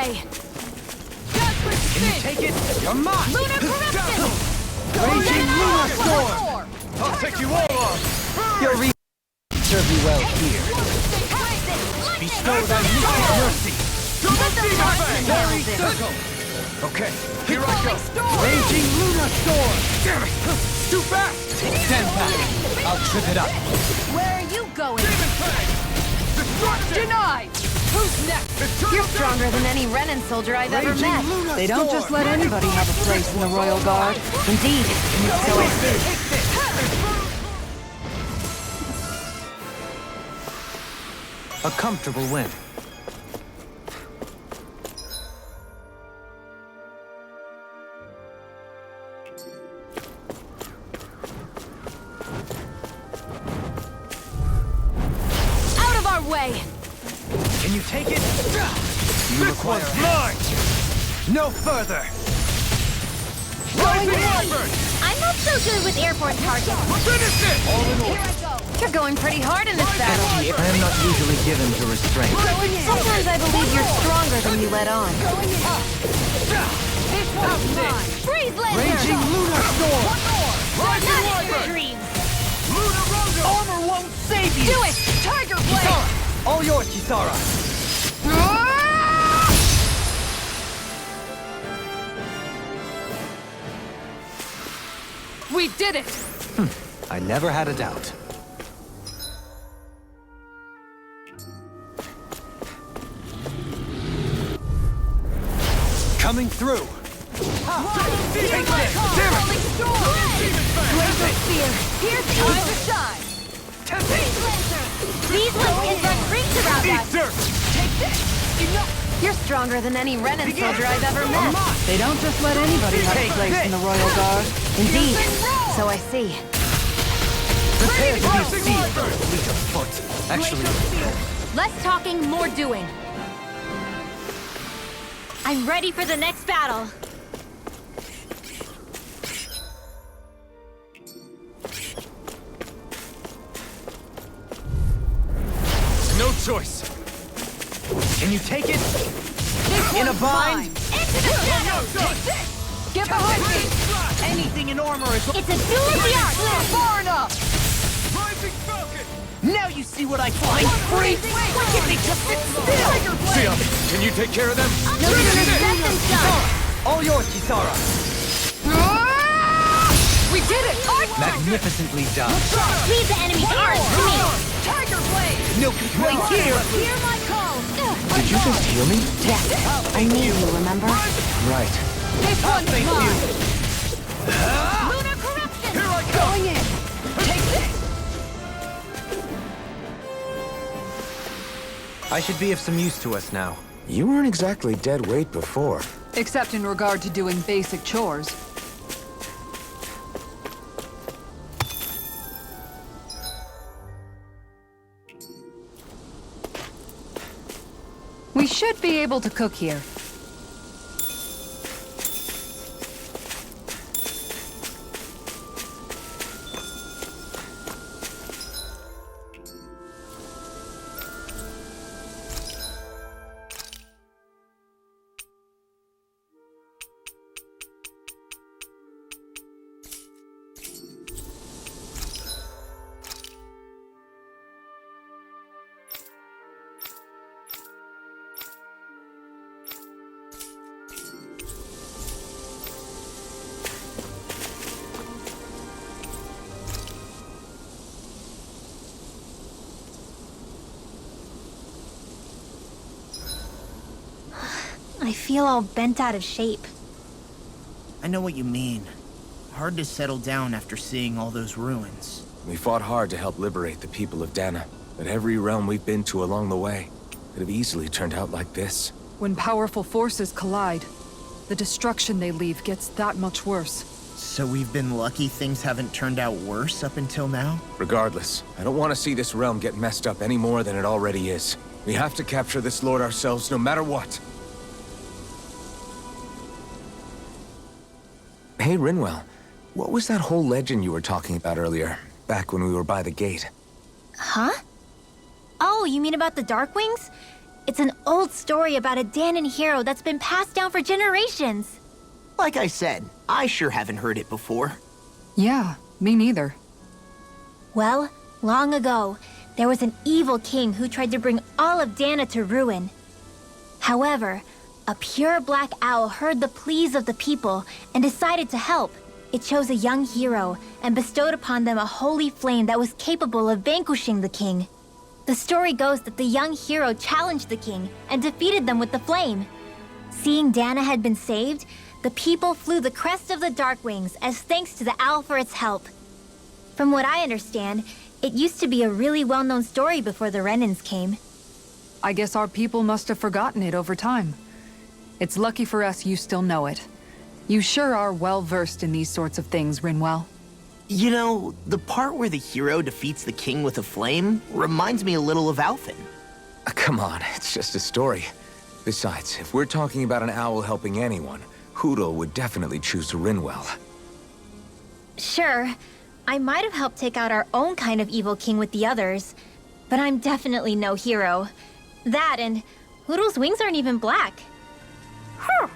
way! Can you take it? You're mine! Lunar corruption! Raging Lunar Storm! I'll take you all on! Your serve you well here. Bestow thy mercy! Very circle! Okay, here I go! Raging Lunar Storm! Damn it! Too fast! Stand back! I'll trip it up! Where are you going? Destruction! Denied! Who's next? You're stronger than any Renan soldier I've ever met. They don't just let anybody have a place in the Royal Guard. Indeed. So I see. A comfortable win. Out of our way! Can you take it? This one's mine! No further! I'm not so good with airborne targets. Finish it! All in order. You're going pretty hard in this battle. I am not usually given to restraint. Sometimes I believe you're stronger than you let on. Freeze laser! Raging Lunar Storm! Not in your dreams! Lunar Rondo! Armor won't save you! Do it! Tiger Blade! Kisara! All yours, Kisara! We did it! I never had a doubt. Coming through! Take this! Damn it! Laser spear! Here's time to shine! Freeze laser! These ones can run rings around Eat us! dirt! Take this! Enough! You're stronger than any Renan soldier I've ever met. They don't just let anybody have a place in the Royal Guard. Indeed. So I see. Prepare to be seized! Fleet of foot. Actually, Less talking, more doing. I'm ready for the next battle. no choice. Can you take it? In a bind? Into the shadows! Get behind me! Anything in armor is... It's a duel of the arts! Far enough! Rising Falcon! Now you see what I find! Freeze! Give me just sit still! Sion, can you take care of them? No sooner said than done! All yours, Kisara! We did it! Magnificently done! Leave the enemy's arms to me! Tiger Blade! No complaints here! Hear my call! Did you just hear me? Yes, I need you, remember? Right. This one's mine! Lunar corruption! Here I go! Going in! Take this! I should be of some use to us now. You weren't exactly dead weight before. Except in regard to doing basic chores. We should be able to cook here. I feel all bent out of shape. I know what you mean. Hard to settle down after seeing all those ruins. We fought hard to help liberate the people of Dana, but every realm we've been to along the way could have easily turned out like this. When powerful forces collide, the destruction they leave gets that much worse. So we've been lucky things haven't turned out worse up until now? Regardless, I don't want to see this realm get messed up any more than it already is. We have to capture this lord ourselves no matter what. Hey, Rinwell, what was that whole legend you were talking about earlier, back when we were by the gate? Huh? Oh, you mean about the Darkwings? It's an old story about a Danon hero that's been passed down for generations. Like I said, I sure haven't heard it before. Yeah, me neither. Well, long ago, there was an evil king who tried to bring all of Dana to ruin. However, a pure black owl heard the pleas of the people and decided to help. It chose a young hero and bestowed upon them a holy flame that was capable of vanquishing the king. The story goes that the young hero challenged the king and defeated them with the flame. Seeing Dana had been saved, the people flew the crest of the Darkwings as thanks to the owl for its help. From what I understand, it used to be a really well-known story before the Renans came. I guess our people must have forgotten it over time. It's lucky for us you still know it. You sure are well-versed in these sorts of things, Rinwell. You know, the part where the hero defeats the king with a flame reminds me a little of Alphen. Come on, it's just a story. Besides, if we're talking about an owl helping anyone, Hoodle would definitely choose Rinwell. Sure, I might have helped take out our own kind of evil king with the others, but I'm definitely no hero. That and Hoodle's wings aren't even black. Huh.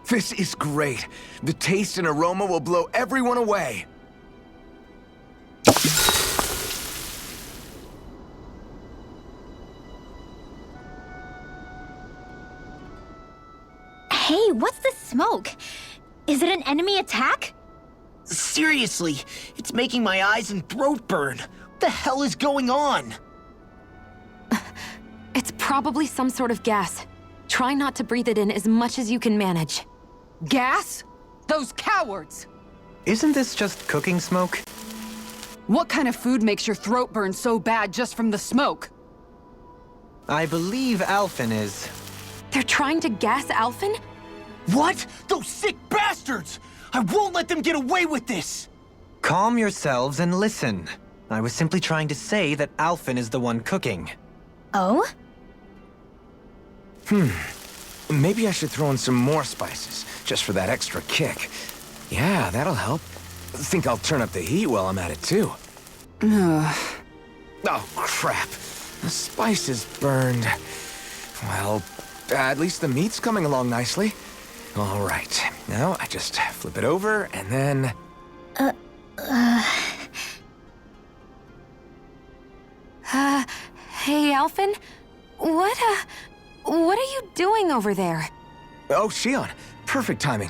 This is great. The taste and aroma will blow everyone away. Hey, what's the smoke? Is it an enemy attack? Seriously, it's making my eyes and throat burn. What the hell is going on? It's probably some sort of gas. Try not to breathe it in as much as you can manage. Gas? Those cowards! Isn't this just cooking smoke? What kind of food makes your throat burn so bad just from the smoke? I believe Alphen is. They're trying to gas Alphen? What? Those sick bastards! I won't let them get away with this! Calm yourselves and listen. I was simply trying to say that Alphen is the one cooking. Oh? Maybe I should throw in some more spices, just for that extra kick. Yeah, that'll help. Think I'll turn up the heat while I'm at it, too. Oh, crap. The spices burned. Well, at least the meat's coming along nicely. All right. Now, I just flip it over, and then... Hey, Alphen? What are you doing over there? Oh, Shion. Perfect timing.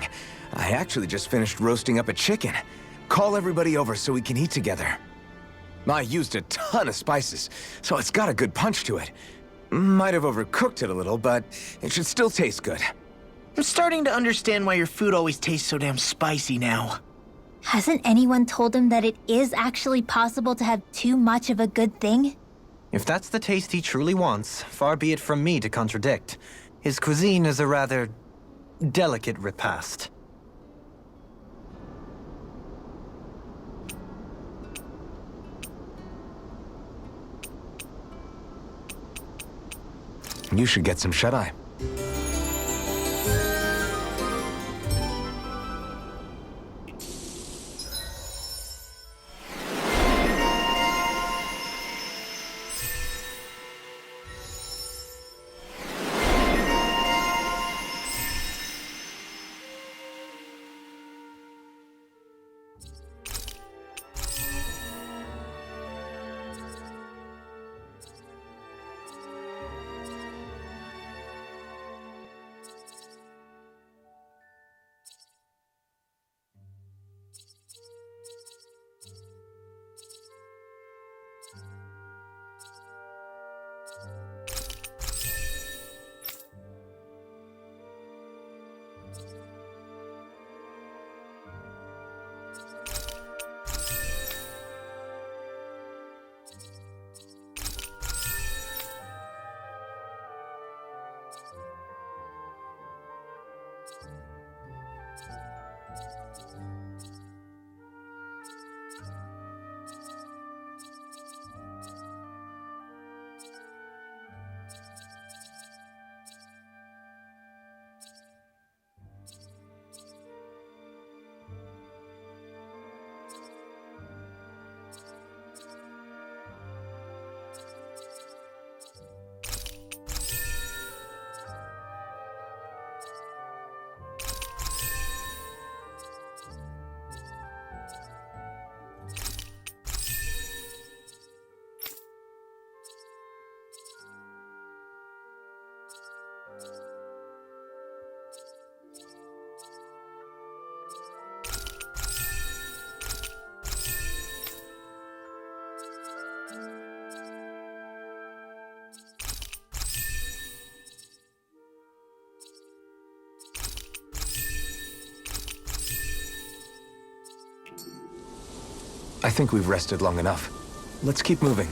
I actually just finished roasting up a chicken. Call everybody over so we can eat together. I used a ton of spices, so it's got a good punch to it. Might have overcooked it a little, but it should still taste good. I'm starting to understand why your food always tastes so damn spicy now. Hasn't anyone told him that it is actually possible to have too much of a good thing? If that's the taste he truly wants, far be it from me to contradict. His cuisine is a rather delicate repast. You should get some shut-eye. I think we've rested long enough. Let's keep moving.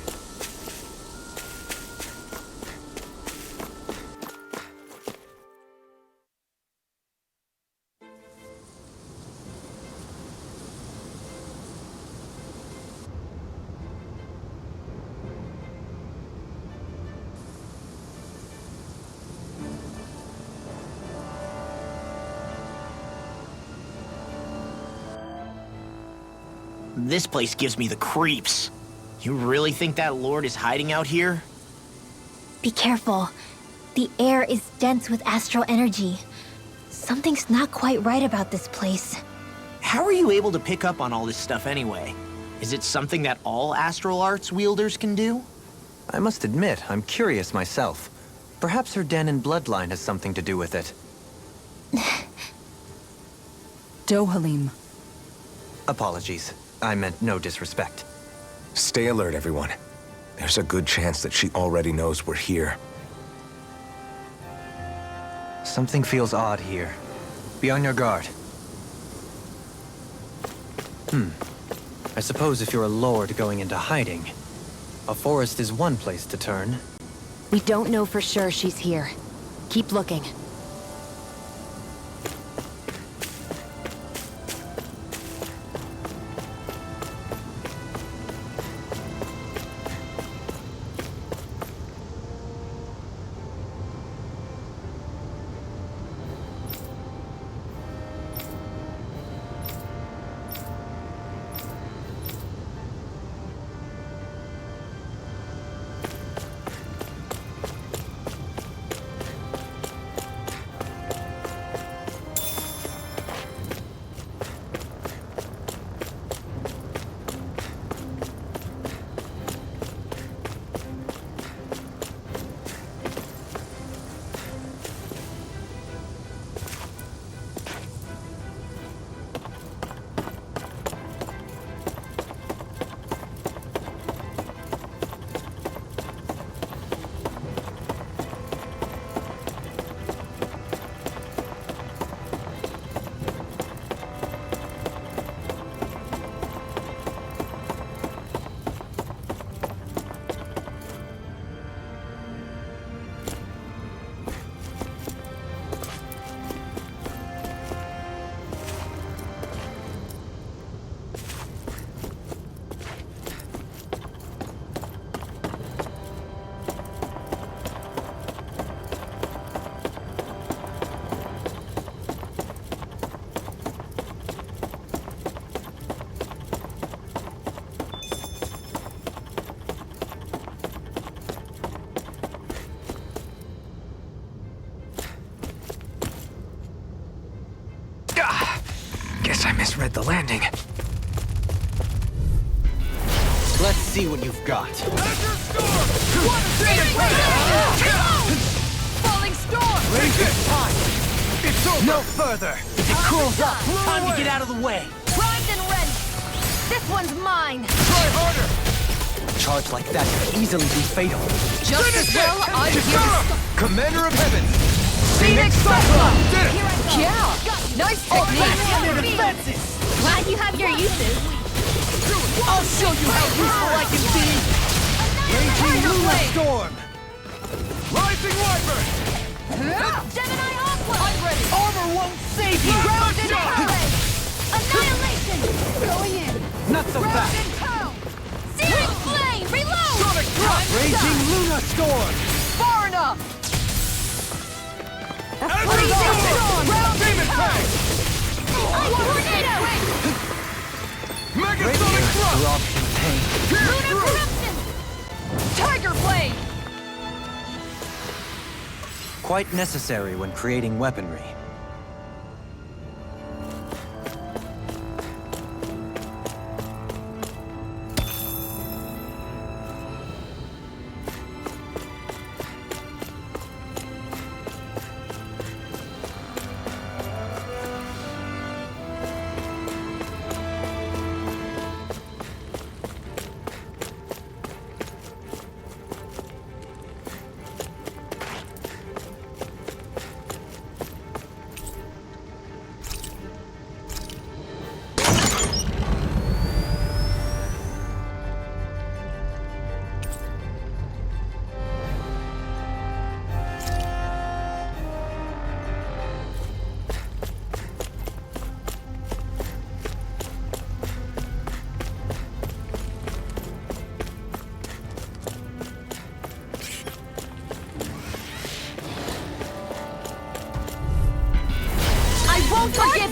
This place gives me the creeps. You really think that lord is hiding out here? Be careful. The air is dense with astral energy. Something's not quite right about this place. How are you able to pick up on all this stuff anyway? Is it something that all astral arts wielders can do? I must admit, I'm curious myself. Perhaps her Danon bloodline has something to do with it. Dohalim. Apologies. I meant no disrespect. Stay alert, everyone. There's a good chance that she already knows we're here. Something feels odd here. Be on your guard. I suppose if you're a lord going into hiding, a forest is one place to turn. We don't know for sure she's here. Keep looking. Guess I misread the landing. Let's see what you've got. Falling storm! Time! It's over! No further! If it cools up, time to get out of the way. Primed and ready. This one's mine. Try harder! A charge like that could easily be fatal. Just as well, I'm here. Commander of Heaven! Phoenix Cyclone! Did it! Yeah! Nice technique! Glad you have your uses. I'll show you how useful I can be. Raging Luna Storm! Rising Wyvern! Gemini Aqua. I'm ready! Armor won't save you. Ground and Courage. Annihilation. Going in! Not so fast! and pound! Searing Flame. Reload. Sonic Drop! Raging Luna Storm! Far enough! Freezing Storm. Demon Fang! Tornado. Mega Radiant Sonic Thrust! eruption pain. Pierce through! Corruption. Tiger Blade! Quite necessary when creating weaponry.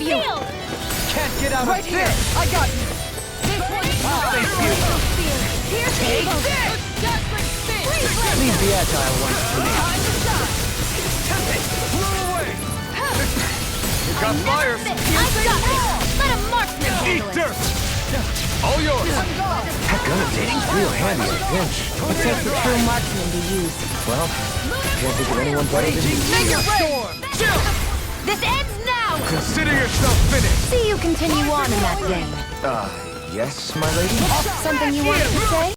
Shield! Can't get out Right of here! this! I got you! I'll face you! Take this! Leave the agile ones to me. You got fires! I've got this! Let a marksman handle it! Dirt! All yours! That gun of Danny's real handy in a pinch. It takes a true marksman to use. Well, can't think of anyone better than you. Mega storm! This ends now! Consider yourself finished! See you continue on in that vein. Yes, my lady? Something you wanted to say?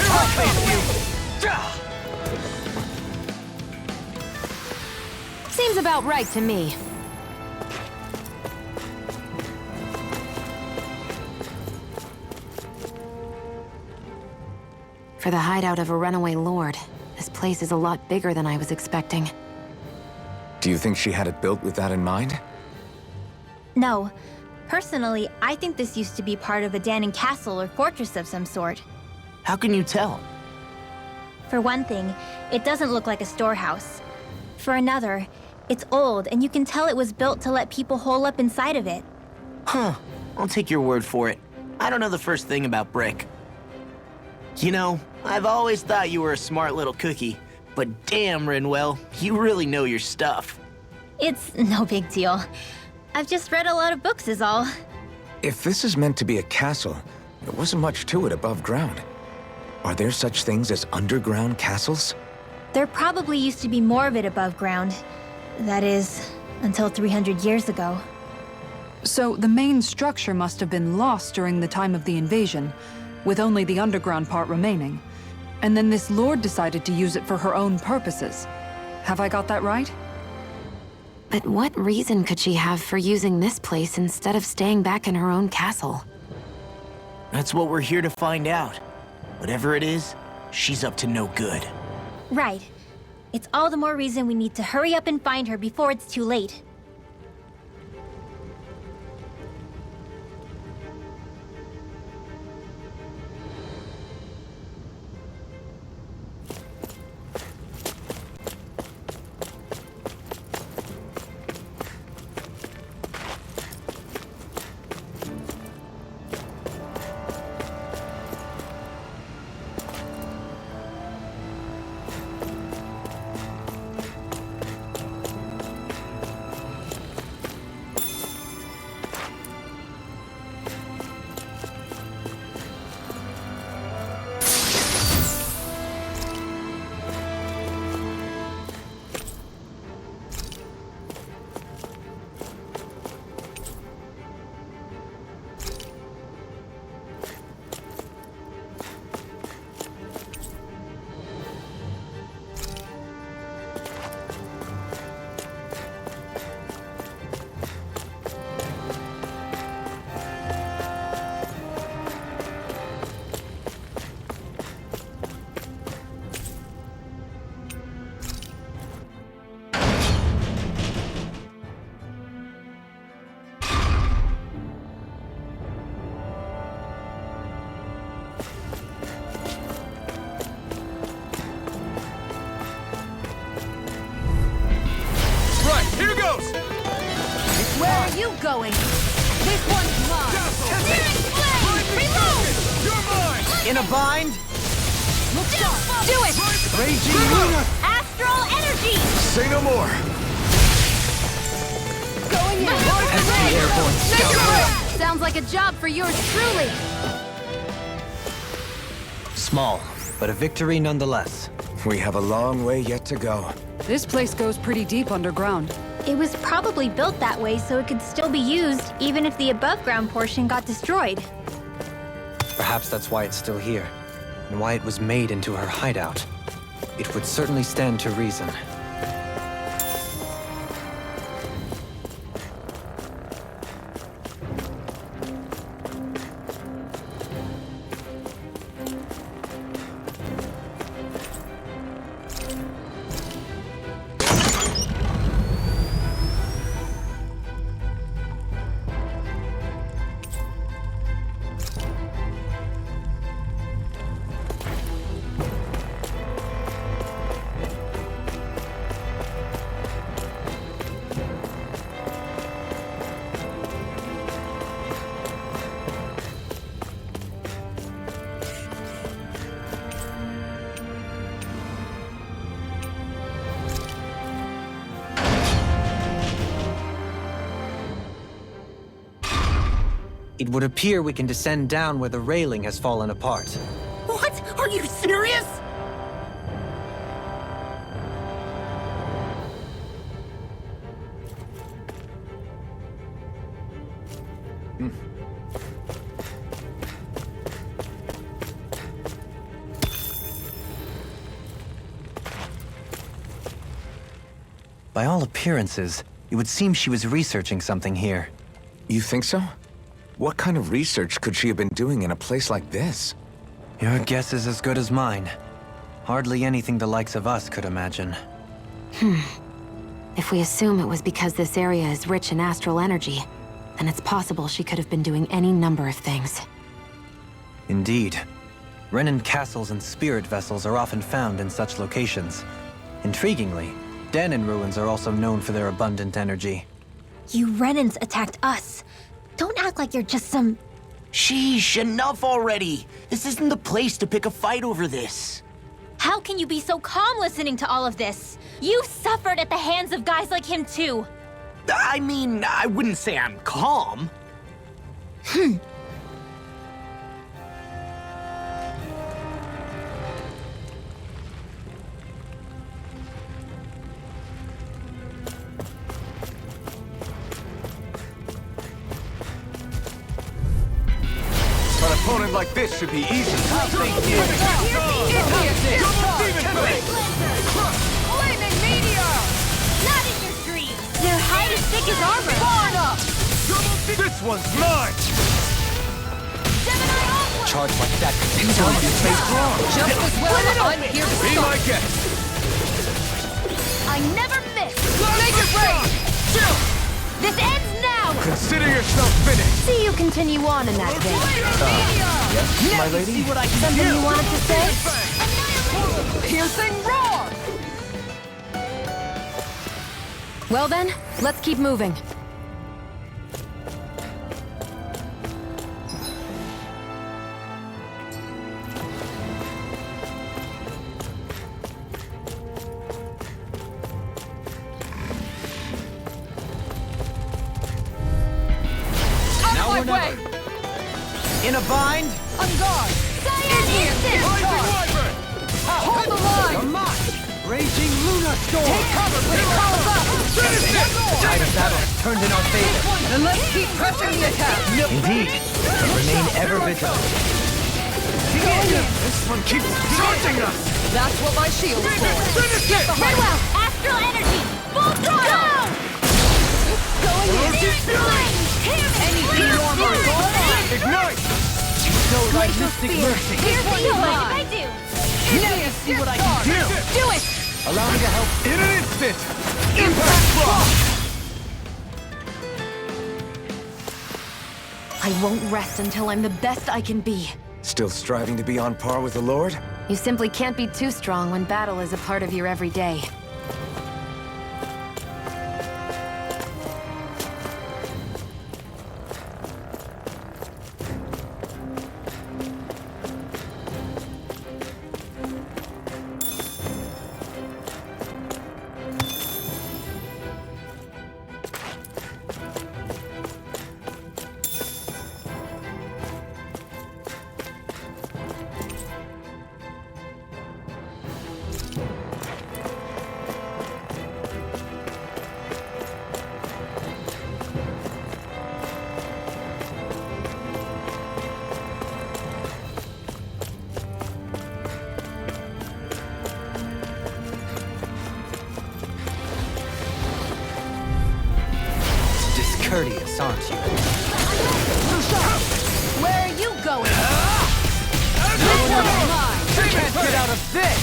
I'll face you! Seems about right to me. For the hideout of a runaway lord, this place is a lot bigger than I was expecting. Do you think she had it built with that in mind? No. Personally, I think this used to be part of a Danon castle or fortress of some sort. How can you tell? For one thing, it doesn't look like a storehouse. For another, it's old, and you can tell it was built to let people hole up inside of it. Huh. I'll take your word for it. I don't know the first thing about brick. You know, I've always thought you were a smart little cookie, but damn, Rinwell, you really know your stuff. It's no big deal. I've just read a lot of books is all. If this is meant to be a castle, there wasn't much to it above ground. Are there such things as underground castles? There probably used to be more of it above ground. That is, until 300 years ago. So the main structure must have been lost during the time of the invasion, with only the underground part remaining. And then this lord decided to use it for her own purposes. Have I got that right? But what reason could she have for using this place instead of staying back in her own castle? That's what we're here to find out. Whatever it is, she's up to no good. Right. It's all the more reason we need to hurry up and find her before it's too late. Here goes! Where are you going? This one's mine! Searing flame! Reload! You're mine! In a bind? Do it! Raging Luna! Astral energy! Say no more! Going in! As the airborne scout. Sounds like a job for yours truly! Small, but a victory nonetheless. We have a long way yet to go. This place goes pretty deep underground. It was probably built that way so it could still be used, even if the above-ground portion got destroyed. Perhaps that's why it's still here, and why it was made into her hideout. It would certainly stand to reason. It would appear we can descend down where the railing has fallen apart. What? Are you serious? By all appearances, it would seem she was researching something here. You think so? What kind of research could she have been doing in a place like this? Your guess is as good as mine. Hardly anything the likes of us could imagine. If we assume it was because this area is rich in astral energy, then it's possible she could have been doing any number of things. Indeed. Renin castles and spirit vessels are often found in such locations. Intriguingly, Danon ruins are also known for their abundant energy. You Renans attacked us. Don't act like you're just some... Sheesh, enough already. This isn't the place to pick a fight over this. How can you be so calm listening to all of this? You suffered at the hands of guys like him too. I mean, I wouldn't say I'm calm. An opponent like this should be easy. Flaming meteor! Not in your dreams! Their hide is thick as armor! This one's mine! Charge like that could easily be faced wrong. Just as well, I'm here to Be my stop. guest! I never miss! Make it rain! This ends now! Consider yourself finished! See you continue on in that vein. Yes, my lady? Something you wanted to say? Piercing roar! Well then, let's keep moving. Way! In a bind? On guard! Hold the line! Raging Luna Storm! Take cover when it calls up! Tide of battle has turned in our favor. Then let's keep pressing the attack! Indeed. Remain ever vigilant. This one keeps charging us! That's what my shield is for! Very well! Astral energy! Full throttle! Going in! Anything your mind! Ignite! Show thy mystic mercy. Here's what you mind if I do! Now you see what I can do! Do it! Allow me to help. In an instant! Impact block! I won't rest until I'm the best I can be. Still striving to be on par with the Lord? You simply can't be too strong when battle is a part of your everyday. Discourteous, aren't you? Where are you going? Can't get out of this!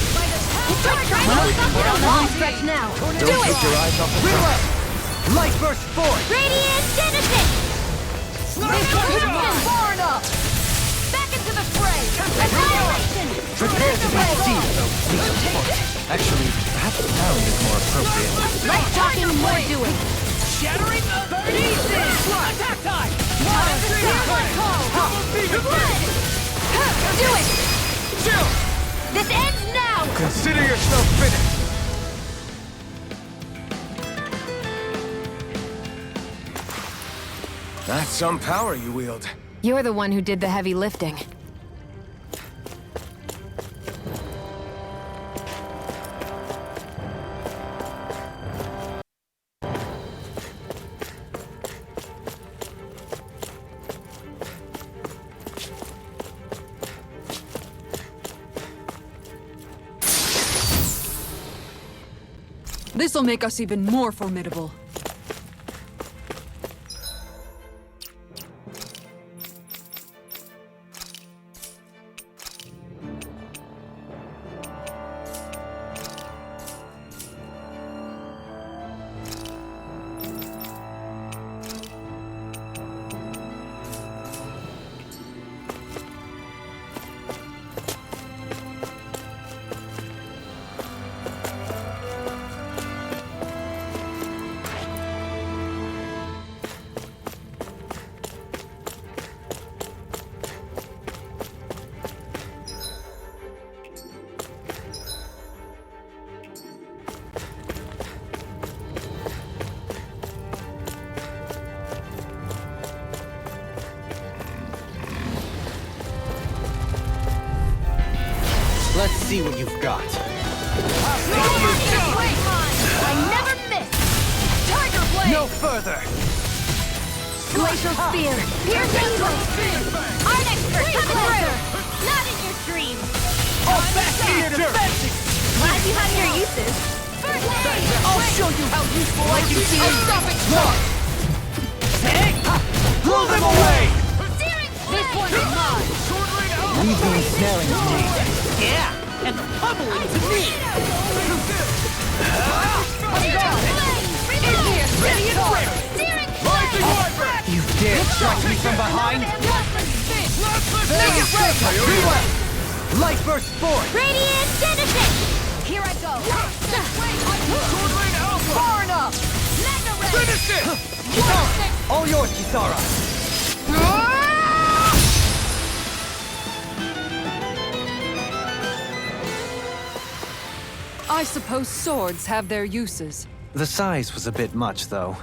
We're on the home stretch now. Don't take your eyes off the prize. Light burst forth! Radiant Genesis! Far enough! Back into the fray! Annihilation! Prepare to be seized, though. Actually, perhaps pound is more appropriate. Less talking, more doing. Shattering the attack time! Do it! This ends now! Consider yourself finished! That's some power you wield. You're the one who did the heavy lifting. This'll make us even more formidable. Let's see what you've got. I never miss! Tiger Blade! No further! Glacial Spear! Piercing Blade! Art Expert coming through! Not in your dreams! All back to your defenses! Glad you have your uses. First aid! I'll show you how useful I can be! Stop it! Blow them away! This one is mine! Leave the ensnaring to me. Yeah, and the pummeling to me! You dare strike me from behind? Make it red! Light burst forth! Radiant Genesis! Here I go! Far enough! Finish it! All yours, Kisara! I suppose swords have their uses. The size was a bit much, though.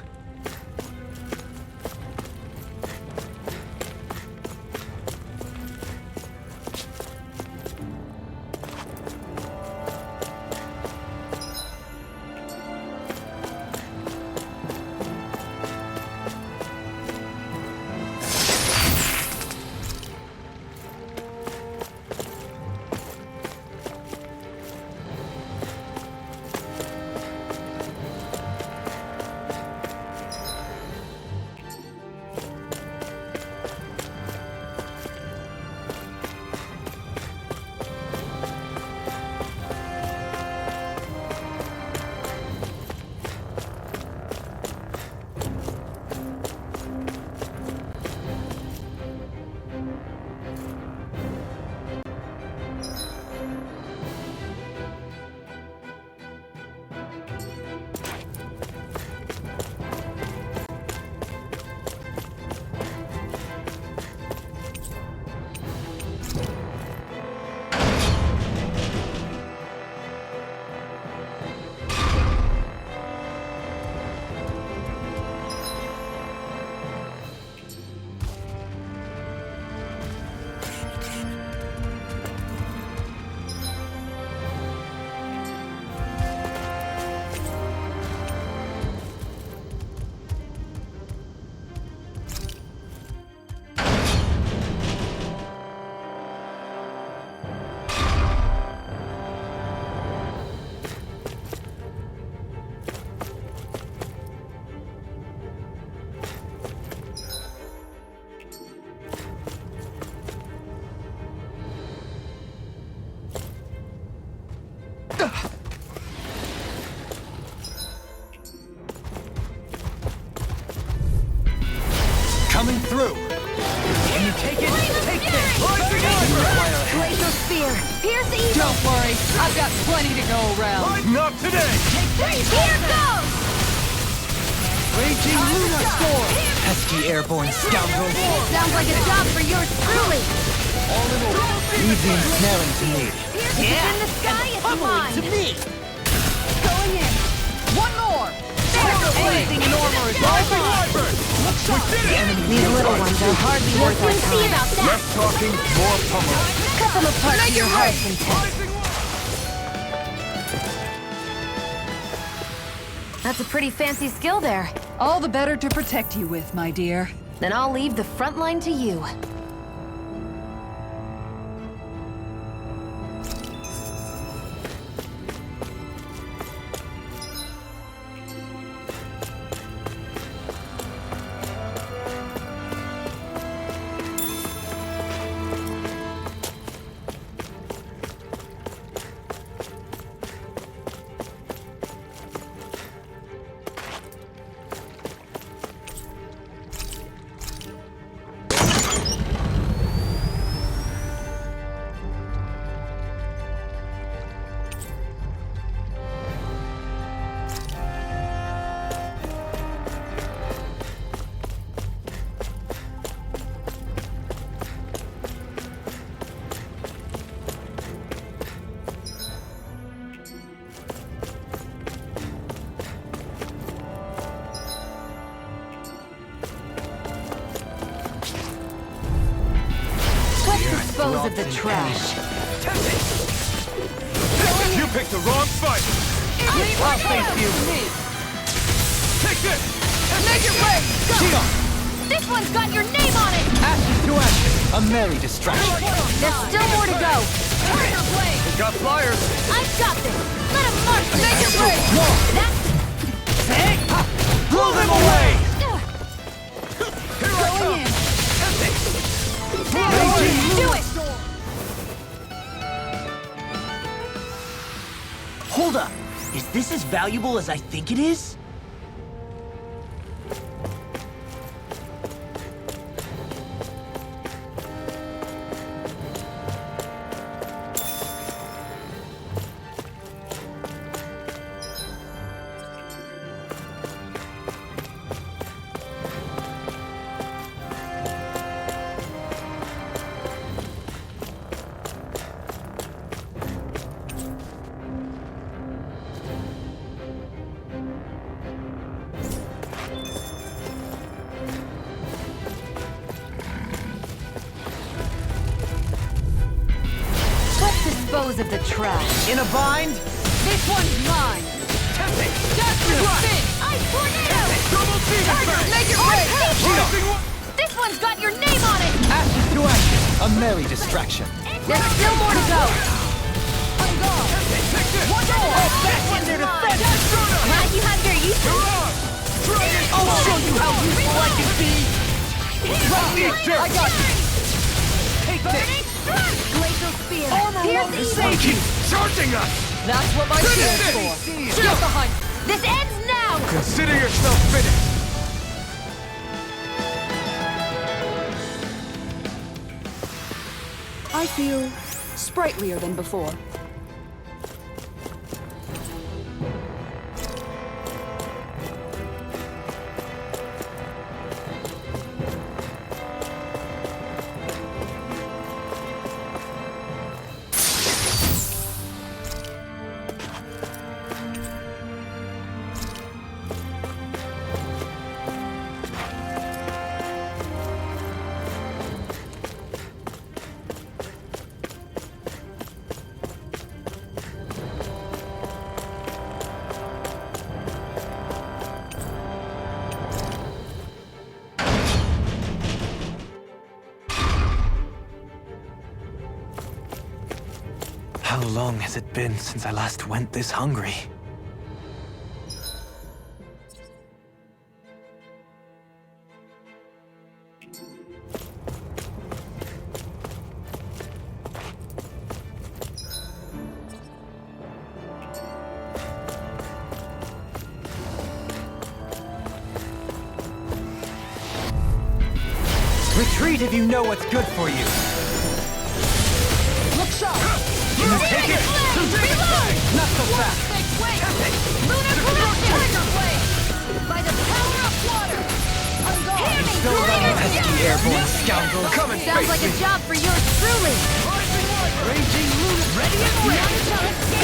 Coming through! Can you take it? Take this! Glacial Spear! Pierce evil! Don't worry, I've got plenty to go around. Not today! Here goes! Raging Luna Storm! Pesky airborne scoundrel! Sounds like a job for yours truly! Leave the ensnaring to me. It's in the sky, it's mine! To me! Going in! One more! Anything in armor is all mine! These little ones are hardly worth our See time. about that. Less talking, more pummeling. Cut them apart to your heart's content. That's a pretty fancy skill there. All the better to protect you with, my dear. Then I'll leave the front line to you. Dispose of the trash. You picked the wrong fight. I'll face you. Take this. Make it rain! Go! Shion, This one's got your name on it! ashes to ashes. A merry distraction. There's still more to go. Tiger blade! We got flyers. I've got this! Let him march! Make it rain! That's... Blow them away. Here I come. Do it! Hold up. Is this as valuable as I think it is? Dispose of the trash. In a bind? This one's mine! Tempting. Desperate spin! Ice tornado! Double fever fang. Make it rain! Shion, This one's got your name on it! ashes to ashes. A merry distraction. There's still more to go! Take this. One more! Back in their defense. Glad you have your use. I'll show you how useful I can be! Eat dirt. I got you! Take this. Glacial spear! Armor Here's won't the save you. Charging us. That's what my shield's for! Finish Get behind! This ends now! Consider yourself finished. I feel sprightlier than before. How long has it been since I last went this hungry? Retreat if you know what's good for you. Look sharp! Take it. Reload! Not so fast. Lunar corruption! Tiger blade! By the power of water! I'm going! Still on you, pesky airborne scoundrel. Come and Sounds face like me. a job for yours truly! Raging lunar. Ready and ready.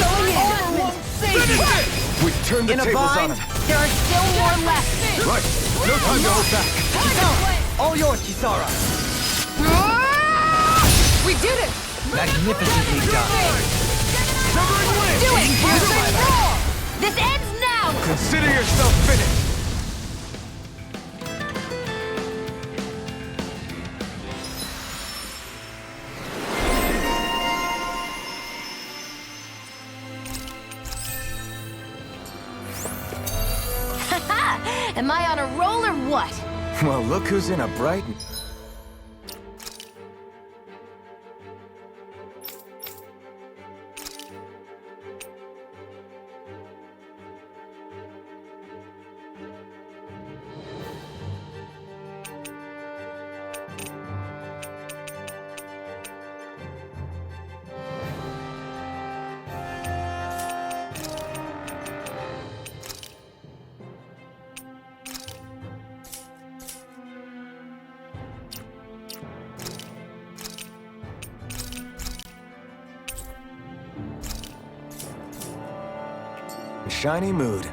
Going in! Armor won't save Finish you. it! We've turned the In a tables on bind? him. There are still more left! Right. No time to hold back. All yours, Kisara. We did it! Magnificently done. Do it, Captain! Roar! This ends now! Consider yourself finished. Am I on a roll or what? Well, look who's in a bright... shiny mood.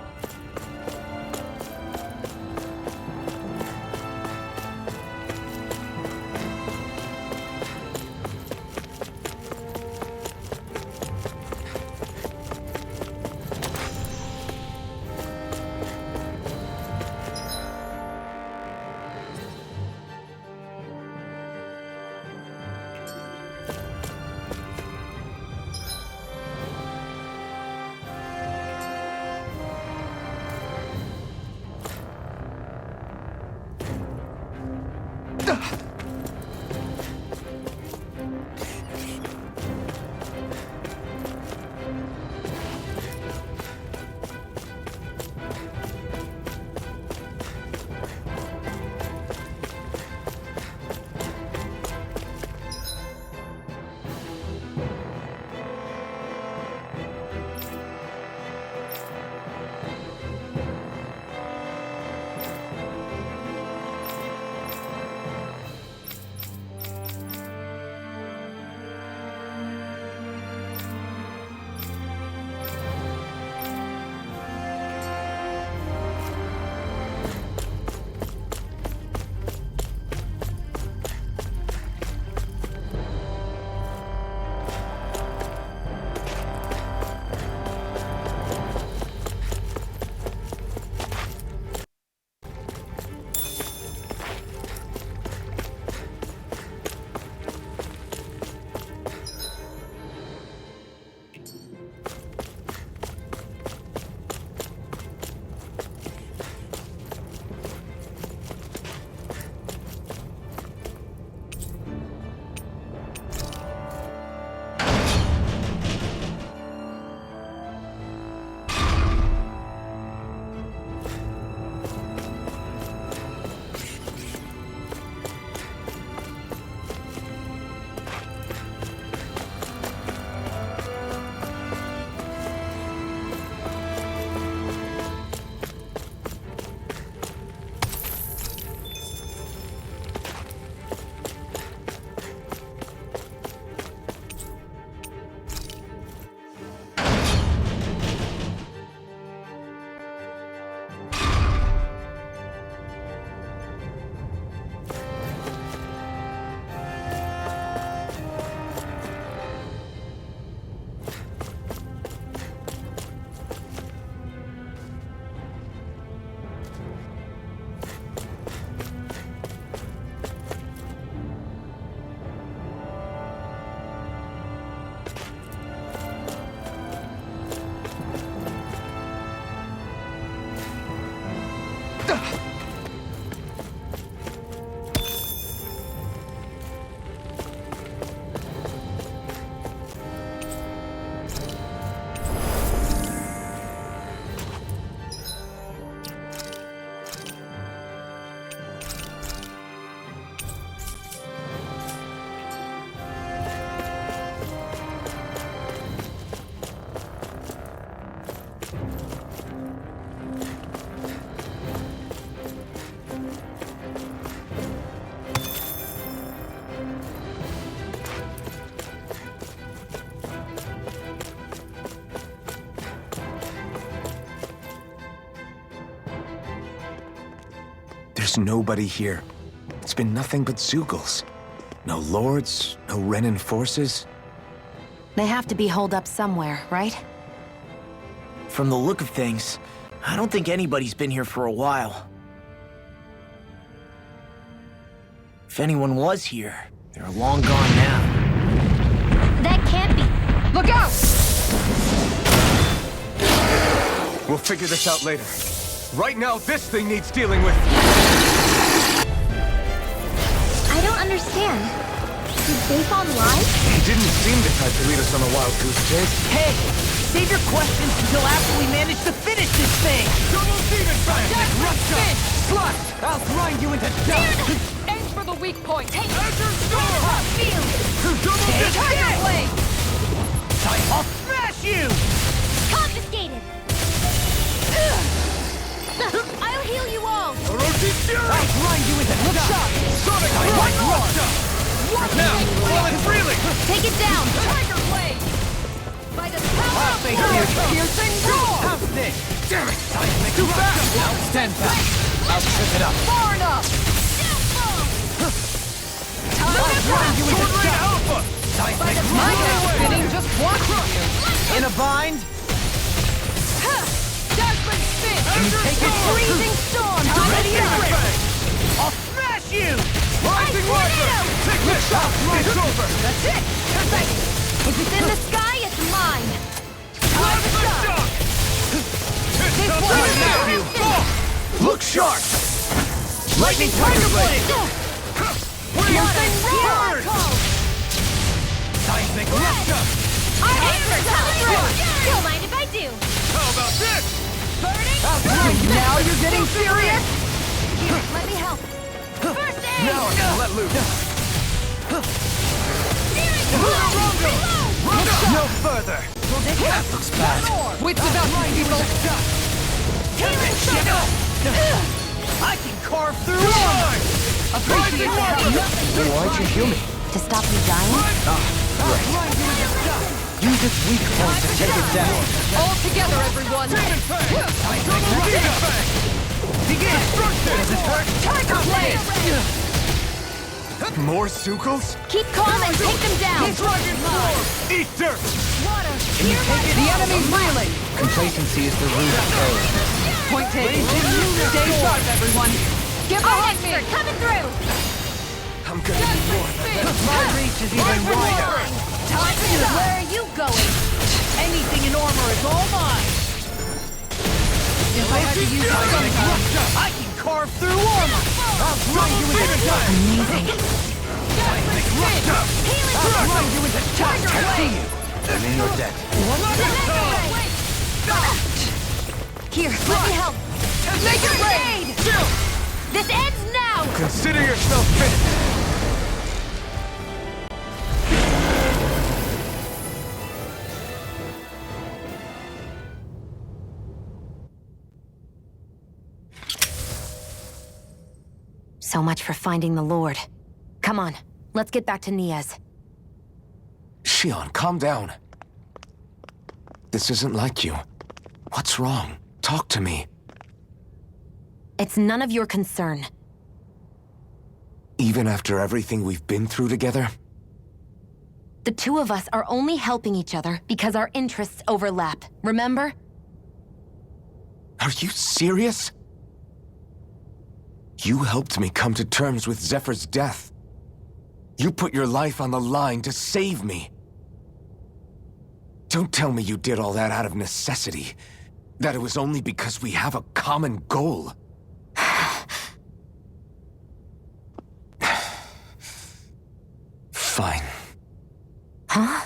There's nobody here. It's been nothing but Zeugles. No lords, no Renan forces. They have to be holed up somewhere, right? From the look of things, I don't think anybody's been here for a while. If anyone was here, they're long gone now. That can't be. Look out! We'll figure this out later. Right now, this thing needs dealing with. I don't understand. Did they fall alive? He didn't seem the type to lead us on a wild goose chase. Hey! Save your questions until after we manage to finish this thing! Double demon Rupture! Slut! I'll grind you into dust! Aim for the weak point! Take Azure Storm! Tiger Blade! I'll smash you! Confiscated! I'll heal you all! Orochi Fury! I'll grind you into dust! Sonic One more! Now, falling freely! Take it down! Tiger Blade! By the power I'll of face war! you! Piercing roar! How's this? Damn it! Too fast! I'll stand back! I'll trip it up! Far enough! I'll grind you into Sword Rain dust! Alpha! My head's spinning just watching you! In a bind? Dazzling spin! Can you take it? Freezing storm! Ready Ready up! up! I'll smash you! Rising Water! Take this! It's over! That's it! Perfect! If it's in the sky, it's mine! Plasma Shock! I'll smash you! Look sharp! Lightning Tiger Blade! Piercing roar! Seismic Rupture! Don't mind if I do! How about this? Now you're getting serious? Here, let me help. First aid! Now I can let loose. No further! That looks bad. Wits about you, people! I can carve through armor! Appreciate the help! Then why'd you heal me? To stop you dying? Use its weak point to take it down. All together, everyone! Begin! Does it hurt? Tiger Blade! More Zeugles? Keep calm and take them down! Eat dirt! Can you take it? The enemy's reeling! Complacency is the root of error. Point taken. Stay sharp, everyone! Get behind me! Coming through! I'm gonna need more. My reach is even wider. Where are you going? Anything in armor is all mine. If I had to use my gun, I can carve through armor. I'll grind you into dust. Amazing. Seismic Rupture! I'll grind you into dust. I see you. I'm in your debt. Here, let me help! make it rain! This ends now! Consider yourself finished. So much for finding the Lord. Come on, let's get back to Niaz. Shion, calm down. This isn't like you. What's wrong? Talk to me. It's none of your concern. Even after everything we've been through together? The two of us are only helping each other because our interests overlap, remember? Are you serious? You helped me come to terms with Zephyr's death. You put your life on the line to save me. Don't tell me you did all that out of necessity. That it was only because we have a common goal. Fine. Huh?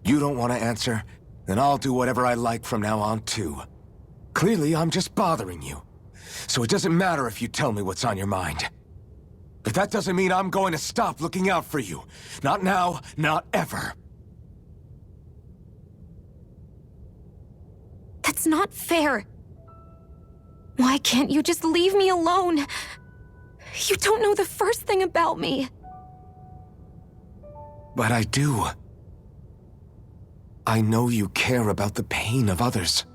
You don't want to answer? Then I'll do whatever I like from now on, too. Clearly, I'm just bothering you. So it doesn't matter if you tell me what's on your mind. But that doesn't mean I'm going to stop looking out for you. Not now, not ever. That's not fair. Why can't you just leave me alone? You don't know the first thing about me. But I do. I know you care about the pain of others.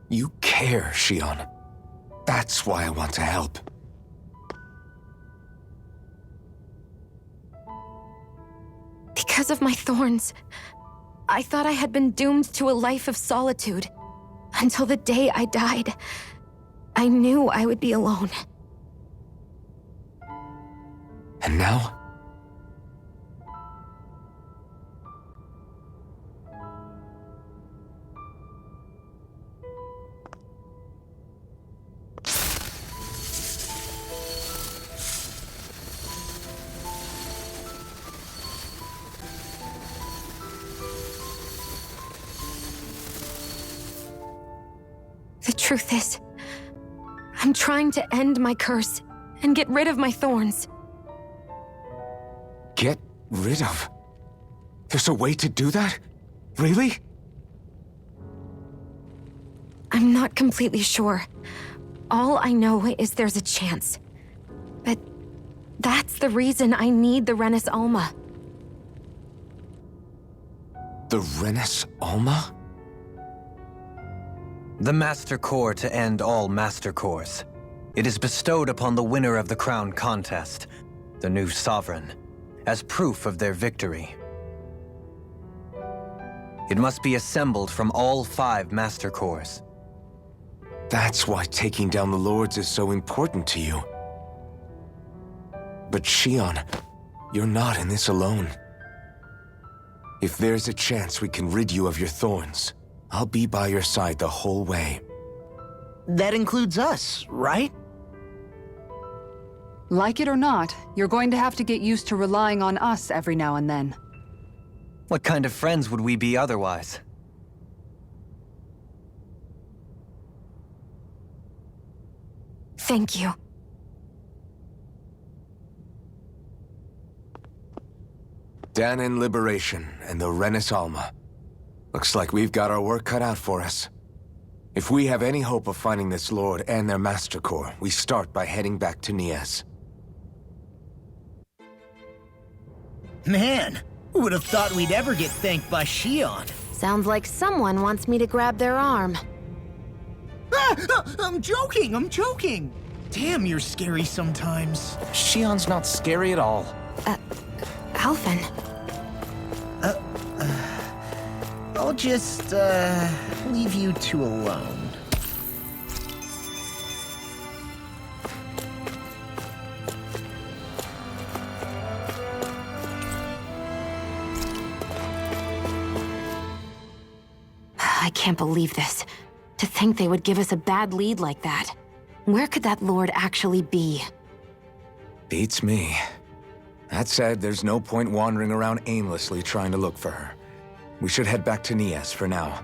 You care, Shion. That's why I want to help. Because of my thorns, I thought I had been doomed to a life of solitude. Until the day I died, I knew I would be alone. And now? The truth is, I'm trying to end my curse and get rid of my thorns. Get rid of? There's a way to do that? Really? I'm not completely sure. All I know is there's a chance. But that's the reason I need the Renis Alma. The Renis Alma? The Master Core to end all Master Cores. It is bestowed upon the winner of the Crown Contest, the new Sovereign, as proof of their victory. It must be assembled from all 5 Master Cores. That's why taking down the Lords is so important to you. But Shion, you're not in this alone. If there's a chance we can rid you of your thorns, I'll be by your side the whole way. That includes us, right? Like it or not, you're going to have to get used to relying on us every now and then. What kind of friends would we be otherwise? Thank you. Dahnan Liberation and the Renis Alma. Looks like we've got our work cut out for us. If we have any hope of finding this Lord and their Master Core, we start by heading back to Nias. Man, who would have thought we'd ever get thanked by Shion? Sounds like someone wants me to grab their arm. I'm joking! Damn, you're scary sometimes. Shion's not scary at all. Alphen. I'll just, leave you two alone. I can't believe this. To think they would give us a bad lead like that. Where could that lord actually be? Beats me. That said, there's no point wandering around aimlessly trying to look for her. We should head back to Nias for now.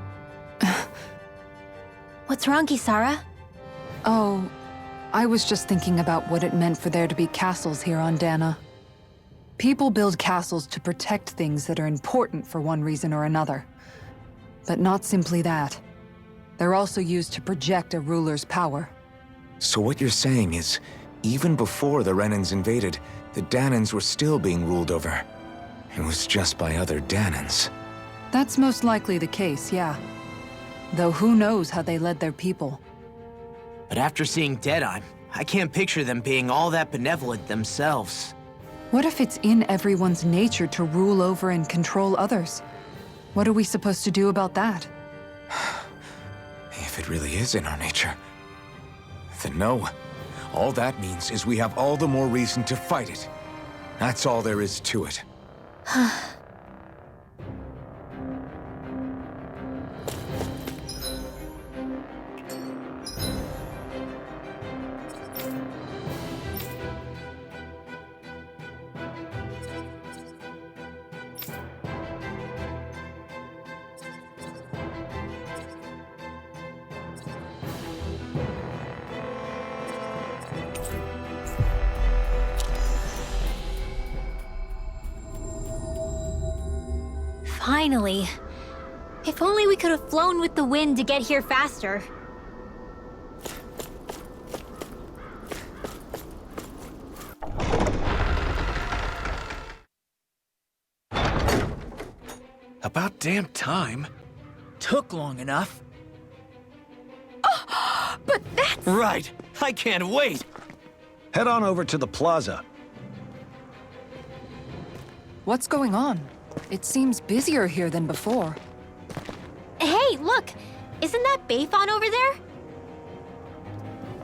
What's wrong, Kisara? Oh, I was just thinking about what it meant for there to be castles here on Dana. People build castles to protect things that are important for one reason or another. But not simply that. They're also used to project a ruler's power. So what you're saying is, even before the Renans invaded, the Dahnans were still being ruled over. It was just by other Dahnans. That's most likely the case, yeah. Though who knows how they led their people. But after seeing Deadeye, I can't picture them being all that benevolent themselves. What if it's in everyone's nature to rule over and control others? What are we supposed to do about that? If it really is in our nature, then no. All that means is we have all the more reason to fight it. That's all there is to it. Finally. If only we could have flown with the wind to get here faster. About damn time. Took long enough. Right. I can't wait. Head on over to the plaza. What's going on? It seems busier here than before. Hey, look! Isn't that Bayfon over there?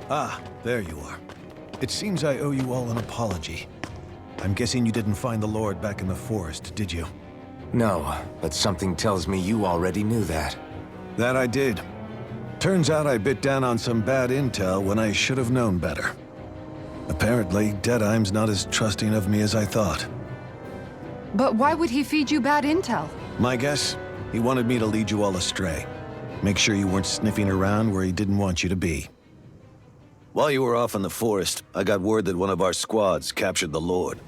Ah, there you are. It seems I owe you all an apology. I'm guessing you didn't find the Lord back in the forest, did you? No, but something tells me you already knew that. That I did. Turns out I bit down on some bad intel when I should have known better. Apparently, Deadeye's not as trusting of me as I thought. But why would he feed you bad intel? My guess? He wanted me to lead you all astray. Make sure you weren't sniffing around where he didn't want you to be. While you were off in the forest, I got word that one of our squads captured the Lord.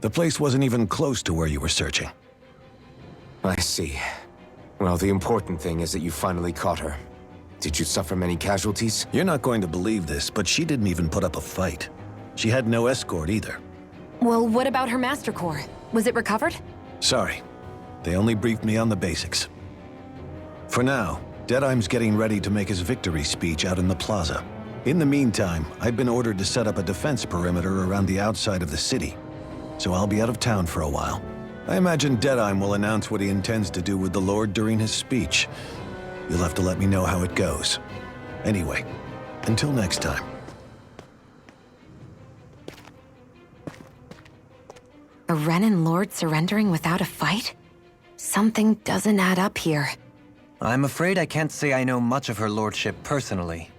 The place wasn't even close to where you were searching. I see. Well, the important thing is that you finally caught her. Did you suffer many casualties? You're not going to believe this, but she didn't even put up a fight. She had no escort either. Well, what about her Master Core? Was it recovered? Sorry. They only briefed me on the basics. For now, Deadeye's getting ready to make his victory speech out in the plaza. In the meantime, I've been ordered to set up a defense perimeter around the outside of the city, so I'll be out of town for a while. I imagine Deadeye will announce what he intends to do with the Lord during his speech. You'll have to let me know how it goes. Anyway, until next time. A Renan Lord surrendering without a fight? Something doesn't add up here. I'm afraid I can't say I know much of her lordship personally.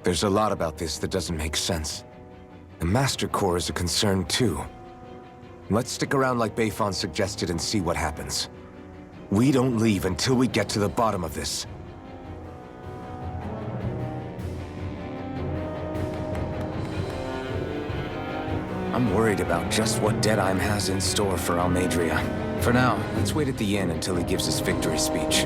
There's a lot about this that doesn't make sense. The Master Core is a concern too. Let's stick around like Bayfon suggested and see what happens. We don't leave until we get to the bottom of this. I'm worried about just what Deadeye has in store for Almadria. For now, let's wait at the inn until he gives his victory speech.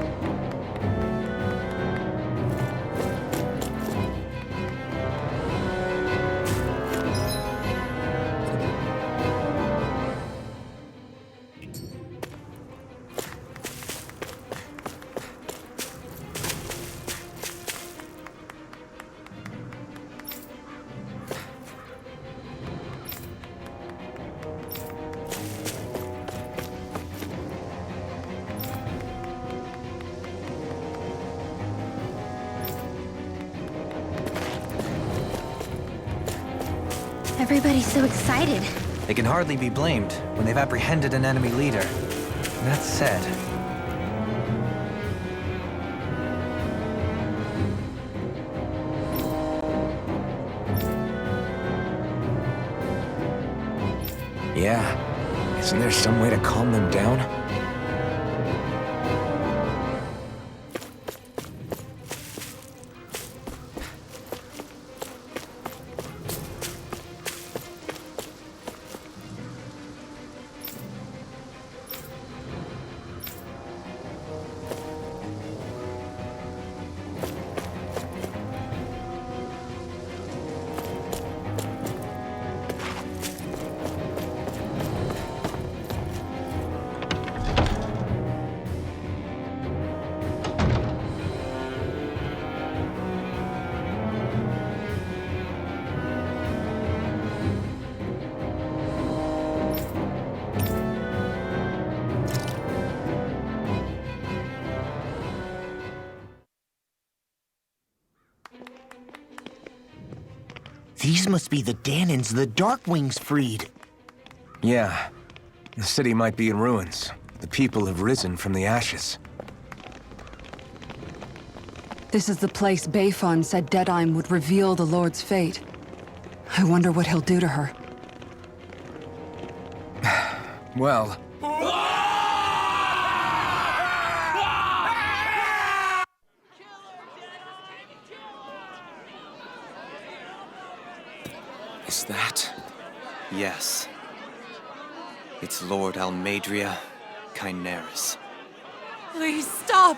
Everybody's so excited. They can hardly be blamed when they've apprehended an enemy leader. That said... Yeah. Isn't there some way to calm them down? These must be the Danans the Darkwings freed. Yeah. The city might be in ruins. The people have risen from the ashes. This is the place Bayfon said Deadeye would reveal the Lord's fate. I wonder what he'll do to her. Well... Is that... yes. It's Lord Almadria Kynaris. Please stop!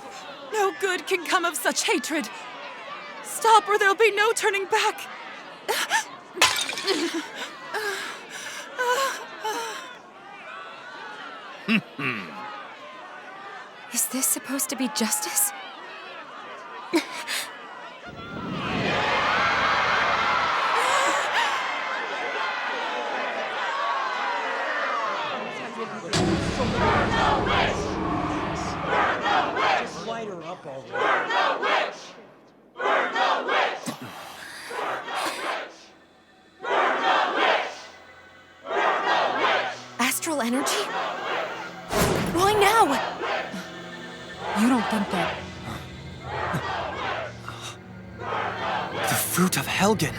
No good can come of such hatred. Stop or there'll be no turning back. Is this supposed to be justice? Astral energy? Why now? You don't think that... The fruit of Helgen.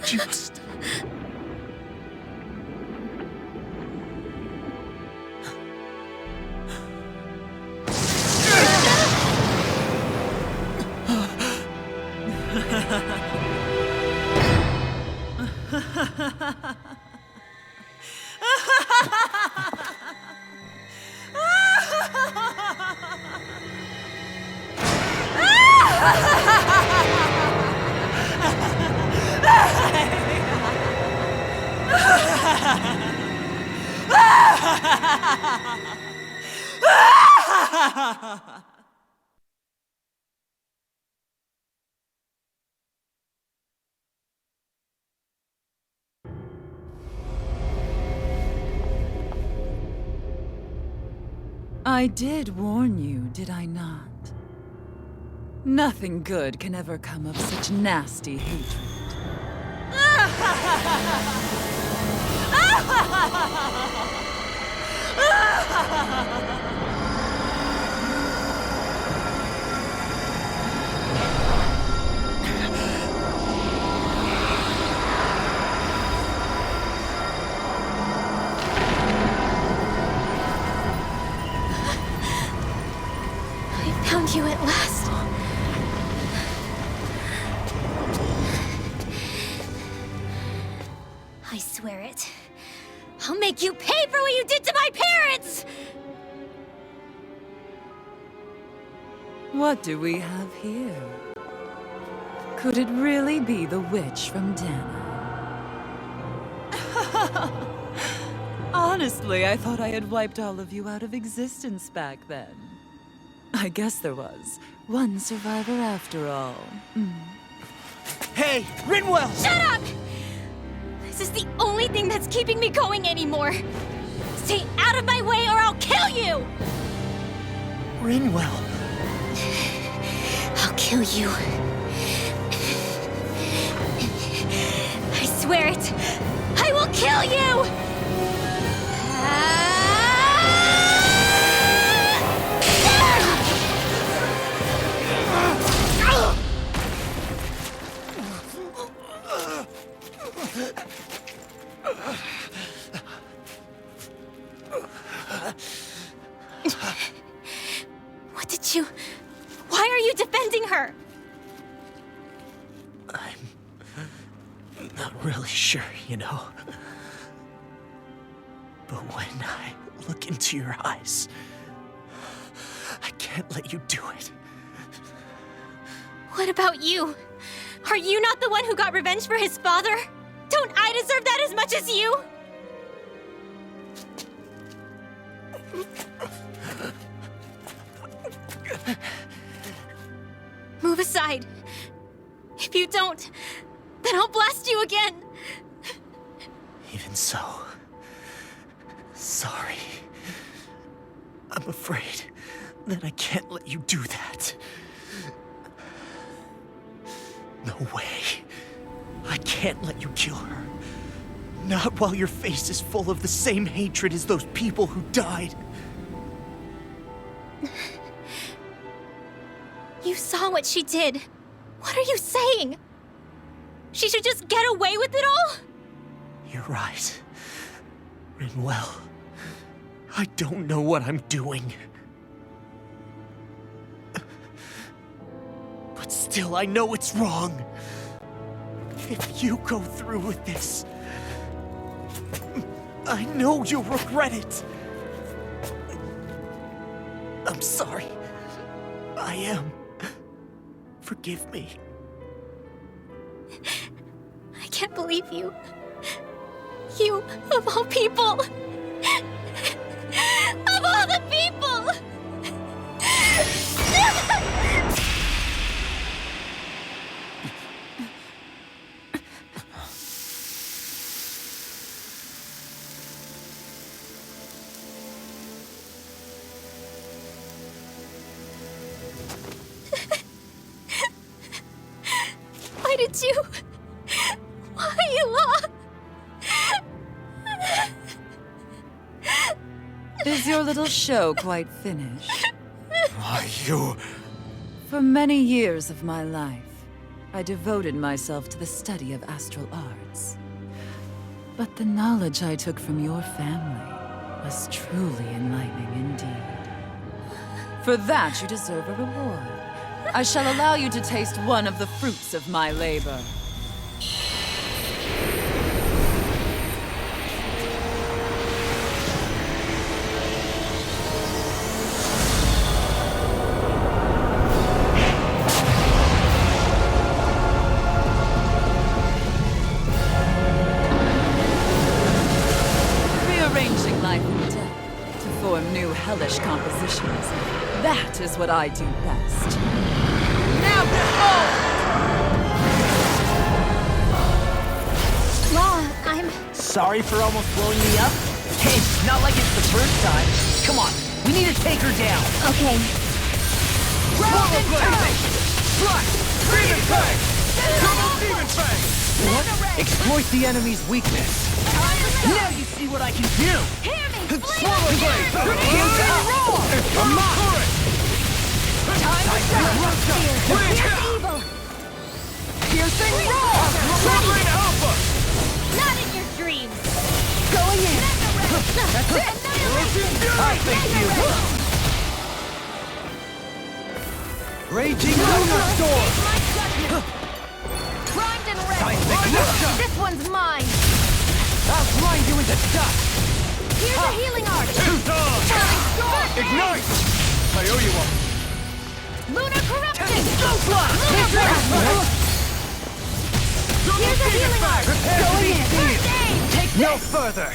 Just... I did warn you, did I not? Nothing good can ever come of such nasty hatred. I found you at last. I swear it. I'll make you pay for what you did to my parents! What do we have here? Could it really be the witch from Dana? Honestly, I thought I had wiped all of you out of existence back then. I guess there was one survivor after all. Hey, Rinwell! Shut up! This is the only thing that's keeping me going anymore. Stay out of my way or I'll kill you! Rinwell. I'll kill you. I swear it. I will kill you! What did you... Why are you defending her? I'm not really sure, you know. But when I look into your eyes, I can't let you do it. What about you? Are you not the one who got revenge for his father? Don't I deserve that as much as you? Move aside. If you don't, then I'll blast you again. Even so, sorry. I'm afraid that I can't let you do that. No way. I can't let you kill her. Not while your face is full of the same hatred as those people who died. You saw what she did. What are you saying? She should just get away with it all? You're right. Rinwell. I don't know what I'm doing. But still, I know it's wrong. If you go through with this, I know you'll regret it. I'm sorry. I am. Forgive me. I can't believe you. You, of all people. Of all the people! Why did you... Why, Ela? Is your little show quite finished? Why, you... For many years of my life, I devoted myself to the study of astral arts. But the knowledge I took from your family was truly enlightening indeed. For that, you deserve a reward. I shall allow you to taste one of the fruits of my labor. Rearranging life and death to form new hellish compositions. That is what I do best. Now behold! Law, I'm... Sorry for almost blowing me up? Hey, not like it's the first time. Come on, we need to take her down. Okay. What? Exploit the enemy's weakness. Now you see what I can do. Hear me! Swallow blade! Hands up! Come on! Here's evil! Piercing roar! Sovereign Alpha! Not in your dreams! Going in! That's it! I thank you! Raging Lunar Storm! Primed and I ready! think This one's mine! I'll grind you into dust! Here's a healing art! Ignite! I owe you one! Lunar corruption! Snowflake! Here's a healing art! Prepare to be First sealed! aid! Take no further!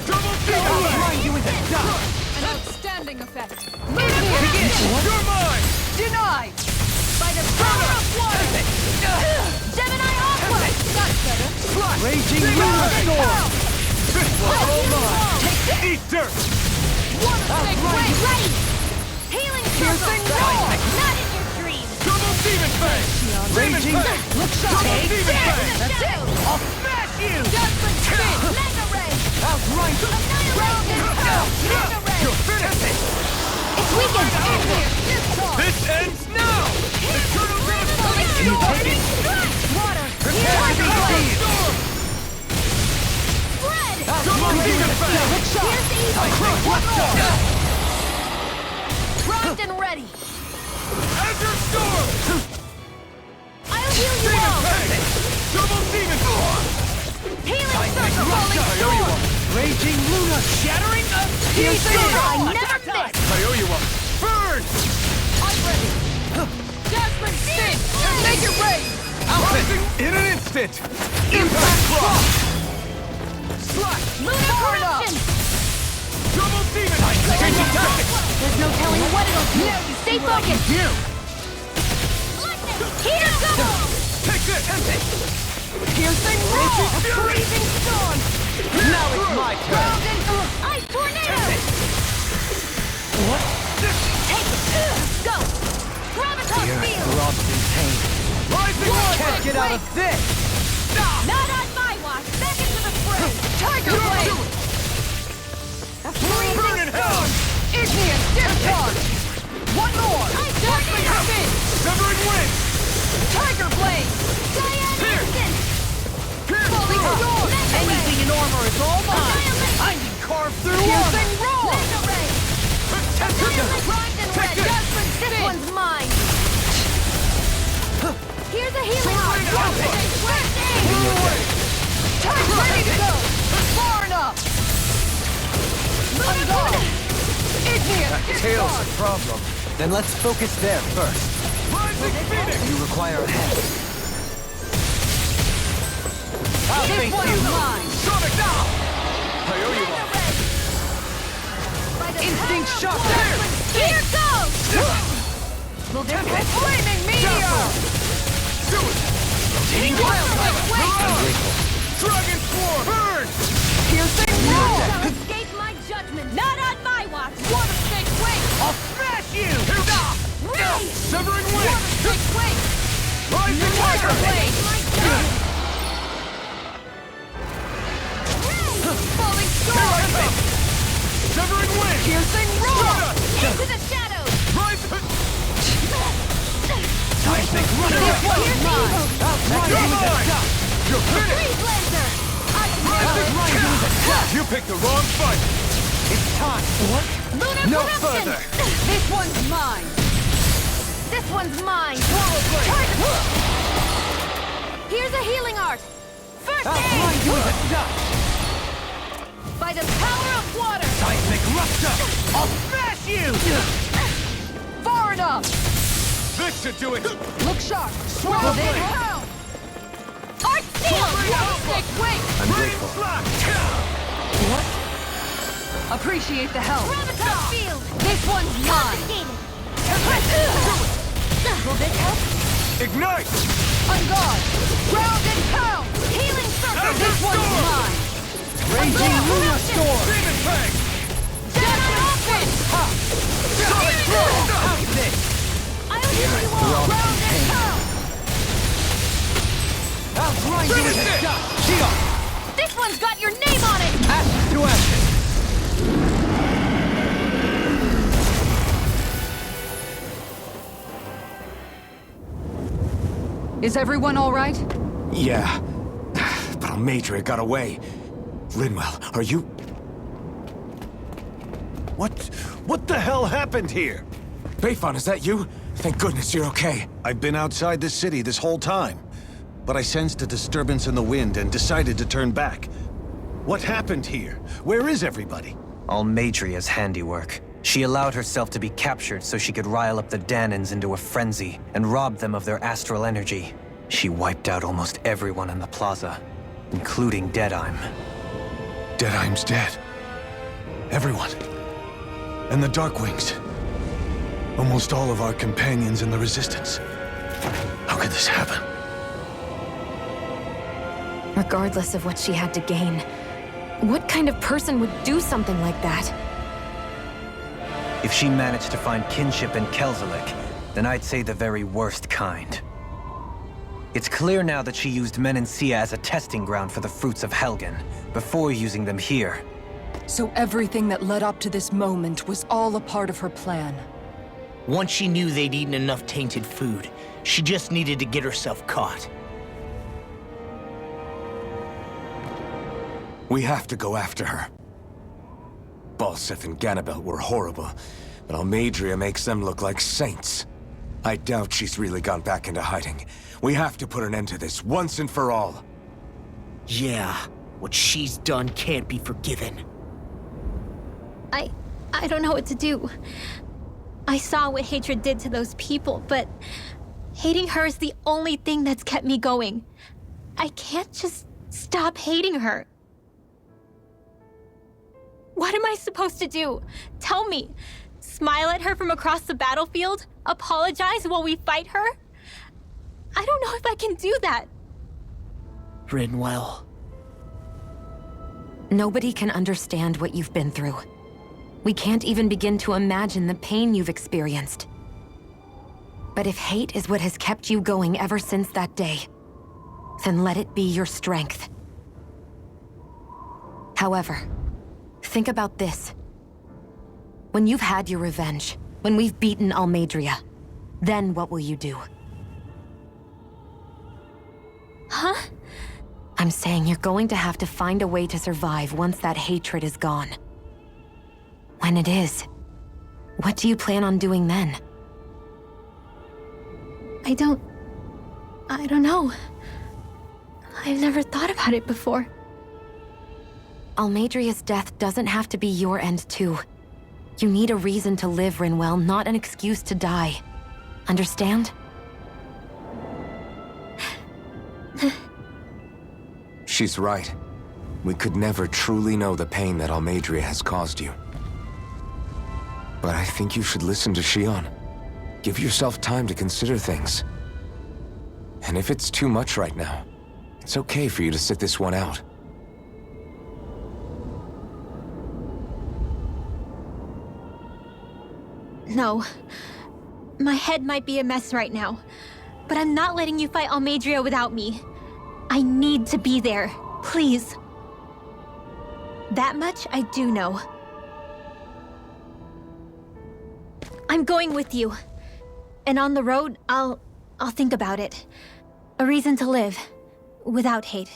Double I'll grind you into dust! An outstanding effect. Begin! You're mine! Denied! By the power of water! Gemini Aqua! That's better. Raging Lunar Storm! This was all mine! Eat dirt! Water snake ready! Healing circle! Not in your dreams! Double Demon Fang! Raging. Look sharp! Double Demon Fang! That's it. I'll smash you! Judgment spin. Mega ray! I'll grind you! Mega ray! You'll finish it! It's weakened! This ends now! Eternal Transformation! Can you take it? Water! Prepare to be sealed! Spread! Double Demon Fang! Here's evil! I think one more! Primed and ready! Azure Storm! I'll heal you Demon all! Fang! Double Demon Storm! Healing circle! I owe you one! Raging Luna! Shattering of Piercing! Pieces! I never miss! I owe you one! Burn! I'm ready. Jasper Judgment Sting! Make it rain! Rising in an instant! Impact block! Slash! Lunar corruption! Double demon! Changing tactics! There's no telling what it'll do. Stay focused. Heater double! Take this! Piercing roar! Freezing storm! Now it's my turn! Ice tornado! What? Take it! Go! Graviton field! Throbs in pain. Rising Can't get out of this! Not on my watch! Back into the fray! Tiger blade! Burning hell! Igneous discharge! One more! Ice Judgment tornado! Spin! Severing wind! Tiger blade! Cyan instant! Falling storm! Anything in armor is all mine! I can carve through piercing roar! Laser ray! Primed and red! Judgment This Spin! one's mine! Here's a healing Sword arm! outfit! First aid! Time ready to go! Far enough! On guard! Igneous Tail's discharge! a problem. Then let's focus there first. Rising phoenix! You require a hand. I'll This face one's you. mine! Sonic now! I owe you one. Instinct shock! Here goes! Will this help? Flaming meteor! Do it! Taking wild Dragon swarm! Burn! Piercing roar! Shall escape my judgment! Not on my watch! Water snake wing! I'll smash you! Severing Water wind! snake wing! Rising Tiger tiger! blade! Falling storm! Severing wind! Piercing roar! Into the shadows! Rising... Seismic This runner! one's mine! You're mine! You're finished! Freeze laser! You picked the wrong fight! It's time. What? Lunar No corruption! further! This one's mine! This one's mine! Here's a healing art! First I'll aid! blind you with a dust! By the power of water! Seismic rupture! I'll smash you! Far enough! This should do it! Look sharp! Swirl Will this blade! help? Art seal! Water snake wing! I'm grateful. What? Appreciate the help. Graviton field! This one's mine! Confiscated! Will this help? Ignite! On guard! Ground and pound! Healing circle! This one's mine! Raging Lunar Storm! Demon Fang! Judgment Spin! Sonic Throw! How's this? I'll heal you all! Ground and pound! I'll blind you with a dust! Shield! This one's got your name on it! Ashes to ashes! Is everyone all right? Yeah. But Almadria got away. Linwell, are you... What the hell happened here? Bayfon, is that you? Thank goodness you're okay. I've been outside the city this whole time, but I sensed a disturbance in the wind and decided to turn back. What happened here? Where is everybody? Almadria's handiwork. She allowed herself to be captured so she could rile up the Danans into a frenzy and rob them of their astral energy. She wiped out almost everyone in the plaza, including Deadheim. Deadheim's dead. Everyone. And the Darkwings. Almost all of our companions in the Resistance. How could this happen? Regardless of what she had to gain, what kind of person would do something like that? If she managed to find kinship in Kelzelik, then I'd say the very worst kind. It's clear now that she used Menancia as a testing ground for the fruits of Helgen, before using them here. So everything that led up to this moment was all a part of her plan. Once she knew they'd eaten enough tainted food, she just needed to get herself caught. We have to go after her. Balseth and Ganabelt were horrible, but Almadria makes them look like saints. I doubt she's really gone back into hiding. We have to put an end to this, once and for all. Yeah, what she's done can't be forgiven. I don't know what to do. I saw what hatred did to those people, but Hating her is the only thing that's kept me going. I can't just stop hating her. What am I supposed to do? Tell me. Smile at her from across the battlefield? Apologize while we fight her? I don't know if I can do that. Rinwell. Nobody can understand what you've been through. We can't even begin to imagine the pain you've experienced. But if hate is what has kept you going ever since that day, then let it be your strength. However, think about this. When you've had your revenge, when we've beaten Almeidrea, then what will you do? Huh? I'm saying you're going to have to find a way to survive once that hatred is gone. When it is, what do you plan on doing then? I don't know. I've never thought about it before. Almeidrea's death doesn't have to be your end too. You need a reason to live, Rinwell, not an excuse to die. Understand? She's right. We could never truly know the pain that Almeidrea has caused you. But I think you should listen to Xion. Give yourself time to consider things. And if it's too much right now, it's okay for you to sit this one out. No. My head might be a mess right now, but I'm not letting you fight Almeidrea without me. I need to be there, please. That much I do know. I'm going with you. And on the road, I'll think about it. A reason to live, without hate.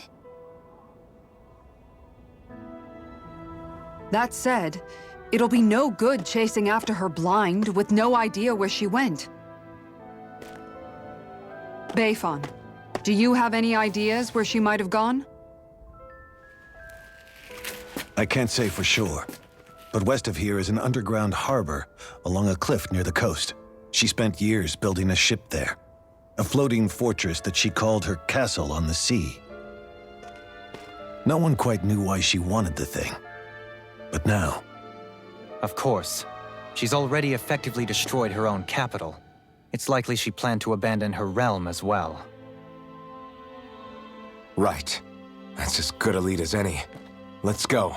That said, it'll be no good chasing after her blind with no idea where she went. Beifan, do you have any ideas where she might have gone? I can't say for sure, but west of here is an underground harbor along a cliff near the coast. She spent years building a ship there, a floating fortress that she called her castle on the sea. No one quite knew why she wanted the thing, but now... Of course. She's already effectively destroyed her own capital. It's likely she planned to abandon her realm as well. Right. That's as good a lead as any. Let's go.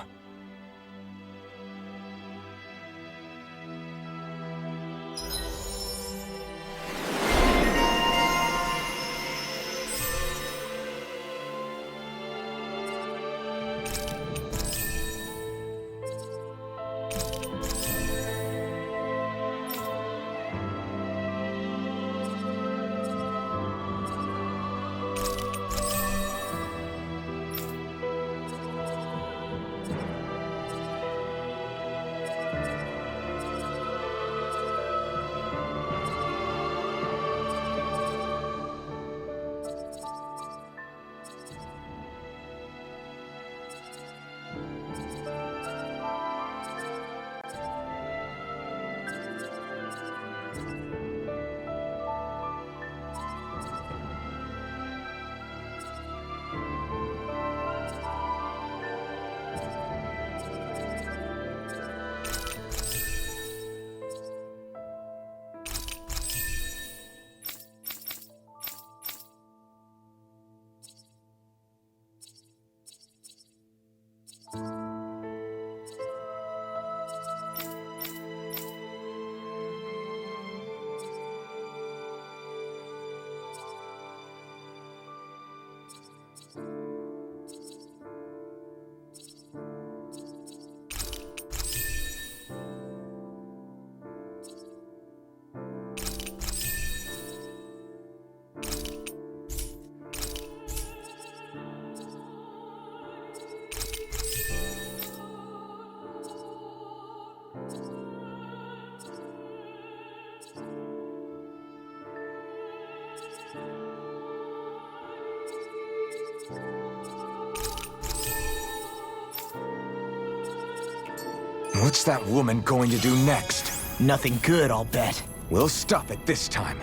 What's that woman going to do next? Nothing good, I'll bet. We'll stop it this time.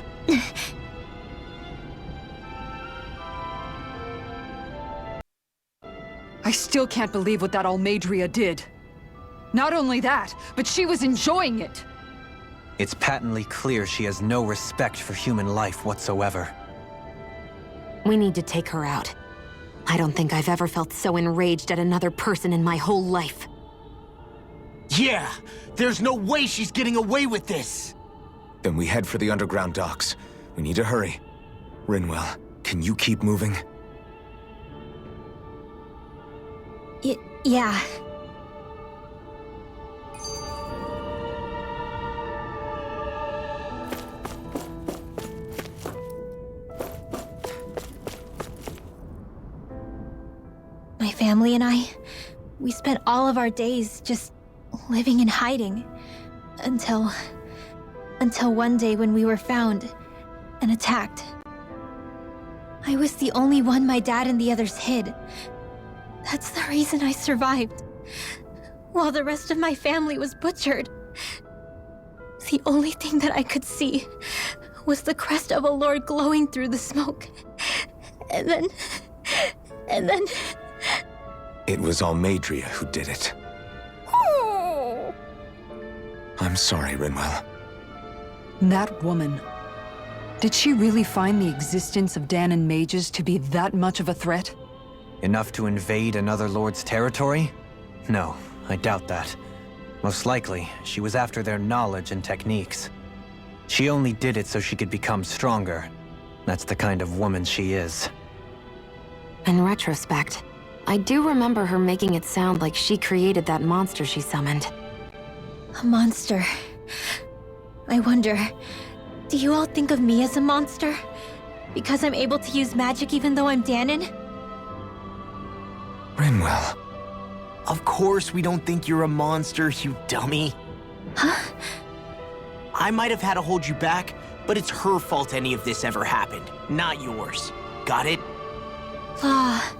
I still can't believe what that Almadria did. Not only that, but she was enjoying it. It's patently clear she has no respect for human life whatsoever. We need to take her out. I don't think I've ever felt so enraged at another person in my whole life. Yeah! There's no way she's getting away with this! Then we head for the underground docks. We need to hurry. Rinwell, can you keep moving? Yeah. My family and I, we spent all of our days just living in hiding. Until one day when we were found and attacked. I was the only one my dad and the others hid. That's the reason I survived. While the rest of my family was butchered. The only thing that I could see was the crest of a lord glowing through the smoke. And then... It was Almadria who did it. I'm sorry, Rinwell. That woman. Did she really find the existence of Danon mages to be that much of a threat? Enough to invade another lord's territory? No, I doubt that. Most likely, she was after their knowledge and techniques. She only did it so she could become stronger. That's the kind of woman she is. In retrospect, I do remember her making it sound like she created that monster she summoned. A monster. I wonder, do you all think of me as a monster? Because I'm able to use magic even though I'm Danon? Rinwell. Of course we don't think you're a monster, you dummy. Huh? I might have had to hold you back, but it's her fault any of this ever happened, not yours. Got it? Ah.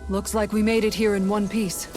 Looks like we made it here in one piece.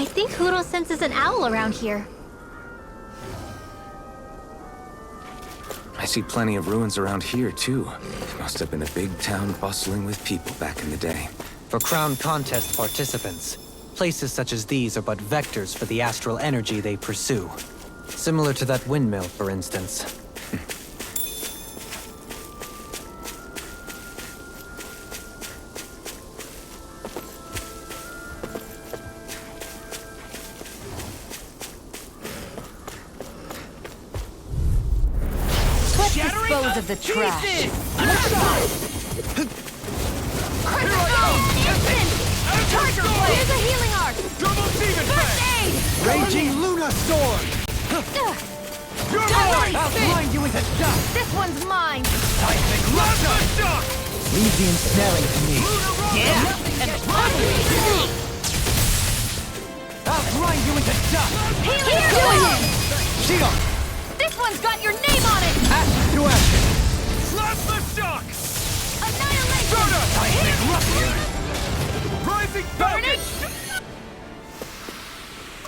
I think Huro senses an owl around here. I see plenty of ruins around here, too. It must have been a big town bustling with people back in the day. For Crown Contest participants, places such as these are but vectors for the astral energy they pursue. Similar to that windmill, for instance. Let's dispose of the trash. Charger blade! Here's a healing arc! Double demon First aid! Raging Luna Sword! You're mine! I'll blind you into dust! This one's mine! Seismic Shock! Leave the ensnaring to me. Yeah! And I'll blind you into dust! Here's Shield! This one's got your name on it! Ash through action! Plasma Shock! Annihilation! Seismic Rising Falcon!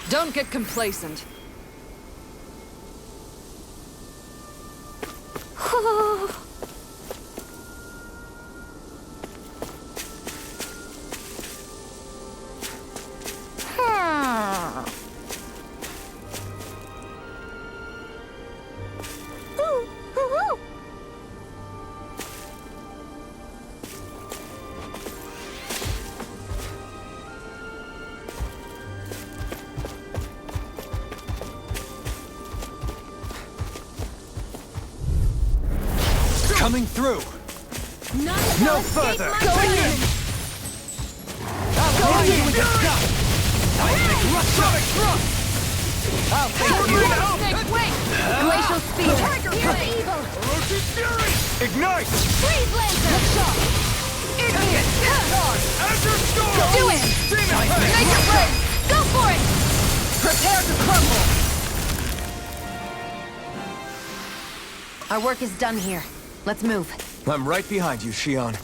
Don't get complacent. Coming through! No further! Going in! I'll blind you into dust! Seismic Thrust! I'll take you out! Wait! Glacial speed! Here's evil! Ferocious Fury! Ignite! Freeze laser! Shock! Idiot! Azure Storm! Do it! Demon Make it break! Go for it! Prepare to crumble! Our work is done here. Let's move. I'm right behind you, Shion.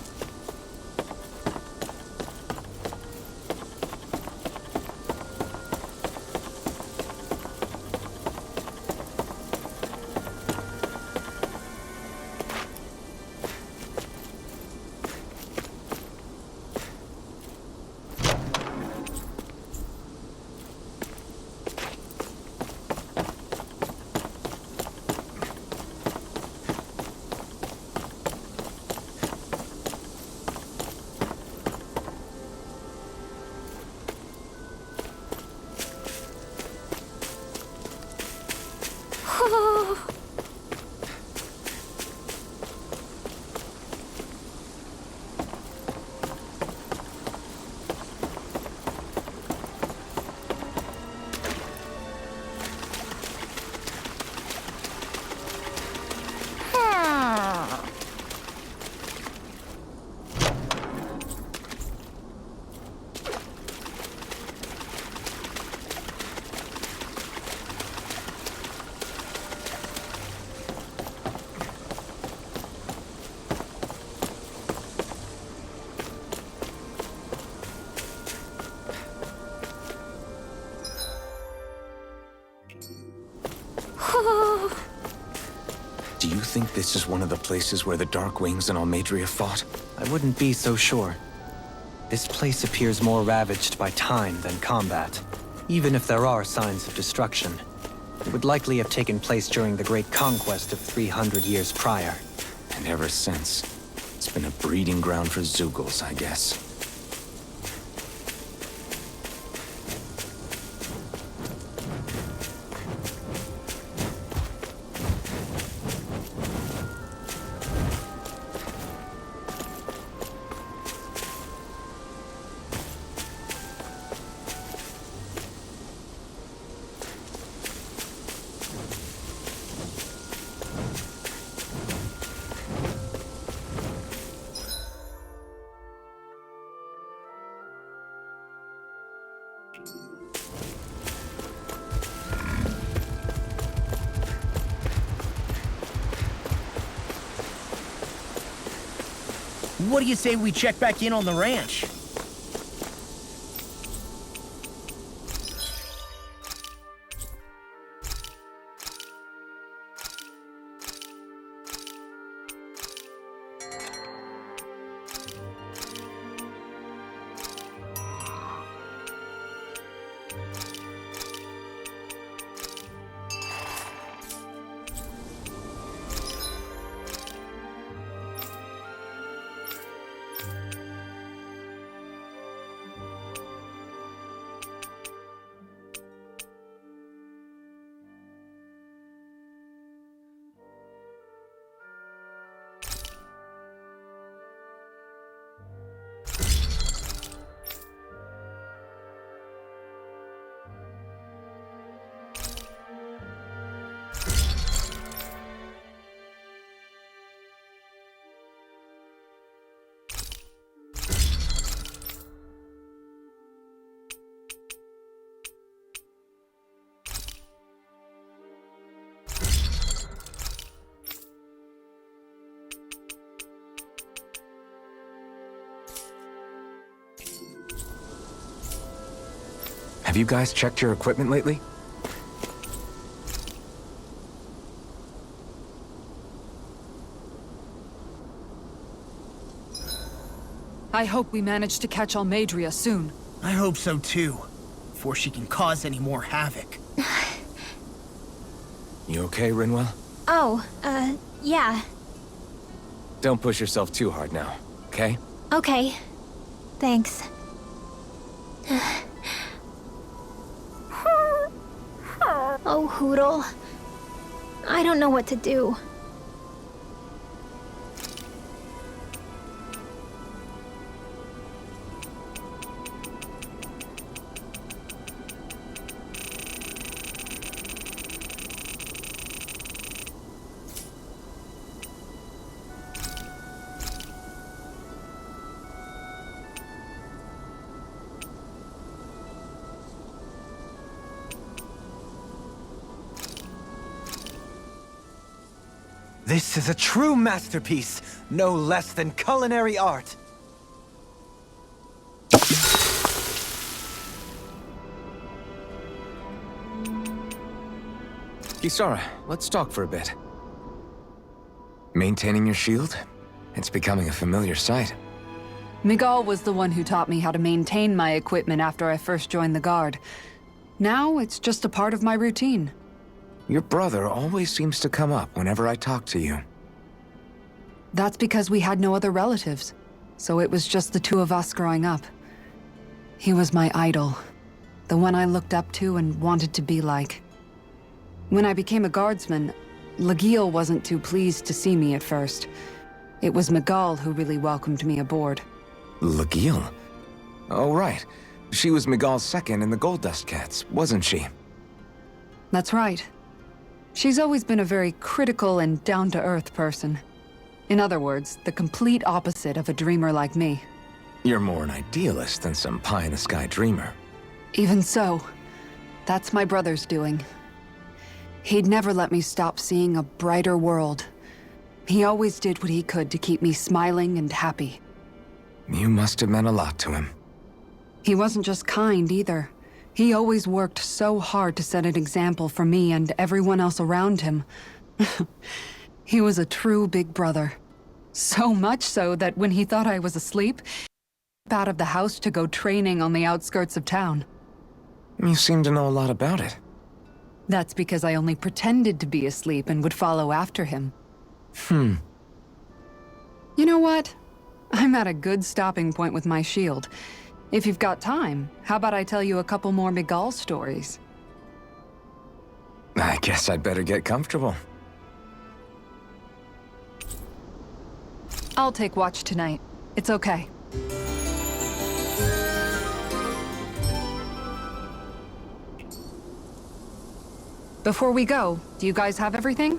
Do you think this is one of the places where the Dark Wings and Almadria fought? I wouldn't be so sure. This place appears more ravaged by time than combat. Even if there are signs of destruction, it would likely have taken place during the Great Conquest of 300 years prior. And ever since, it's been a breeding ground for Zeugles, I guess. What do you say we check back in on the ranch? Have you guys checked your equipment lately? I hope we manage to catch Almadria soon. I hope so too, before she can cause any more havoc. You okay, Rinwell? Oh, yeah. Don't push yourself too hard now, okay? Okay. Thanks. Oh, Hootle. I don't know what to do. This is a true masterpiece, no less than culinary art. Kisara, let's talk for a bit. Maintaining your shield? It's becoming a familiar sight. Miguel was the one who taught me how to maintain my equipment after I first joined the Guard. Now, it's just a part of my routine. Your brother always seems to come up whenever I talk to you. That's because we had no other relatives, so it was just the two of us growing up. He was my idol, the one I looked up to and wanted to be like. When I became a guardsman, Lagiel wasn't too pleased to see me at first. It was Miguel who really welcomed me aboard. Lagiel? Oh, right. She was Miguel's second in the Gold Dust Cats, wasn't she? That's right. She's always been a very critical and down-to-earth person. In other words, the complete opposite of a dreamer like me. You're more an idealist than some pie-in-the-sky dreamer. Even so, that's my brother's doing. He'd never let me stop seeing a brighter world. He always did what he could to keep me smiling and happy. You must have meant a lot to him. He wasn't just kind, either. He always worked so hard to set an example for me and everyone else around him. He was a true big brother. So much so that when he thought I was asleep, he got out of the house to go training on the outskirts of town. You seem to know a lot about it. That's because I only pretended to be asleep and would follow after him. You know what? I'm at a good stopping point with my shield. If you've got time, how about I tell you a couple more Miguel stories? I guess I'd better get comfortable. I'll take watch tonight. It's okay. Before we go, do you guys have everything?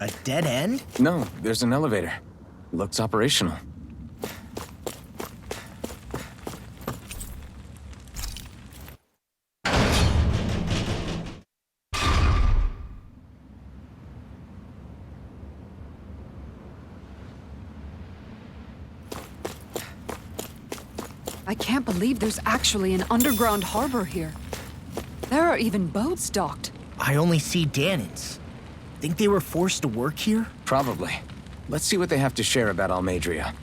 A dead end? No, there's an elevator. Looks operational. I can't believe there's actually an underground harbor here. There are even boats docked. I only see Danans. Think they were forced to work here? Probably. Let's see what they have to share about Almadria.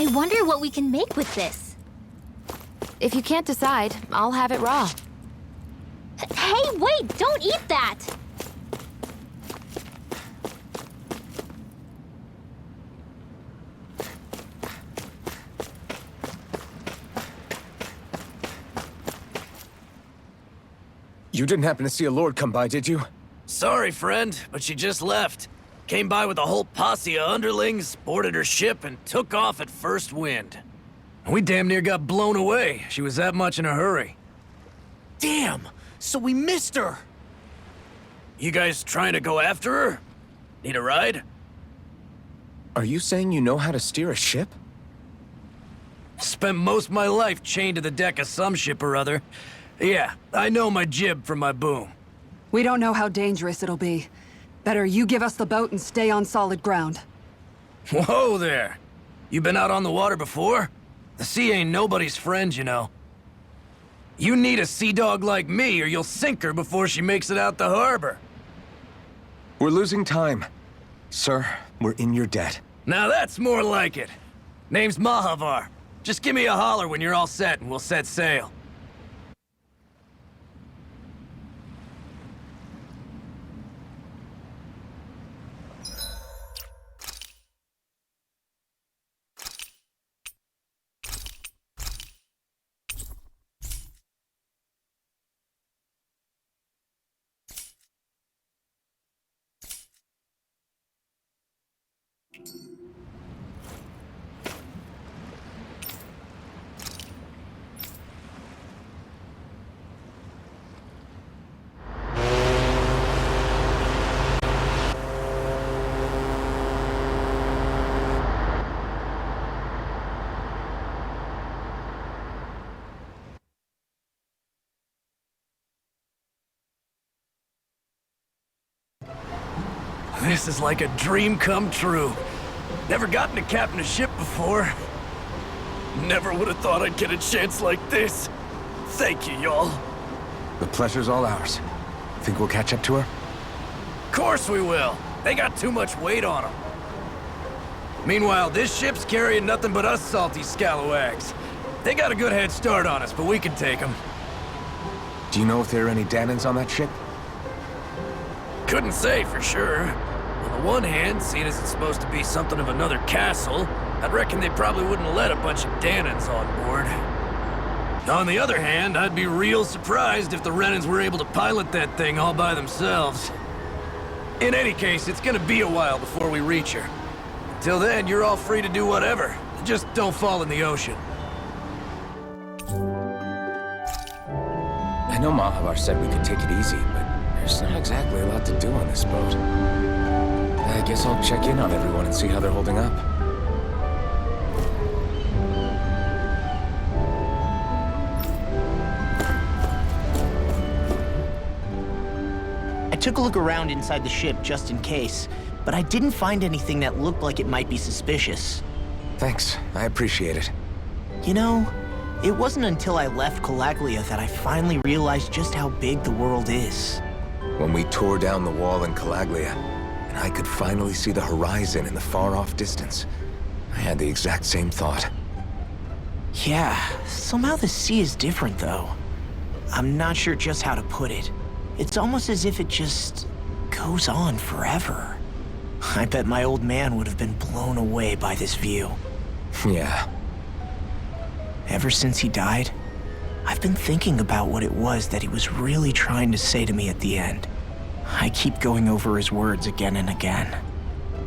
I wonder what we can make with this. If you can't decide, I'll have it raw. Hey, wait! Don't eat that! You didn't happen to see a lord come by, did you? Sorry, friend, but she just left. Came by with a whole posse of underlings, boarded her ship, and took off at first wind. We damn near got blown away. She was that much in a hurry. Damn! So we missed her! You guys trying to go after her? Need a ride? Are you saying you know how to steer a ship? Spent most of my life chained to the deck of some ship or other. Yeah, I know my jib from my boom. We don't know how dangerous it'll be. Better you give us the boat and stay on solid ground. Whoa there! You been out on the water before? The sea ain't nobody's friend, you know. You need a sea dog like me, or you'll sink her before she makes it out the harbor. We're losing time. Sir, we're in your debt. Now that's more like it. Name's Mahavar. Just give me a holler when you're all set and we'll set sail. This is like a dream come true. Never gotten to captain a ship before. Never would have thought I'd get a chance like this. Thank you, y'all. The pleasure's all ours. Think we'll catch up to her? Course we will. They got too much weight on them. Meanwhile, this ship's carrying nothing but us salty scalawags. They got a good head start on us, but we can take them. Do you know if there are any Danans on that ship? Couldn't say for sure. On the one hand, seeing as it's supposed to be something of another castle, I'd reckon they probably wouldn't let a bunch of Danans on board. On the other hand, I'd be real surprised if the Renans were able to pilot that thing all by themselves. In any case, it's gonna be a while before we reach her. Until then, you're all free to do whatever. Just don't fall in the ocean. I know Mahavar said we could take it easy, but there's not exactly a lot to do on this boat. I guess I'll check in on everyone and see how they're holding up. I took a look around inside the ship just in case, but I didn't find anything that looked like it might be suspicious. Thanks, I appreciate it. You know, it wasn't until I left Calaglia that I finally realized just how big the world is. When we tore down the wall in Calaglia, and I could finally see the horizon in the far-off distance, I had the exact same thought. Yeah, somehow the sea is different, though. I'm not sure just how to put it. It's almost as if it just goes on forever. I bet my old man would have been blown away by this view. Yeah. Ever since he died, I've been thinking about what it was that he was really trying to say to me at the end. I keep going over his words again and again.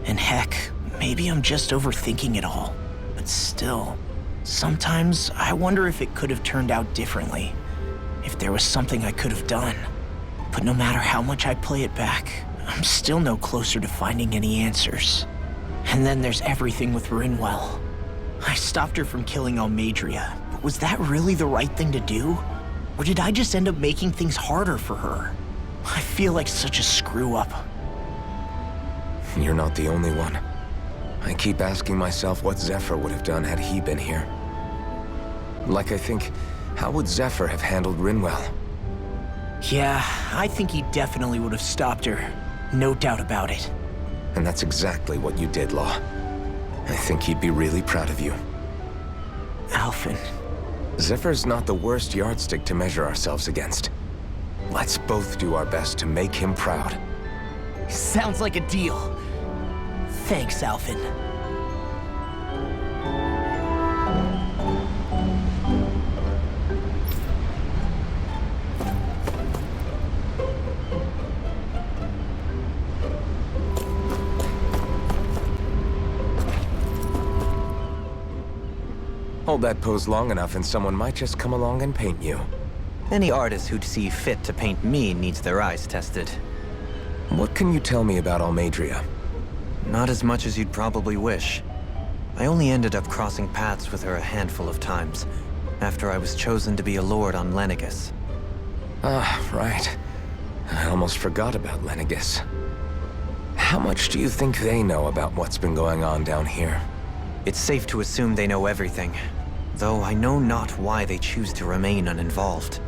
And heck, maybe I'm just overthinking it all. But still, sometimes I wonder if it could have turned out differently. If there was something I could have done. But no matter how much I play it back, I'm still no closer to finding any answers. And then there's everything with Rinwell. I stopped her from killing Almadria, but was that really the right thing to do? Or did I just end up making things harder for her? I feel like such a screw-up. You're not the only one. I keep asking myself what Zephyr would have done had he been here. Like I think, how would Zephyr have handled Rinwell? Yeah, I think he definitely would have stopped her. No doubt about it. And that's exactly what you did, Law. I think he'd be really proud of you. Alphen. Zephyr's not the worst yardstick to measure ourselves against. Let's both do our best to make him proud. Sounds like a deal. Thanks, Alphen. Hold that pose long enough and someone might just come along and paint you. Any artist who'd see fit to paint me needs their eyes tested. What can you tell me about Almeidrea? Not as much as you'd probably wish. I only ended up crossing paths with her a handful of times, after I was chosen to be a lord on Lenegus. Ah, right. I almost forgot about Lenegus. How much do you think they know about what's been going on down here? It's safe to assume they know everything, though I know not why they choose to remain uninvolved.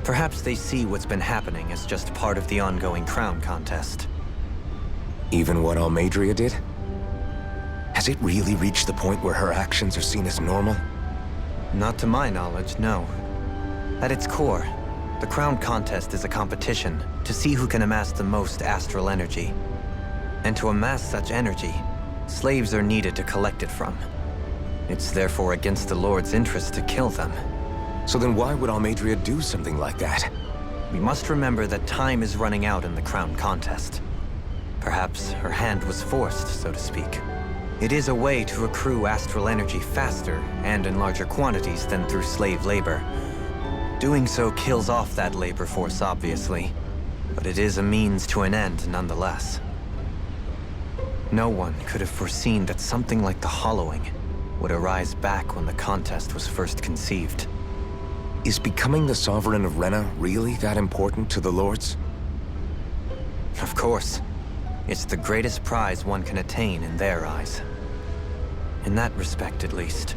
Perhaps they see what's been happening as just part of the ongoing crown contest. Even what Almeidrea did? Has it really reached the point where her actions are seen as normal? Not to my knowledge, no. At its core, the crown contest is a competition to see who can amass the most astral energy. And to amass such energy, slaves are needed to collect it from. It's therefore against the Lord's interest to kill them. So then why would Almeidrea do something like that? We must remember that time is running out in the crown contest. Perhaps her hand was forced, so to speak. It is a way to accrue astral energy faster and in larger quantities than through slave labor. Doing so kills off that labor force, obviously, but it is a means to an end nonetheless. No one could have foreseen that something like the Hollowing would arise back when the contest was first conceived. Is becoming the Sovereign of Rena really that important to the Lords? Of course. It's the greatest prize one can attain in their eyes. In that respect, at least,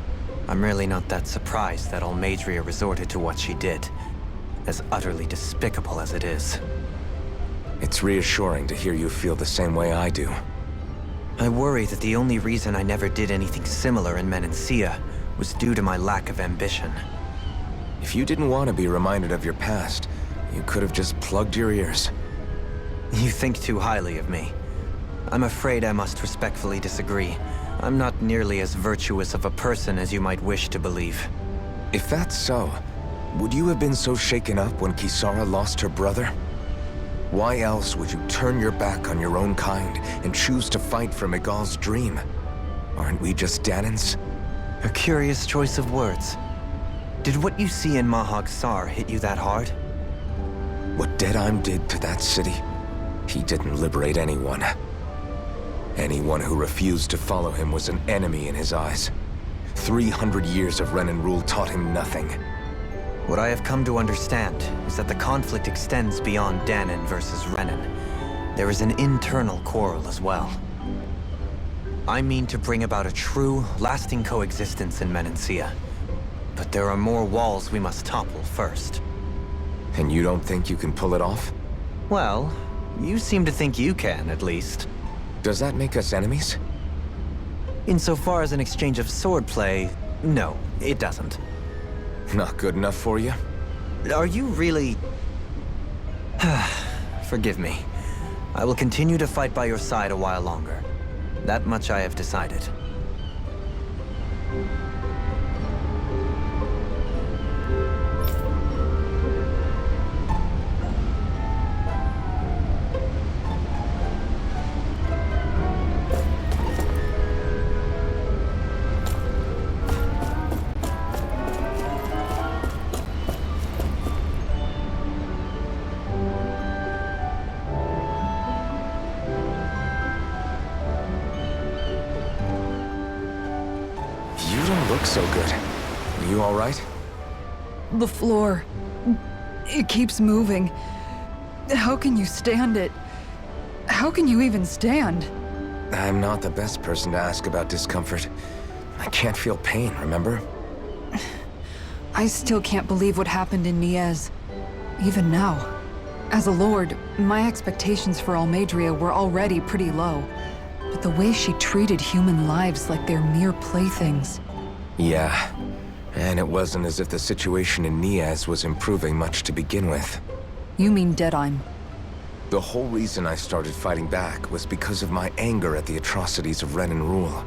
I'm really not that surprised that Almeidrea resorted to what she did, as utterly despicable as it is. It's reassuring to hear you feel the same way I do. I worry that the only reason I never did anything similar in Menancia was due to my lack of ambition. If you didn't want to be reminded of your past, you could have just plugged your ears. You think too highly of me. I'm afraid I must respectfully disagree. I'm not nearly as virtuous of a person as you might wish to believe. If that's so, would you have been so shaken up when Kisara lost her brother? Why else would you turn your back on your own kind and choose to fight for Miguel's dream? Aren't we just Danans? A curious choice of words. Did what you see in Mahag Sar hit you that hard? What Deadheim did to that city, he didn't liberate anyone. Anyone who refused to follow him was an enemy in his eyes. 300 years of Renan rule taught him nothing. What I have come to understand is that the conflict extends beyond Danan versus Renan. There is an internal quarrel as well. I mean to bring about a true, lasting coexistence in Menancia. But there are more walls we must topple first. And you don't think you can pull it off? Well, you seem to think you can, at least. Does that make us enemies? Insofar as an exchange of swordplay, no, it doesn't. Not good enough for you? Are you really... Forgive me. I will continue to fight by your side a while longer. That much I have decided. So good. Are you all right? The floor. It keeps moving. How can you stand it? How can you even stand? I'm not the best person to ask about discomfort. I can't feel pain, remember? I still can't believe what happened in Niez. Even now. As a lord, my expectations for Almeidrea were already pretty low. But the way she treated human lives like they're mere playthings... Yeah, and it wasn't as if the situation in Niaz was improving much to begin with. You mean Deadheim? The whole reason I started fighting back was because of my anger at the atrocities of Renan rule.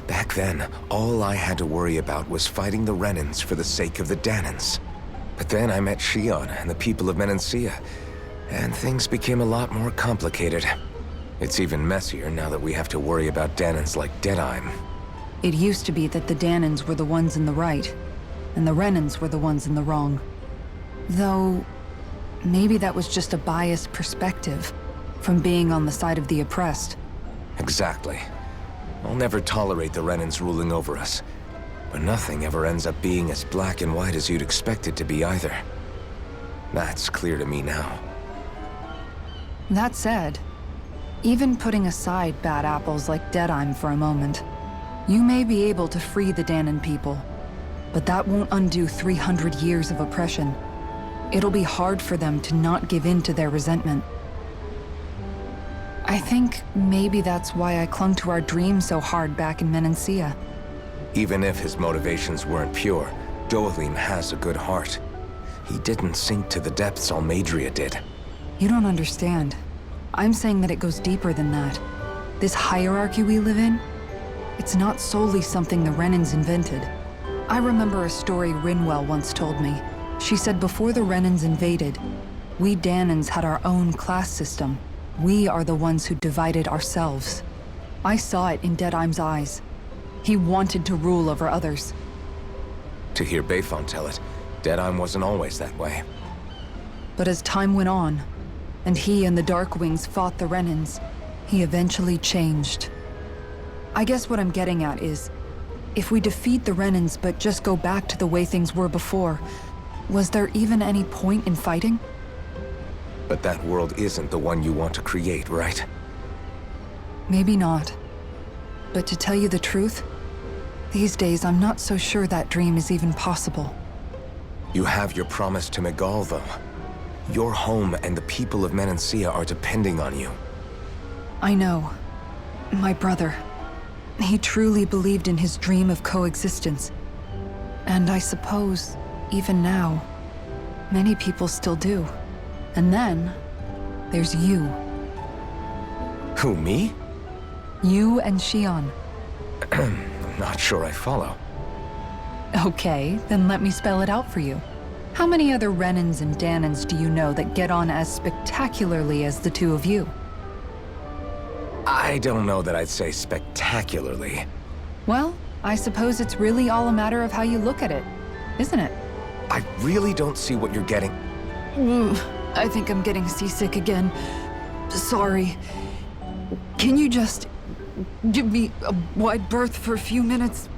Back then, all I had to worry about was fighting the Renans for the sake of the Danans. But then I met Shion and the people of Menancia, and things became a lot more complicated. It's even messier now that we have to worry about Danans like Deadheim. It used to be that the Danans were the ones in the right, and the Renans were the ones in the wrong. Though, maybe that was just a biased perspective from being on the side of the oppressed. Exactly. I'll never tolerate the Renans ruling over us. But nothing ever ends up being as black and white as you'd expect it to be either. That's clear to me now. That said, even putting aside bad apples like Deadheim for a moment, you may be able to free the Danan people, but that won't undo 300 years of oppression. It'll be hard for them to not give in to their resentment. I think maybe that's why I clung to our dream so hard back in Menancia. Even if his motivations weren't pure, Dohalim has a good heart. He didn't sink to the depths Almadria did. You don't understand. I'm saying that it goes deeper than that. This hierarchy we live in, it's not solely something the Renans invented. I remember a story Rinwell once told me. She said before the Renans invaded, we Danans had our own class system. We are the ones who divided ourselves. I saw it in Deadheim's eyes. He wanted to rule over others. To hear Bayfon tell it, Deadheim wasn't always that way. But as time went on, and he and the Darkwings fought the Renans, he eventually changed. I guess what I'm getting at is, if we defeat the Renans but just go back to the way things were before, was there even any point in fighting? But that world isn't the one you want to create, right? Maybe not. But to tell you the truth, these days I'm not so sure that dream is even possible. You have your promise to Megal, though. Your home and the people of Menancia are depending on you. I know. My brother. He truly believed in his dream of coexistence. And I suppose, even now, many people still do. And then, there's you. Who, me? You and Shion. I'm not sure I follow. Okay, then let me spell it out for you. How many other Renans and Danans do you know that get on as spectacularly as the two of you? I don't know that I'd say spectacularly. Well, I suppose it's really all a matter of how you look at it, isn't it? I really don't see what you're getting. I think I'm getting seasick again. Sorry. Can you just give me a wide berth for a few minutes?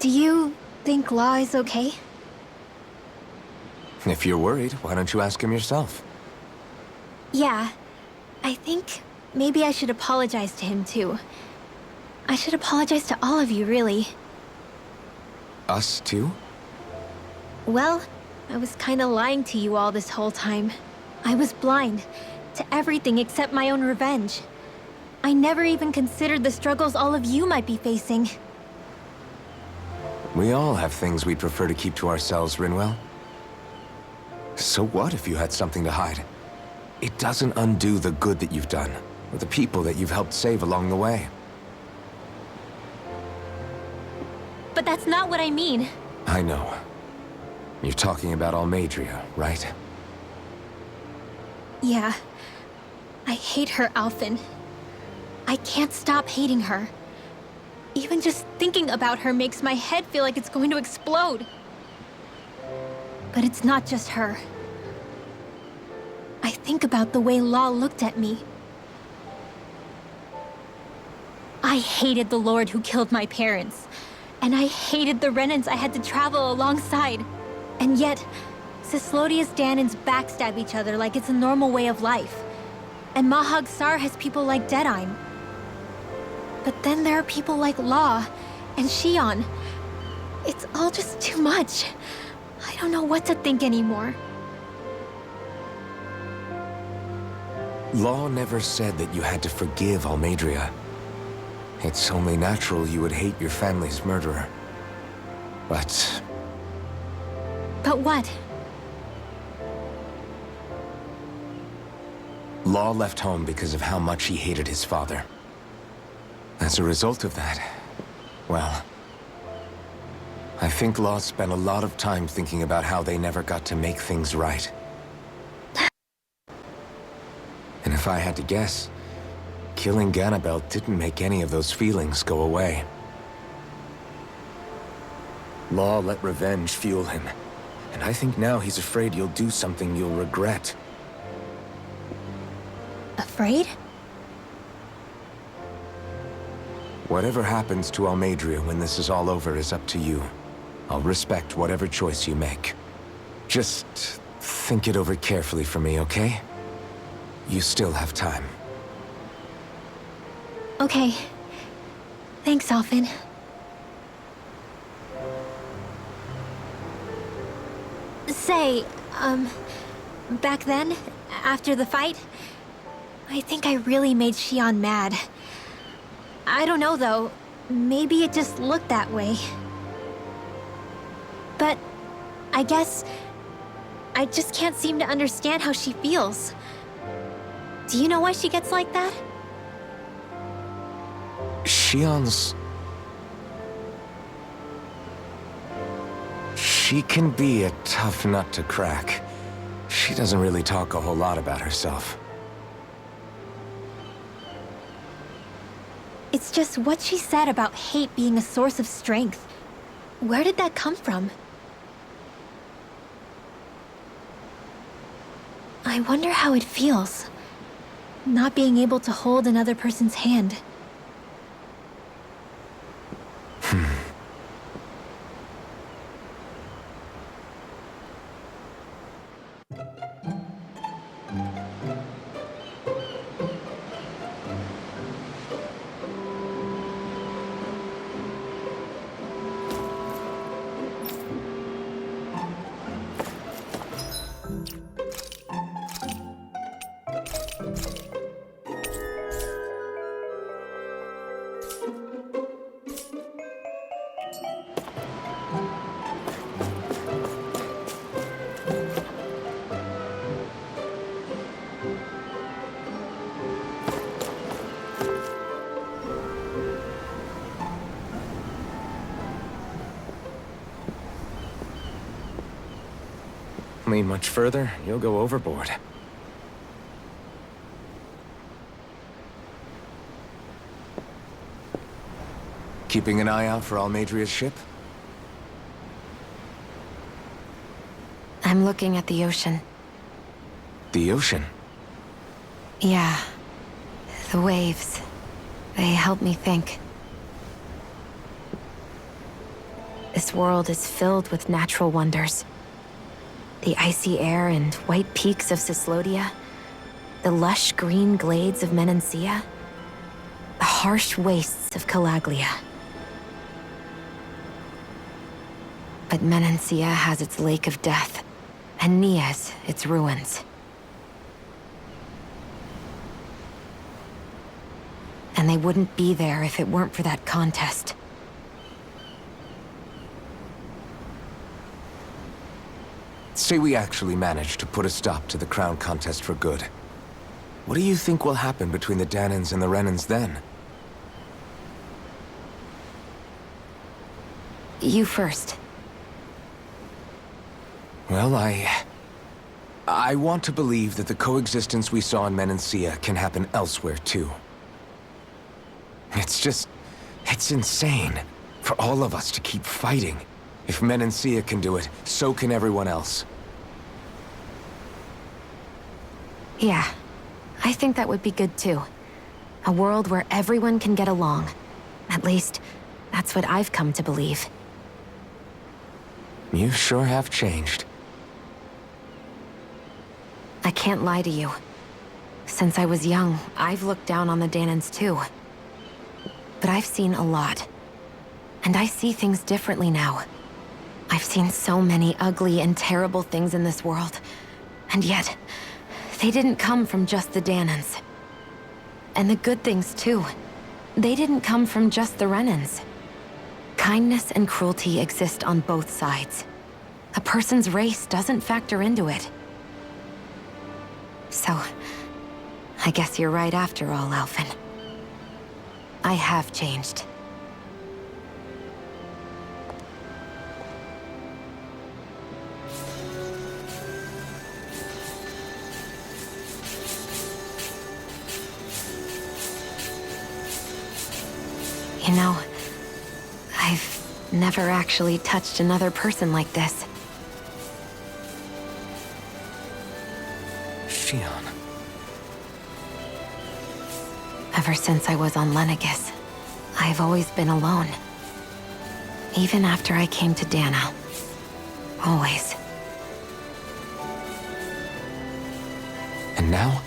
Do you think Law is okay? If you're worried, why don't you ask him yourself? Yeah. I think maybe I should apologize to him too. I should apologize to all of you, really. Us too? Well, I was kinda lying to you all this whole time. I was blind to everything except my own revenge. I never even considered the struggles all of you might be facing. We all have things we'd prefer to keep to ourselves, Rinwell. So what if you had something to hide? It doesn't undo the good that you've done, or the people that you've helped save along the way. But that's not what I mean. I know. You're talking about Almadria, right? Yeah. I hate her, Alphen. I can't stop hating her. Even just thinking about her makes my head feel like it's going to explode. But it's not just her. I think about the way Law looked at me. I hated the Lord who killed my parents. And I hated the Renans I had to travel alongside. And yet, Cislodia's Danans backstab each other like it's a normal way of life. And Mahag Sar has people like Deadime. But then there are people like Law and Shion. It's all just too much. I don't know what to think anymore. Law never said that you had to forgive Almeidrea. It's only natural you would hate your family's murderer. But what? Law left home because of how much he hated his father. As a result of that, well, I think Law spent a lot of time thinking about how they never got to make things right. And if I had to guess, killing Ganabel didn't make any of those feelings go away. Law let revenge fuel him, and I think now he's afraid you'll do something you'll regret. Afraid? Whatever happens to Almeidrea when this is all over is up to you. I'll respect whatever choice you make. Just think it over carefully for me, okay? You still have time. Okay. Thanks, Alphen. Say, back then, after the fight, I think I really made Shion mad. I don't know, though. Maybe it just looked that way. But I guess I just can't seem to understand how she feels. Do you know why she gets like that? Shion's... She can be a tough nut to crack. She doesn't really talk a whole lot about herself. It's just what she said about hate being a source of strength. Where did that come from? I wonder how it feels, not being able to hold another person's hand. Lean much further, you'll go overboard. Keeping an eye out for Almeidrea's ship? I'm looking at the ocean. The ocean? Yeah. The waves. They help me think. This world is filled with natural wonders. The icy air and white peaks of Cislodia, the lush green glades of Menancia, the harsh wastes of Calaglia. But Menancia has its Lake of Death, and Nias its ruins. And they wouldn't be there if it weren't for that contest. Say we actually manage to put a stop to the crown contest for good. What do you think will happen between the Danans and the Renans then? You first. Well, I want to believe that the coexistence we saw in Menancia can happen elsewhere, too. It's insane for all of us to keep fighting. If Menancia can do it, so can everyone else. Yeah, I think that would be good too. A world where everyone can get along. At least, that's what I've come to believe. You sure have changed. can't lie to you. Since I was young, I've looked down on the Danans too. But I've seen a lot. And I see things differently now. I've seen so many ugly and terrible things in this world. And yet, they didn't come from just the Danans. And the good things too. They didn't come from just the Renans. Kindness and cruelty exist on both sides. A person's race doesn't factor into it. So, I guess you're right after all, Alphen. I have changed. You know, I've never actually touched another person like this. Shion. Ever since I was on Lenegis, I've always been alone. Even after I came to Dana. Always. And now?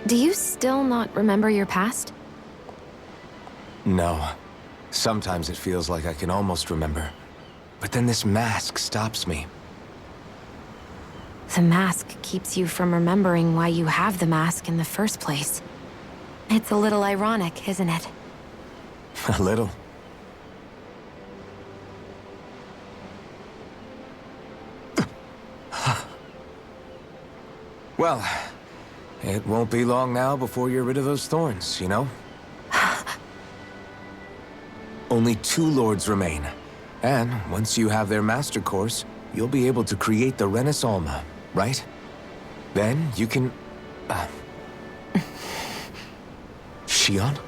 Do you still not remember your past? No. Sometimes it feels like I can almost remember. But then this mask stops me. The mask keeps you from remembering why you have the mask in the first place. It's a little ironic, isn't it? A little. Well, it won't be long now before you're rid of those thorns, you know? Only 2 lords remain. And once you have their master course, you'll be able to create the Renis Alma, right? Then you can... Shion?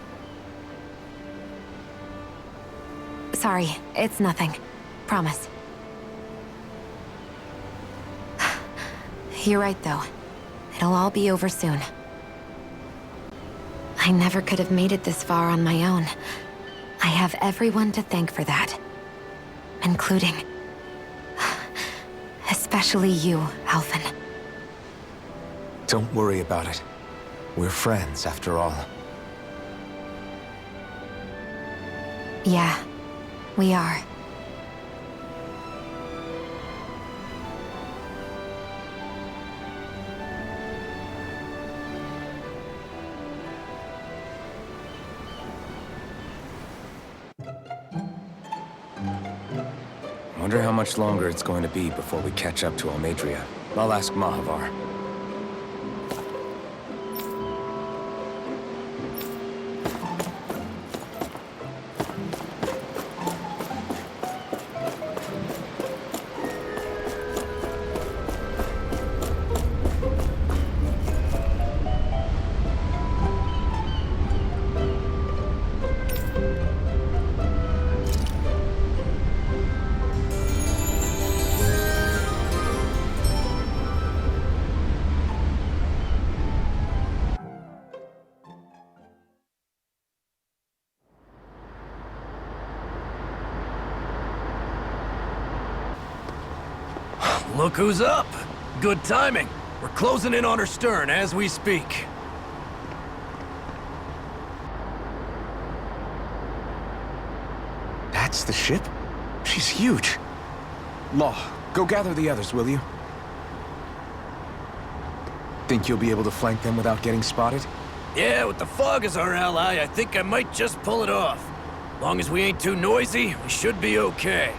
Sorry, it's nothing. Promise. You're right, though. It'll all be over soon. I never could have made it this far on my own. I have everyone to thank for that. Including... especially you, Alphen. Don't worry about it. We're friends, after all. Yeah, we are. Wonder how much longer it's going to be before we catch up to Almeidrea. I'll ask Mahavar. Look who's up! Good timing. We're closing in on her stern as we speak. That's the ship? She's huge. Law, go gather the others, will you? Think you'll be able to flank them without getting spotted? Yeah, with the fog as our ally, I think I might just pull it off. Long as we ain't too noisy, we should be okay.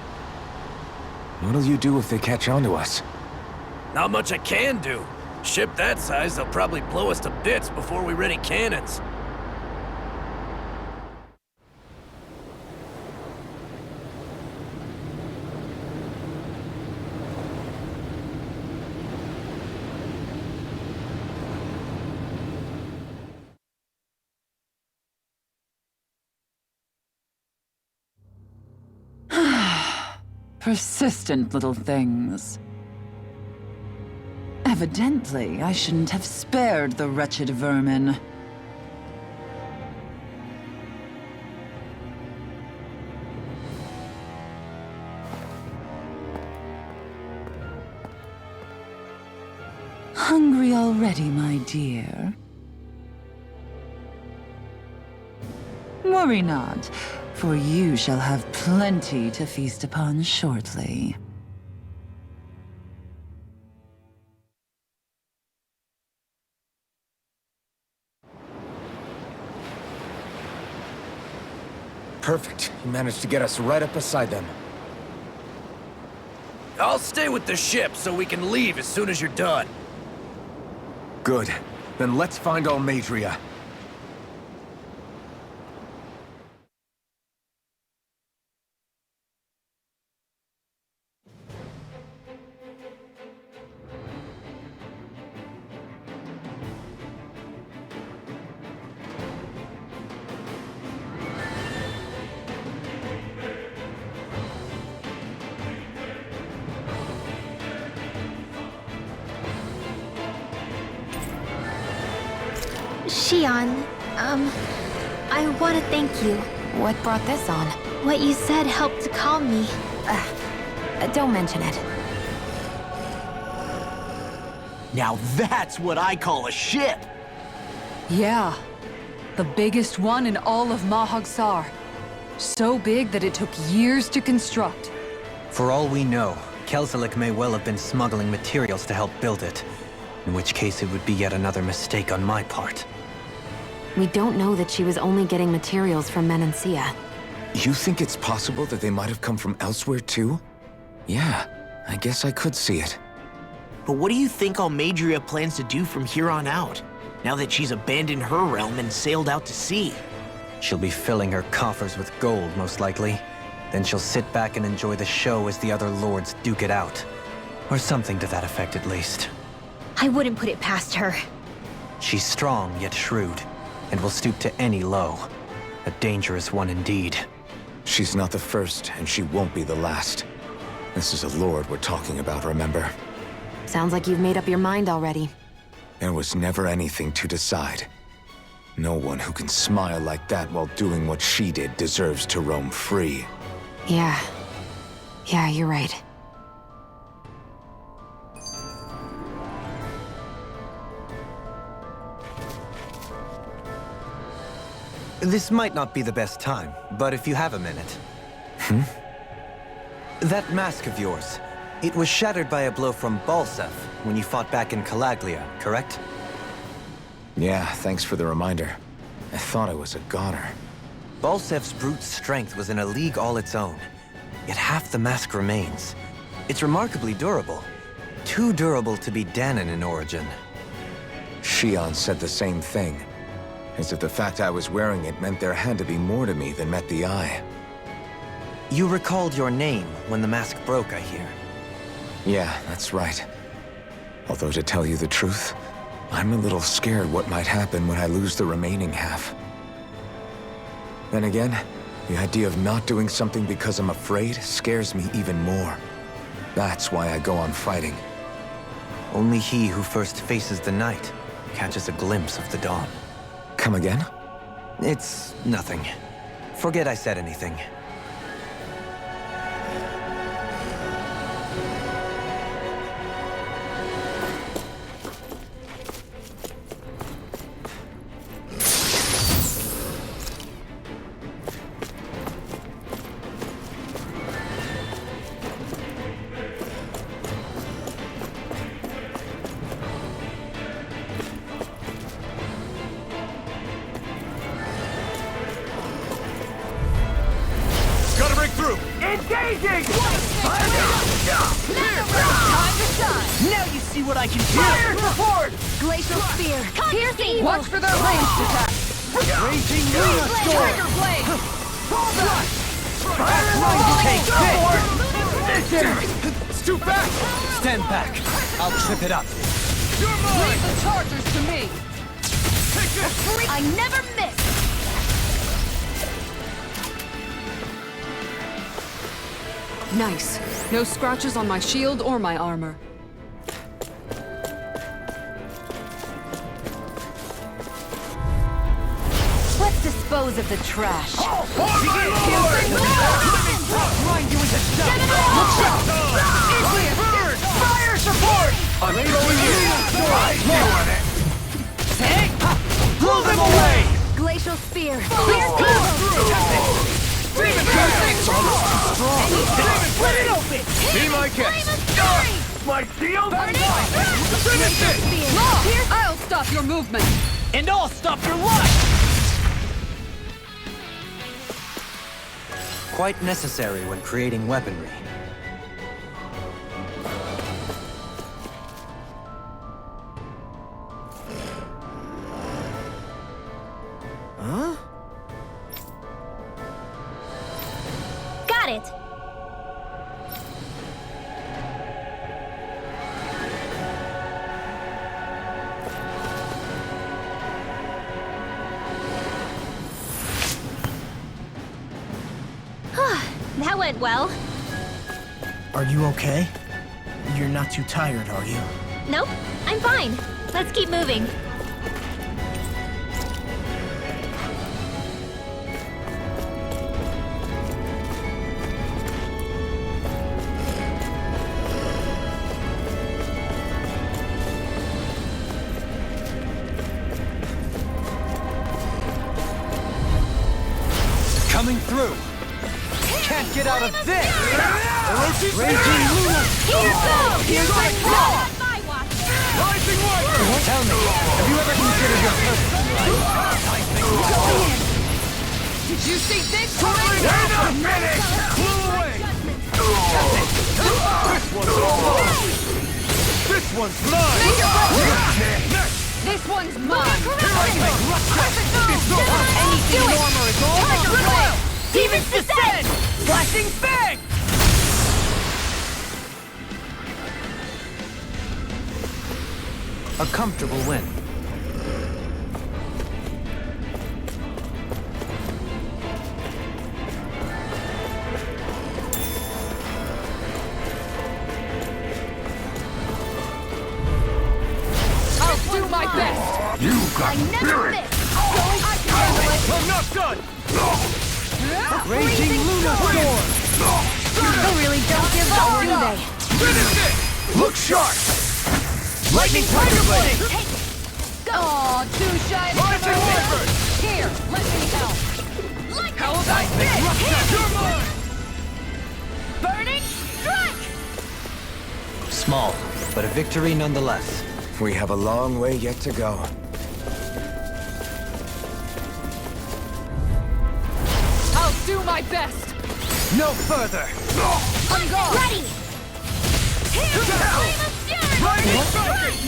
What'll you do if they catch on to us? Not much I can do. Ship that size, they'll probably blow us to bits before we ready cannons. Persistent little things. Evidently, I shouldn't have spared the wretched vermin. ready, my dear? Worry not, for you shall have plenty to feast upon shortly. Perfect. You managed to get us right up beside them. I'll stay with the ship so we can leave as soon as you're done. Good. Then let's find Almadria. Shion, I want to thank you. What brought this on? What you said helped to calm me. Don't mention it. Now that's what I call a ship! Yeah. The biggest one in all of Mahagsar. So big that it took years to construct. For all we know, Kelzelik may well have been smuggling materials to help build it. In which case it would be yet another mistake on my part. We don't know that she was only getting materials from Menancia. You think it's possible that they might have come from elsewhere too? Yeah, I guess I could see it. But what do you think Almadria plans to do from here on out, now that she's abandoned her realm and sailed out to sea? She'll be filling her coffers with gold, most likely. Then she'll sit back and enjoy the show as the other lords duke it out. Or something to that effect, at least. I wouldn't put it past her. She's strong, yet shrewd, and will stoop to any low. A dangerous one indeed. She's not the first, and she won't be the last. This is a lord we're talking about, remember? Sounds like you've made up your mind already. There was never anything to decide. No one who can smile like that while doing what she did deserves to roam free. Yeah, you're right. This might not be the best time, but if you have a minute. That mask of yours, it was shattered by a blow from Balsef when you fought back in Calaglia, correct? Yeah, thanks for the reminder. I thought I was a goner. Balsef's brute strength was in a league all its own, yet half the mask remains. It's remarkably durable. Too durable to be Danon in origin. Shion said the same thing. As if the fact I was wearing it meant there had to be more to me than met the eye. You recalled your name when the mask broke, I hear. Yeah, that's right. Although to tell you the truth, I'm a little scared what might happen when I lose the remaining half. Then again, the idea of not doing something because I'm afraid scares me even more. That's why I go on fighting. Only he who first faces the night catches a glimpse of the dawn. Come again? It's nothing. Forget I said anything. Now you see what I can do! Fire support! Glacial Spear! Piercing! Watch for their ranged attacks! Raging Luna Storm! Trigger Blade! Fire take this! It's too fast! Stand back. I'll trip it up. Leave the chargers to me! I never miss! Nice. No scratches on my shield or my armor. Let's dispose of the trash. Grind you into dust! Fire support! I'm throwing you! Blow them away! Glacial Spear! Split it open! Be my guest! My shield! Finish it! I'll stop your movement! And I'll stop your lust! Quite necessary when creating weaponry. Huh? Got it! That went well. Are you okay? You're not too tired, are you? Nope, I'm fine. Let's keep moving. Coming through! Can't get out of this! Raging Luna! Here's my claw! Rising Wiper! Tell me, have you ever considered your purpose in life? Did you see this? Wait a minute! Blew away! This one's mine! This one's mine! Anything warmer is all Tiger Demons descend! Flashing fang! A comfortable win. I'll do my best! You got spirit! I'm not done! Raging Luna Storm! They really don't give up, do they? Finish it! Look sharp! Lightning Tiger Blade! Aw, too shy to Rising come Wiper! Here, let me help! How about this? You're mine! Burning strike! Small, but a victory nonetheless. We have a long way yet to go. I'll do my best! No further! I'm gone! Ready! Lightning Strike!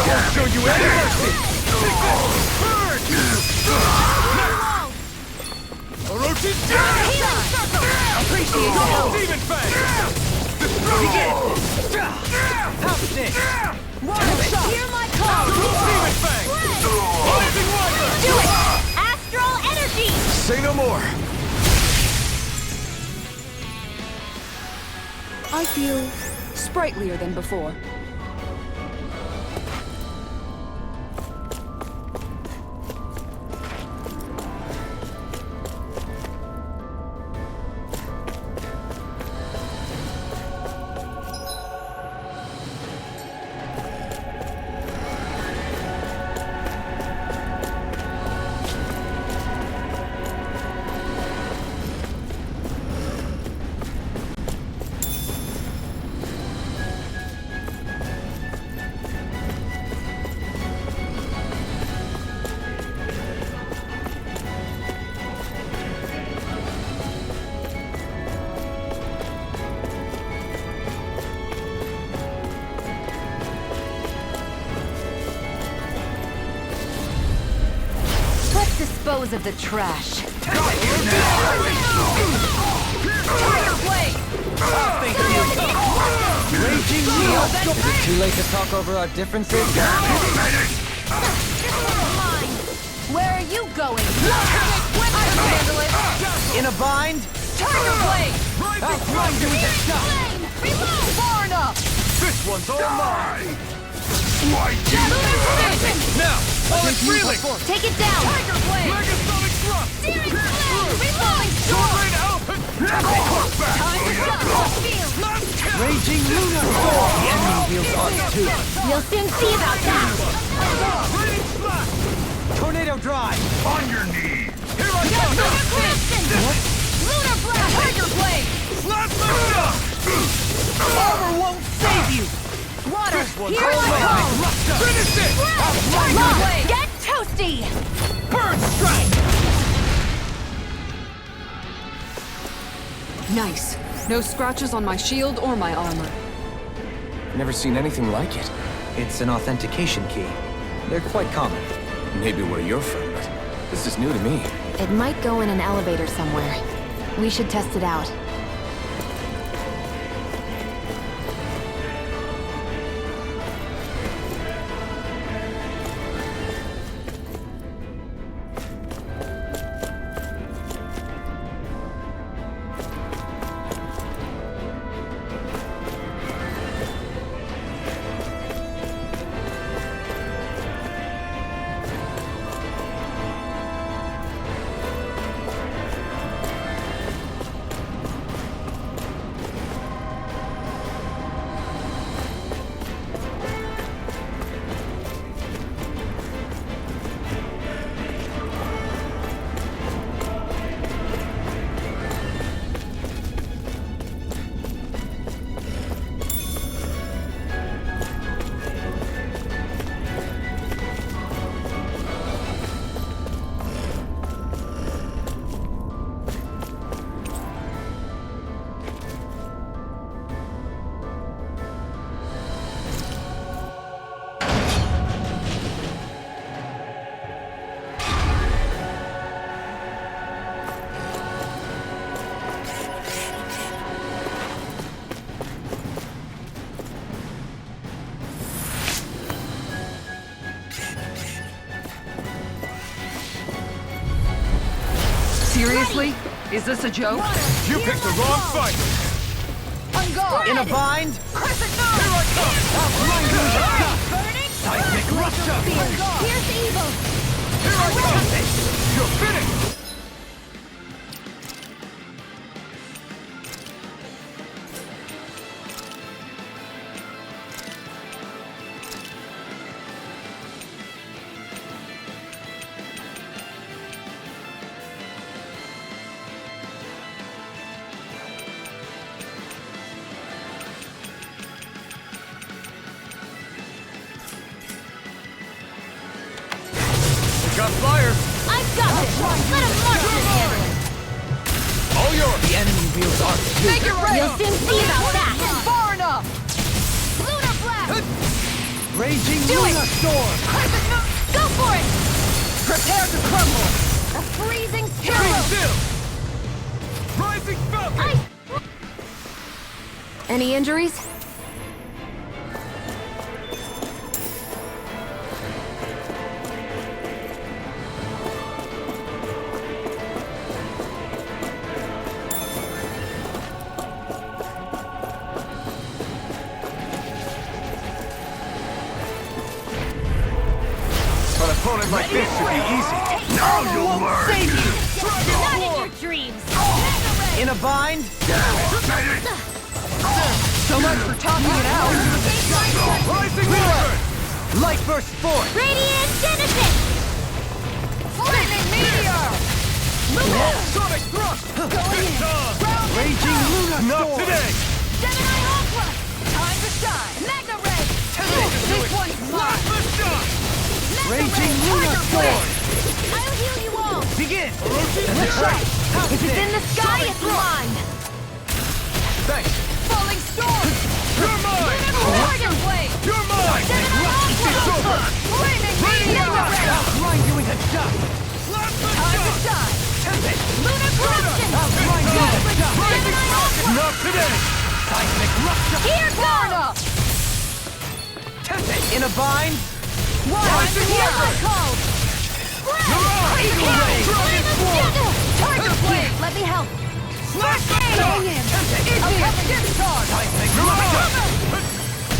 I'll show you any mercy! Burn! Orochi's Appreciate your help! Demon Fang! Begin! Pounding! Hear my call! Demon Fang! Rising Wiper! Do it! Astral energy! Say no more. I feel sprightlier than before. Dispose of the trash. Raging Neon! Is it too late to talk over our differences? Where are you going? In a bind? Tiger Blade! I'll grind you into dust! Reload! Far enough! This one's all mine! Now, All is reeling! Take it down! Tiger Blade! Megasonic Thrust! Steering Blade! Reloading! Sword Rain Alpha! Time to shut! Last kill! Raging Lunar Storm! The enemy wields arcs too. You'll soon see about that! Tornado Drive! On your knees! Here I go! Lunar Blast! Tiger Blade! Slap the stuff! Armor won't save you! Water! one's Here I all go! Finish it! Tiger Blade! Get toasty! Bird Strike! Nice. No scratches on my shield or my armor. Never seen anything like it. It's an authentication key. They're quite common. Maybe where you're from, but this is new to me. It might go in an elevator somewhere. We should test it out. Seriously? Is this a joke? You picked the wrong fight! On guard! In a bind? Crescent Moon! Here I come! Burning! Seismic Rupture! Here's evil! Here I come! You're finished! Got flyers! I've got it! Let him march and handle it! All yours! The enemy wields arcs too. Make it rain! You'll soon see about that! Far enough! Lunar Blast! Raging Do it! Lunar Storm! Crescent Moon! Go for it! Prepare to crumble! A freezing Stay storm! still! Rising Falcon! Any injuries? An opponent like this should be easy. Now you'll learn! Save you! Not in your dreams! In a bind? So much for talking it out. Rising Falcon! Light burst forth! Radiant Genesis! Flaming Meteor! Sonic Thrust! Going in! Raging Lunar Not Storm! today! Gemini Ultra! Time to shine! Magna Ray! This one's mine! Plasma Shot! Raging Lunar Storm! I'll heal you all! Begin! If it's in the sky, it's mine! Thanks! Falling Storm! You're mine! Dragon Blade! You're mine! Gemini It's Ultra! over! Flaming Meteor! Grind you into dust! Plasma Time to Shot! shine! Lunar Corruption! Grind you into dust! Gemini Ultra! Not today! Seismic Rupture! Here goes! Tempest! In a bind? Time to hear my call! Eagle Ray! Tiger Blade! Let me help! Going in! Seismic Rupture!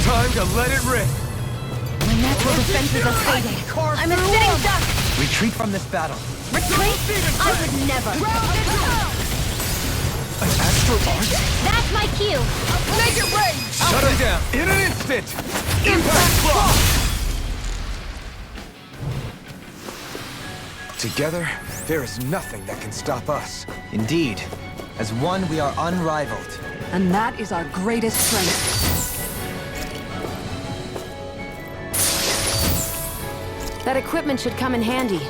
Time to let it rip. My natural defenses are fading. I'm a sitting duck! Retreat from this battle. Retreat? I would never! An astral arc? That's my cue. Make it rain! Shut him down in an instant! Impact block! Together, there is nothing that can stop us. Indeed. As one, we are unrivaled. And that is our greatest strength. That equipment should come in handy.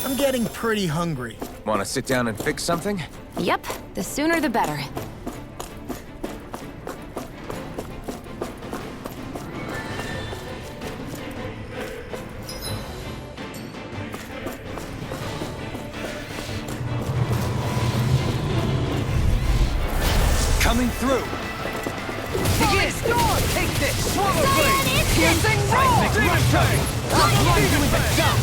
I'm getting pretty hungry. Want to sit down and fix something? Yep, the sooner the better. Coming through! Begin! Take this! Swallow blade! Piercing roll! Demon Tank! Outline you into dust!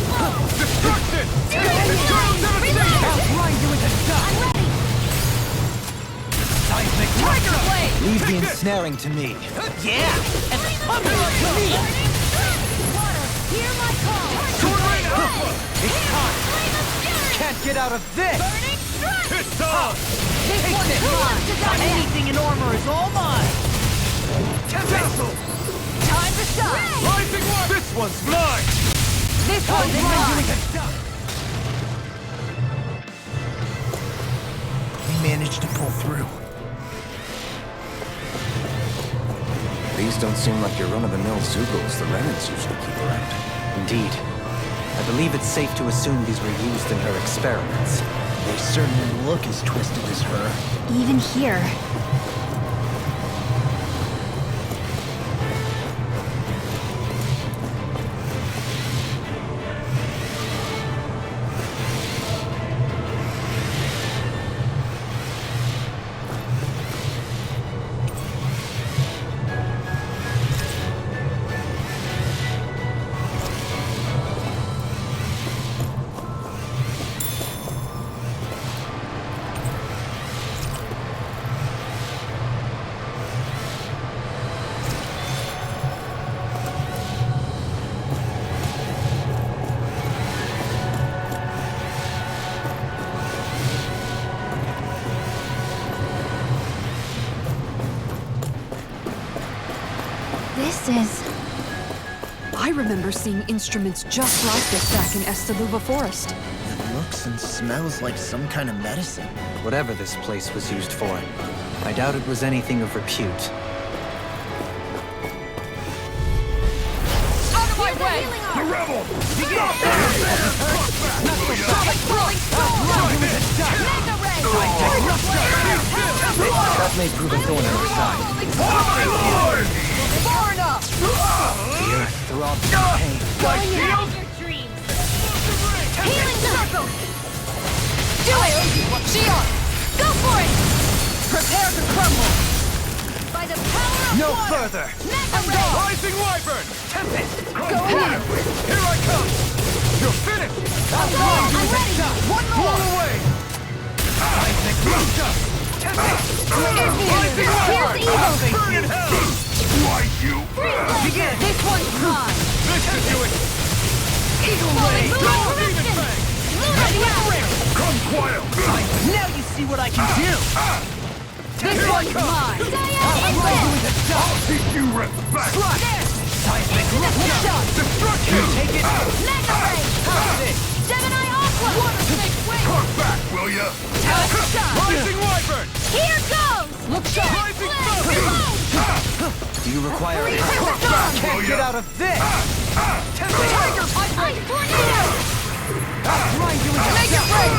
Destruction! Eternal devastation! Outline you into dust! Seismic Tiger Blade! Leave the ensnaring to me. Yeah! And the thunder to me! Hear my call. Sword Rain Alpha! It's time! Can't get out of this! It's on! Take this! Anything in armor is all mine! Tempest! Time to shine! Rising one! This one's mine! This one's mine! We managed to pull through. These don't seem like your run-of-the-mill Zugals the Renans usually keep around. Indeed. I believe it's safe to assume these were used in her experiments. They certainly look as twisted as her. Even here. This is... I remember seeing instruments just like this back in Estaluva Forest. It looks and smells like some kind of medicine. Whatever this place was used for, I doubt it was anything of repute. Out of my way! The rebel! Stop That may prove a thorn in our side. Far enough! The earth throbs in pain. Going after your dreams. Healing circle. Do it! Shion! Go for it. Prepare to crumble! By the power of No water. further! Mega ray. Rising Wyvern! Tempest! Go ahead! Here I come! You're finished! I'm ready! One more! Blow away! Seismic Rupture! Tempest! Here's evil. Burn in hell! Why, you... Begin! This one's mine! Listen to it! Eagle Ray! Demon Fang! Come quiet! Now you see what I can do! This one's mine! I'll teach you respect! Seismic Rupture! Destruction! Take it! Mega ray. Gemini Aqua. Water snake wing! Cut back, will ya? Rising Wyvern! Here goes. Look sharp! Rising Do you require it? Can't Get out of this! Tempest! Tiger Punch! Ice tornado. Make it rain!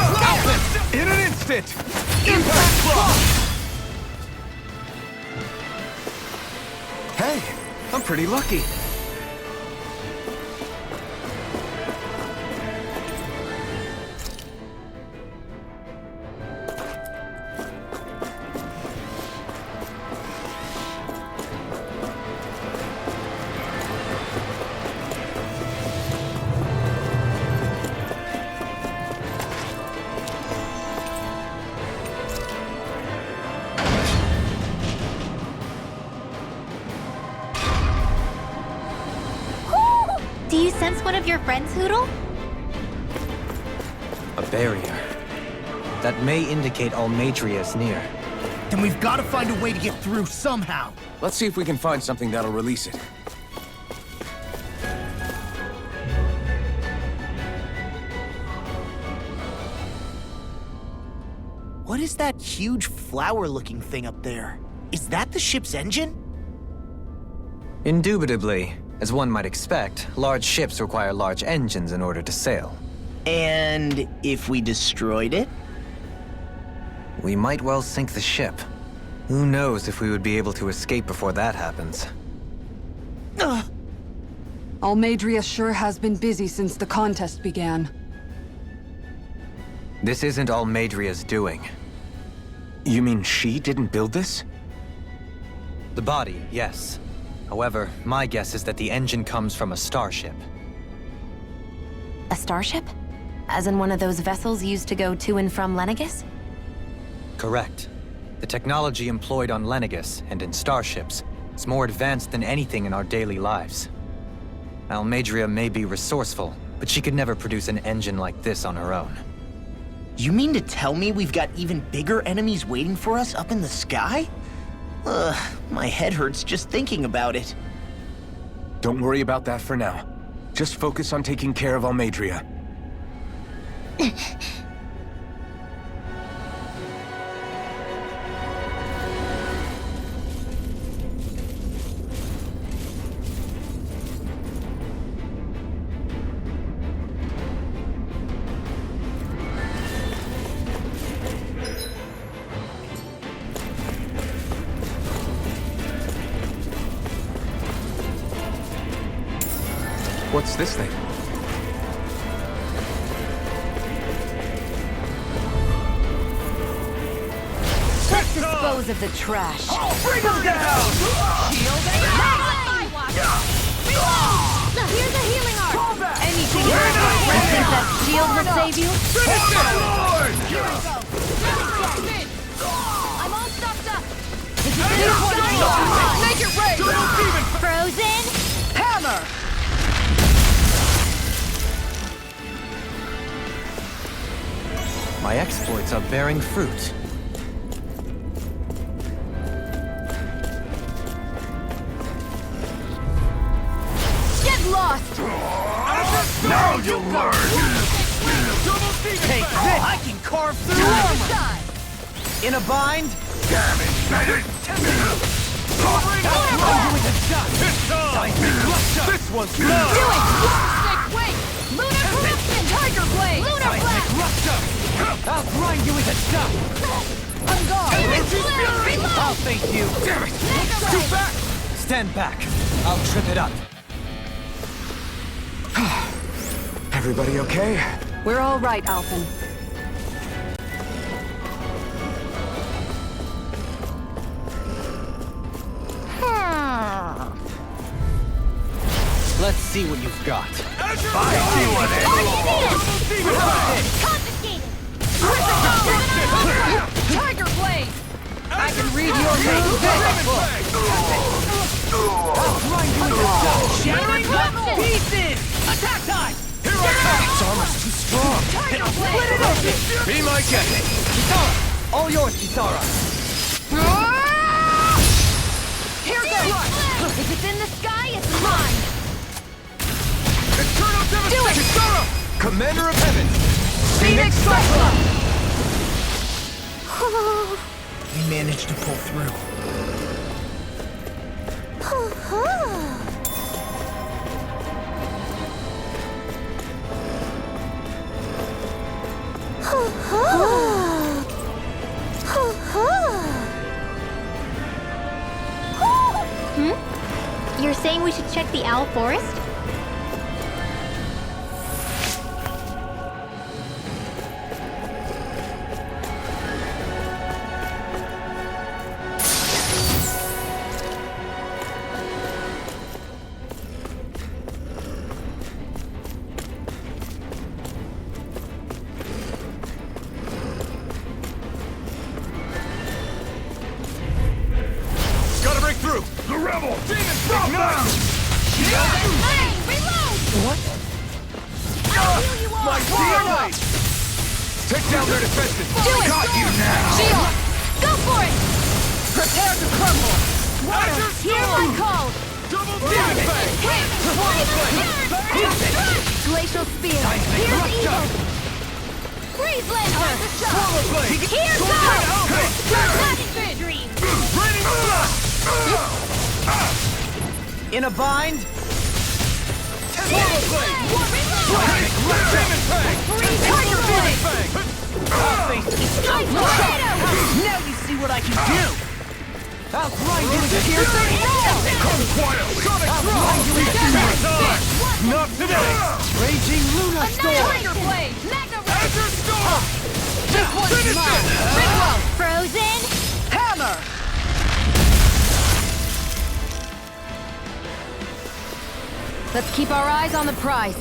In an instant! Impact block! Hey, I'm pretty lucky. Do you sense one of your friends, Hootle? A barrier. That may indicate Almadria is near. Then we've got to find a way to get through somehow. Let's see if we can find something that'll release it. What is that huge flower-looking thing up there? Is that the ship's engine? Indubitably. As one might expect, large ships require large engines in order to sail. And if we destroyed it? We might well sink the ship. Who knows if we would be able to escape before that happens. Almadria sure has been busy since the contest began. This isn't Almadria's doing. You mean she didn't build this? The body, yes. However, my guess is that the engine comes from a starship. A starship? As in one of those vessels used to go to and from Lenegis? Correct. The technology employed on Lenegis and in starships is more advanced than anything in our daily lives. Almadria may be resourceful, but she could never produce an engine like this on her own. You mean to tell me we've got even bigger enemies waiting for us up in the sky? My head hurts just thinking about it. Don't worry about that for now. Just focus on taking care of Almadria. What's this thing? Let's dispose of the trash. Bring him down! Shield and Here's a healing arm. Anything think that shield will save you? I'm all stuffed up. This is Make it rain! Frozen? Hammer! My exploits are bearing fruit. Get lost! Now you'll learn! Take this! I can carve through armor! In a bind? Damage! This one's mine! Do it! Snake wing! Lunar corruption! Tiger blade! Lunar blast! I'll grind you into dust! On guard! I'll face you! Damn it! Too back! Stand back. I'll trip it up. Everybody okay? We're all right, Alphen. Let's see what you've got. I see what it Confiscated! Tiger blade! I can read your name! I'll grind you into dust! Lunar corruption! Pieces! Attack time! Here I come! It's almost too strong. Tiger blade! Be my guest! Kisara! All yours, Kisara! Here goes! If it's in the sky, it's mine! Eternal devastation! Kisara! Commander of Heaven! Phoenix Cyclone! We managed to pull through. You're saying we should check the Owl Forest? Gotta break through! The rebel! Demons, drop now! Reload! What? My teammate! Take down their defenses! Do it! Got you now! Shield! Go for it! Prepare to crumble! Water Hear my call! Double demon fang! Glacial Spear! Here's evil! Freeze Lancer! Here goes! Dramatic Dream! Raining blast! In a bind? Demon fang! Tiger Blade! Now you see what I can do! I'll grind you into Not today! Raging Luna Storm! Tiger Blade! Mega Azure Storm! This one's mine! Ringwell! Frozen! Hammer! Let's keep our eyes on the prize.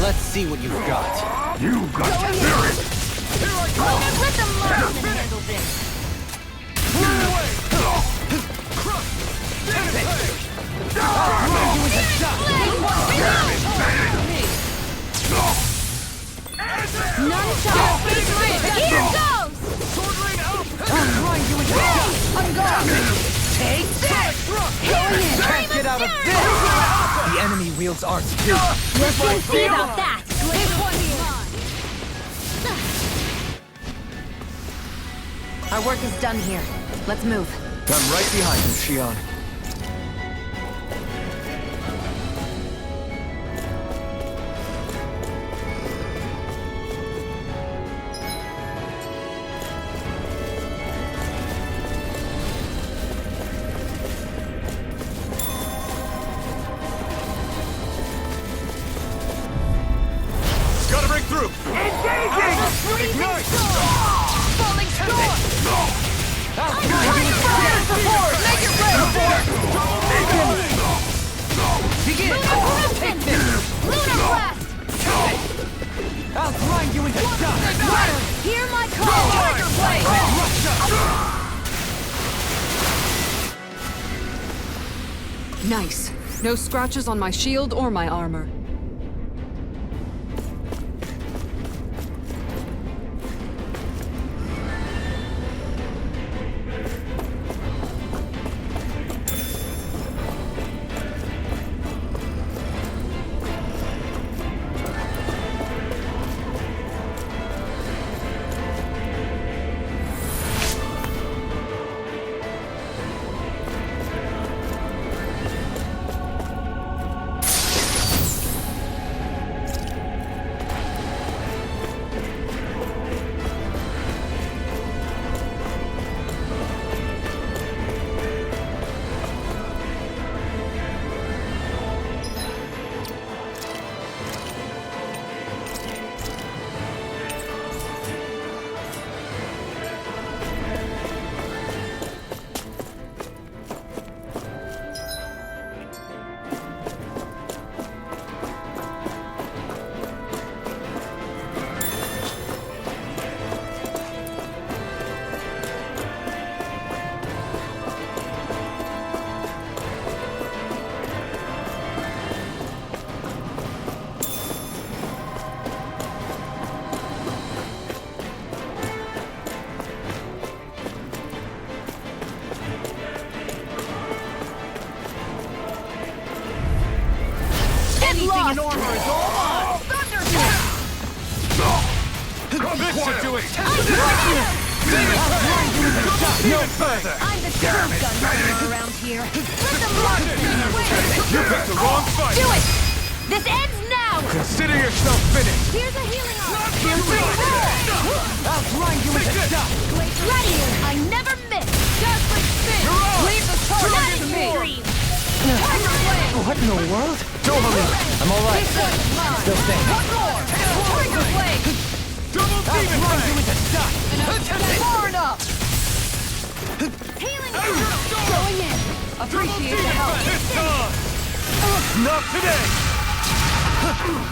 Let's see what you've got. You got spirit! Let the marksman handle this! None shall be free! Here goes! I'm gone! Take this! Can't get out of this! The enemy wields arts too. We'll soon see about that! Our work is done here. Let's move. I'm right behind you, Shion. Gotta break through! Ignite! Falling storm! Make it ready for it! Begin! Take this! Luna Blast! I'll grind you into dust! Hear my call! Tiger Blade! Nice. No scratches on my shield or my armor. Anything in armor is all mine! This should do it! No further! I'm the true gunpowder around here. Let the marksman You picked the wrong fight! do it! This ends now! Consider yourself finished! Here's a healing arm! I'll grind you into dust! Ready! I never miss! Dazzling spin! Leave the tornado to me! Tiger Blade! What in the world? Don't believe it. I'm alright. Still staying. One more! Tiger Blade! Double demon Grind you fang! into dust! Far enough! Healing arm! Going in! Double It's on! Not today!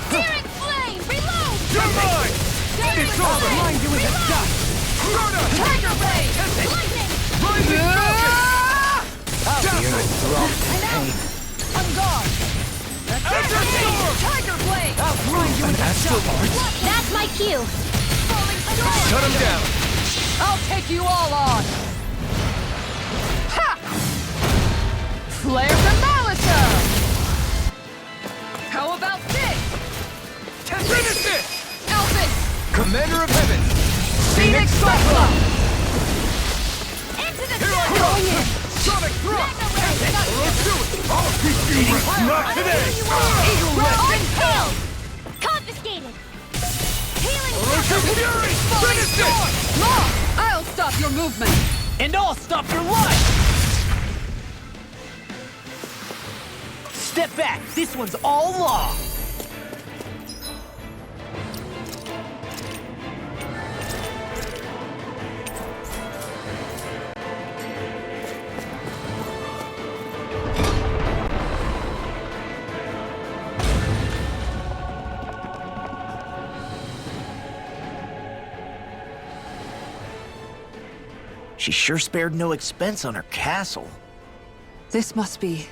Searing flame! Reload! You're mine! It's over! Blind you with the dust! Tiger blade! Lightning! Rising Falcon! The earth throbs with pain. On guard! Enter Storm! Tiger blade! I'll blind you with the dust! That's my cue! Falling storm! Shut him down! I'll take you all on! Ha! Flare Demolitor! How about this? Finish it! Elvis! Commander of Heaven! Phoenix Cyclone! Into the Here I sun! go! Sonic Thrust! Let's do it! I'll keep you not today! Eagle Unpeeled! Confiscated! Healing Elusive Fury! Finish it! Law! I'll stop your movement! And I'll stop your life! Step back. This one's all law. She sure spared no expense on her castle. This must be...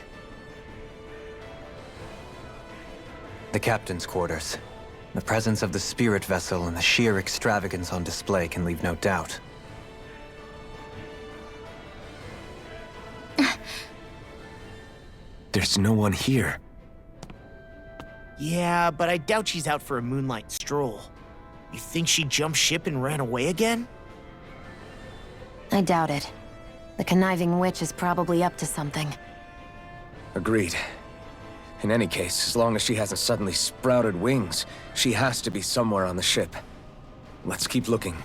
The captain's quarters. The presence of the spirit vessel and the sheer extravagance on display can leave no doubt. There's no one here. Yeah, but I doubt she's out for a moonlight stroll. You think she jumped ship and ran away again? I doubt it. The conniving witch is probably up to something. Agreed. In any case, as long as she hasn't suddenly sprouted wings, she has to be somewhere on the ship. Let's keep looking.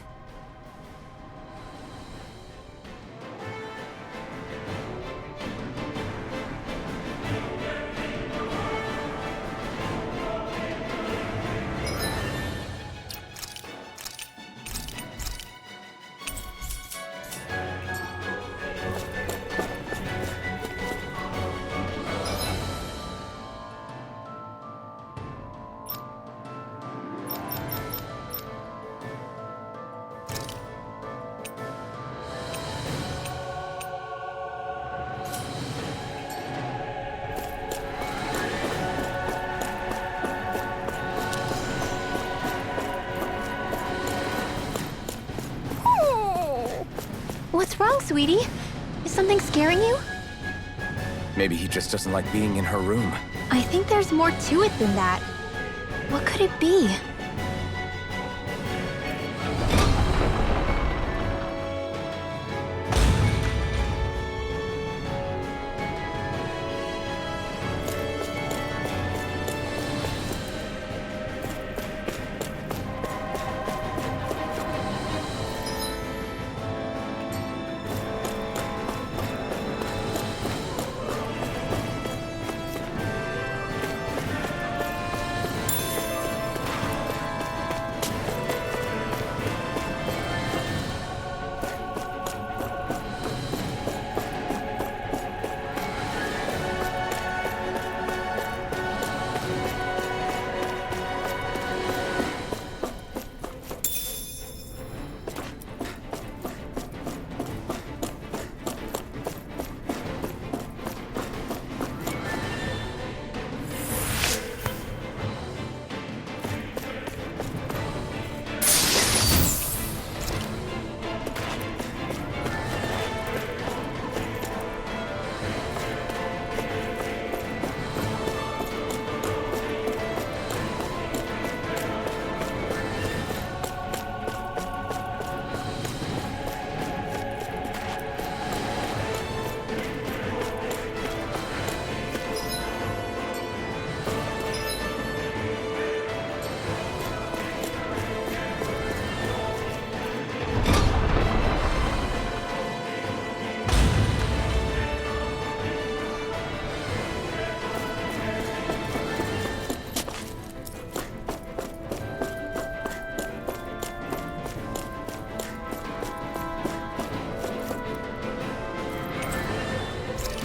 What's wrong, sweetie? Is something scaring you? Maybe he just doesn't like being in her room. I think there's more to it than that. What could it be?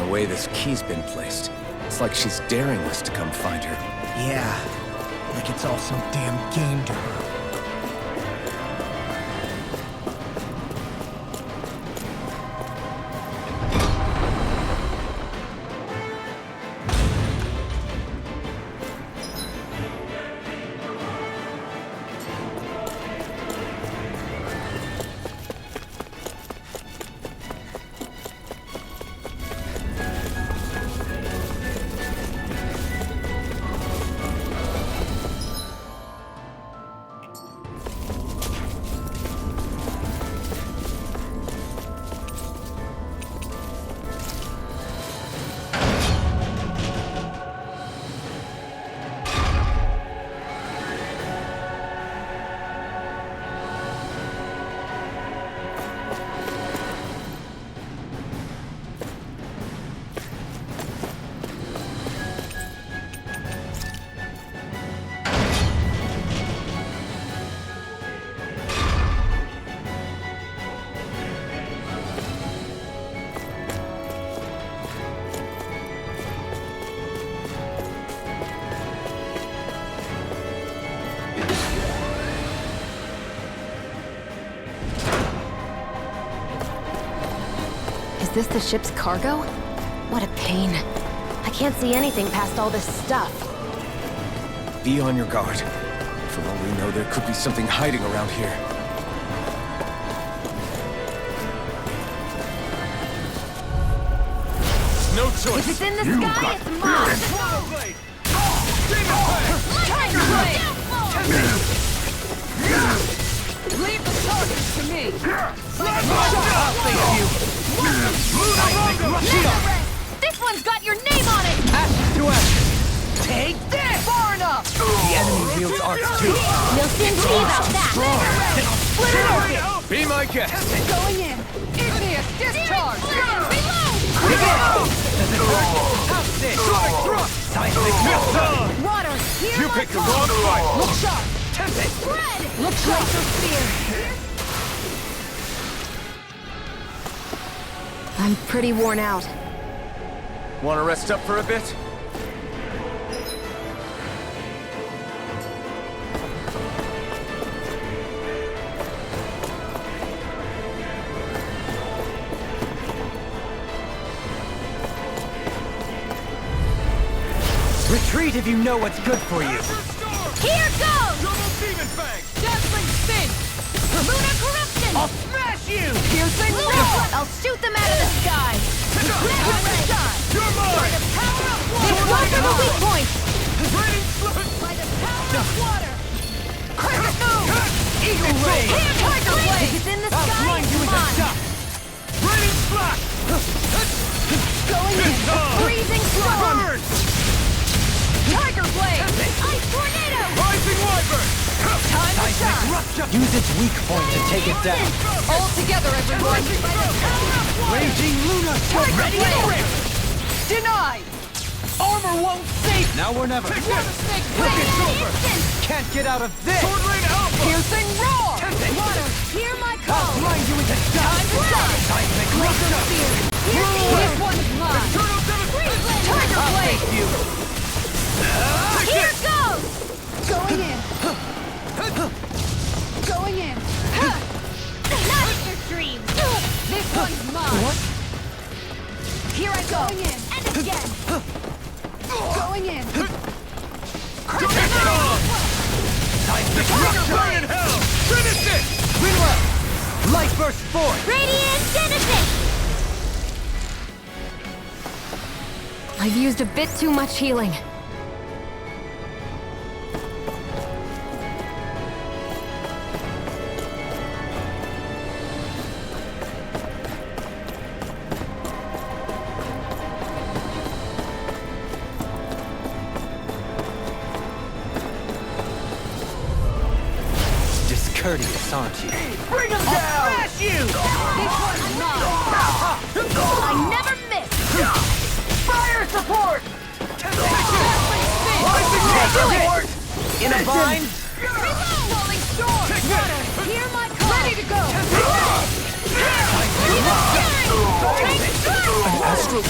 the way this key's been placed. It's like she's daring us to come find her. Yeah, like it's all some damn game to her. Is this the ship's cargo? What a pain. I can't see anything past all this stuff. Be on your guard. For all we know, there could be something hiding around here. No choice. If it's in the sky, it's mine. Tiger Blade! Leave the targets to me! I'll face you! This one's got your name on it! Ashes to ashes! Take this! Far enough! The enemy wields arts too. You'll soon see about that. Split it open! Be my guest. Going in! Igneous discharge! Reload! Outstay! Seismic missile! Water, here You my picked the call! wrong fight. Look sharp! Tempest! Spread! Look sharp! Spear! I'm pretty worn out. Want to rest up for a bit? Retreat if you know what's good for you. Here goes! Dazzling spin! Lunar corruption! I'll smash you! Piercing Lunar roar! blood! I'll shoot them out of the sky! Laser ray! By the power of water! This one for the weak point! By the power of water! Crescent move! Eagle ray! Here, Tiger If Blade! it's in the I'll sky, blind it's you with a mine! shot! Going in! Freezing storm! Tiger Blade! Ice tornado! Time to shine! Use its weak point to take it down. All together, everyone! Raging Luna! Tiger Blade! Denied! Armor won't save! Now or never! Snake Look, Blade! it's over! Can't get out of this! Piercing roar! Water, hear my I'll call! blind you with a shot! Time to shine! Seismic Laser rupture! spear! This one's mine! Tiger I'll Blade! face you! Here goes! Going in! Going in! Not in your dreams! This one's mine! Here I go! Going in! And again! Going in! Seismic rupture! Rinwell! Light burst forth! Radiant Genesis! I've used a bit too much healing. Discourteous, aren't you? Bring him down! Smash you! This one's mine! I never miss! Fire support! In a bind? Falling storm! Water! Hear my call! Ready to go! Astral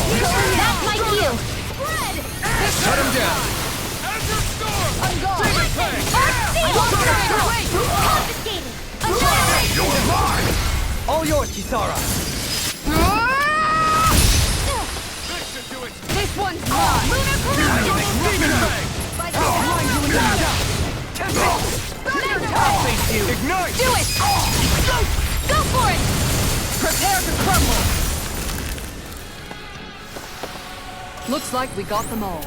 Shut him down. All yours, Kisara. This one's mine! Ignite! Do it! Go for it! Prepare to crumble! Looks like we got them all.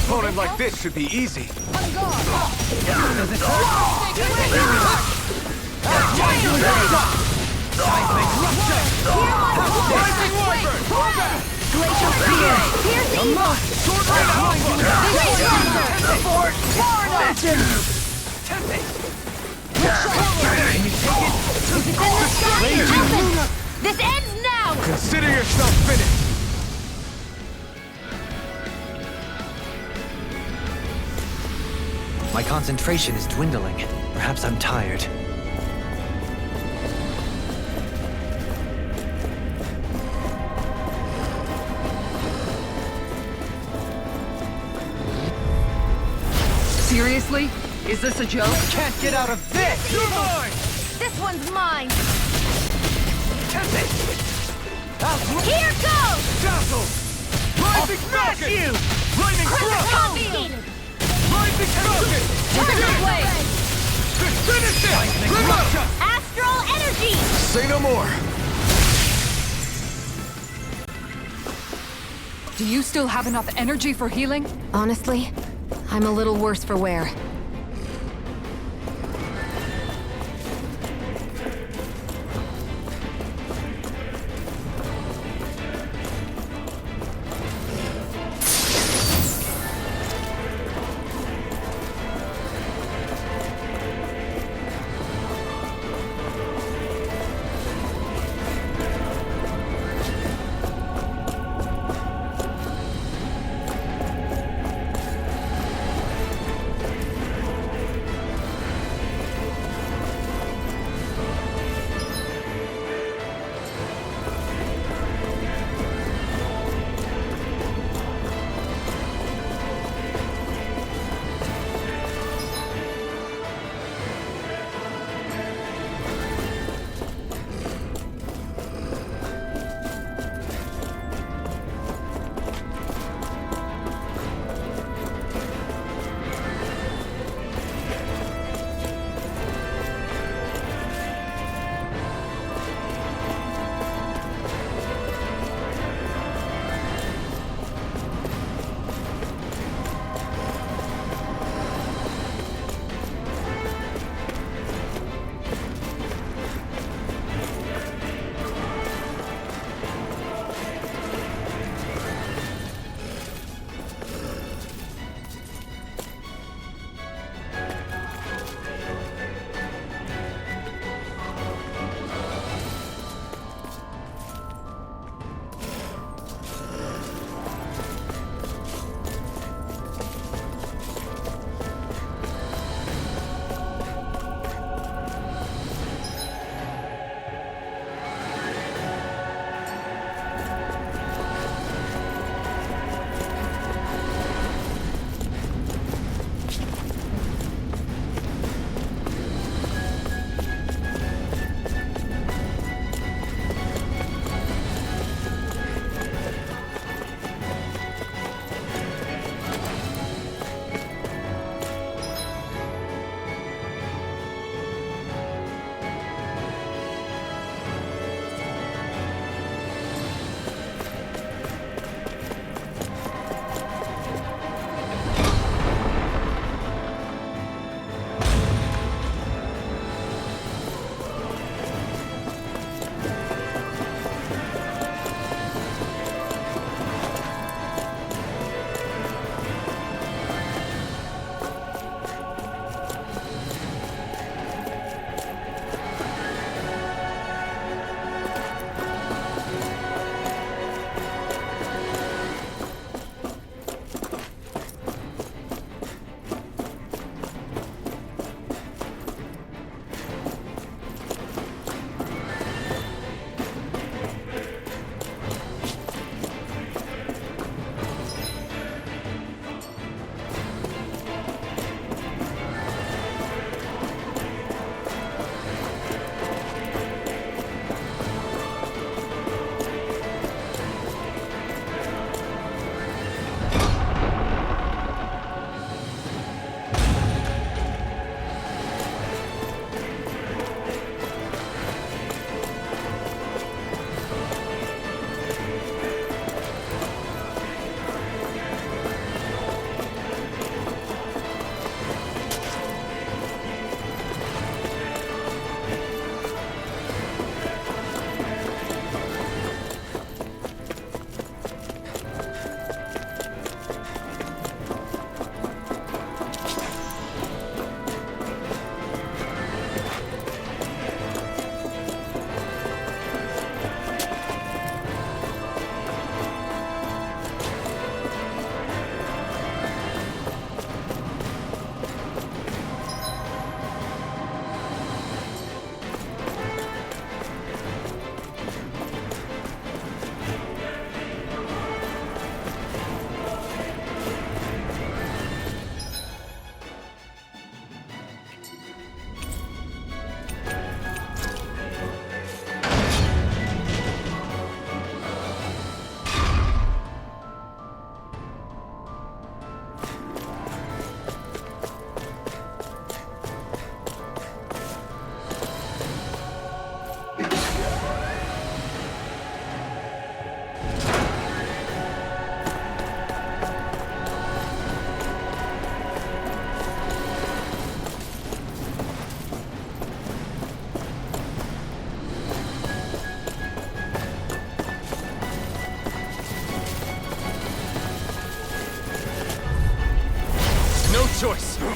opponent like this should be easy. Seismic rupture! Rising wyvern! Glacial spear! Pierce evil! Sword rain alpha! Tempest! This ends now! Consider yourself finished! My concentration is dwindling. Perhaps I'm tired. Seriously? Is this a joke? Can't get out of this! You're mine! This one's mine! Tempest! Here goes! Dazzle! Rising Falcon! Lightning Thrust! Confiscated! Rising Falcon! This way! Finish it! Remote! Astral energy! Say no more! Do you still have enough energy for healing? Honestly, I'm a little worse for wear.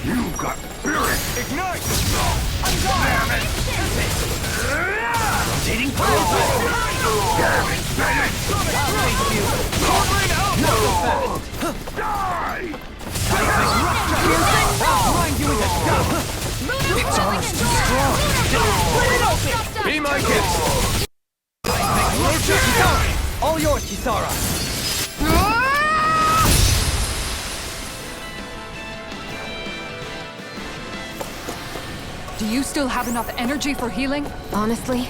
You got spirit! Ignite! Damn it! Rotating Damn it, Bennett! Covering out! Die! I'll grind you into dust! Its arm's too strong! Be my guest! All yours, Kisara! Do you still have enough energy for healing? Honestly,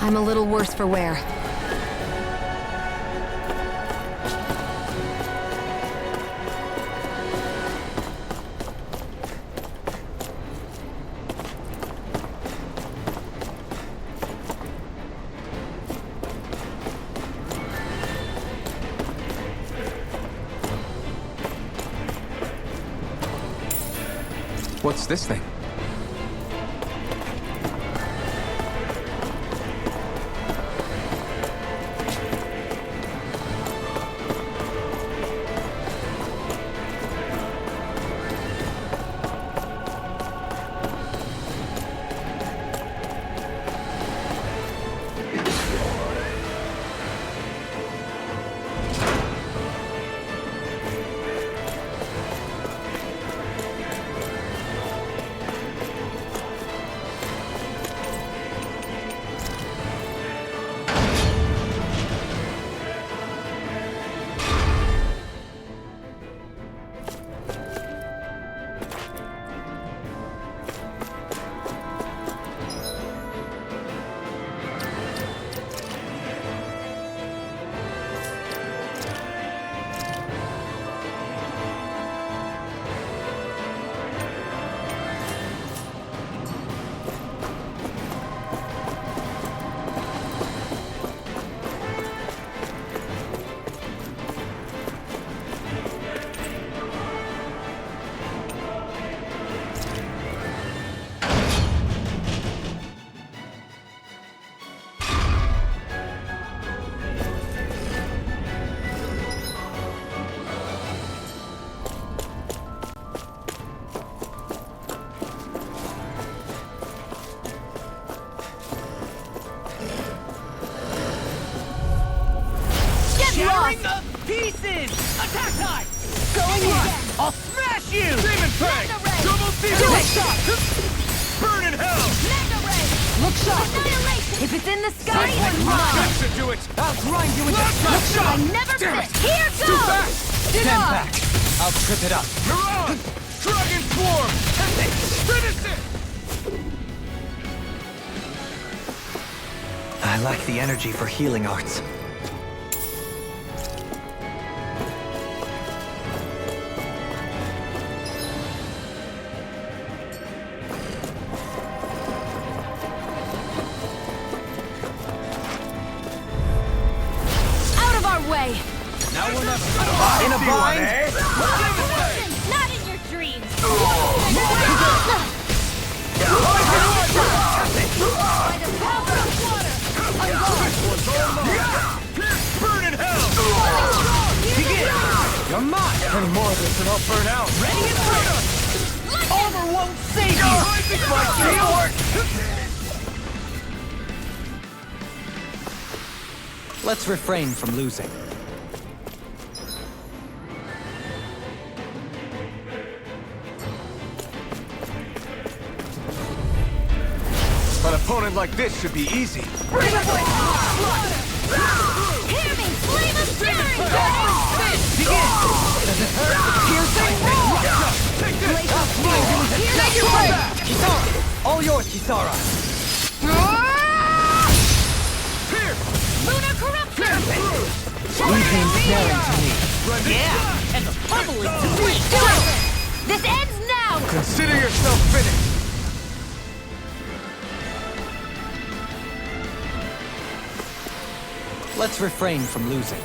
I'm a little worse for wear. What's this thing? Shattering the pieces! Attack time! Going again. I'll smash you! Demon Fang! Double Dual shot. Burn in hell! Mega ray. Look sharp! Annihilation. If it's in the sky, it's Sideward mine! That should do it! I'll grind you into Look I shot! never Damn miss. it. Here Too goes. fast! Stand back! I'll trip it up. Mirage! Dragon Swarm! Finish it! I lack the energy for healing arts. Out of our way. Now or never. In a bind? Not in your dreams. By the power of water. Burn in hell! Begin! You're mine! Any more of this and I'll burn out! Ready and ready! Armor won't save you! My shield! Let's refrain from losing. An opponent like this should be easy. Hear me, flame of fury! All yours, Kisara! Lunar corruption! Leave staring to me. Yeah, and the bubble is sweet! This ends now! Consider yourself finished. Let's refrain from losing.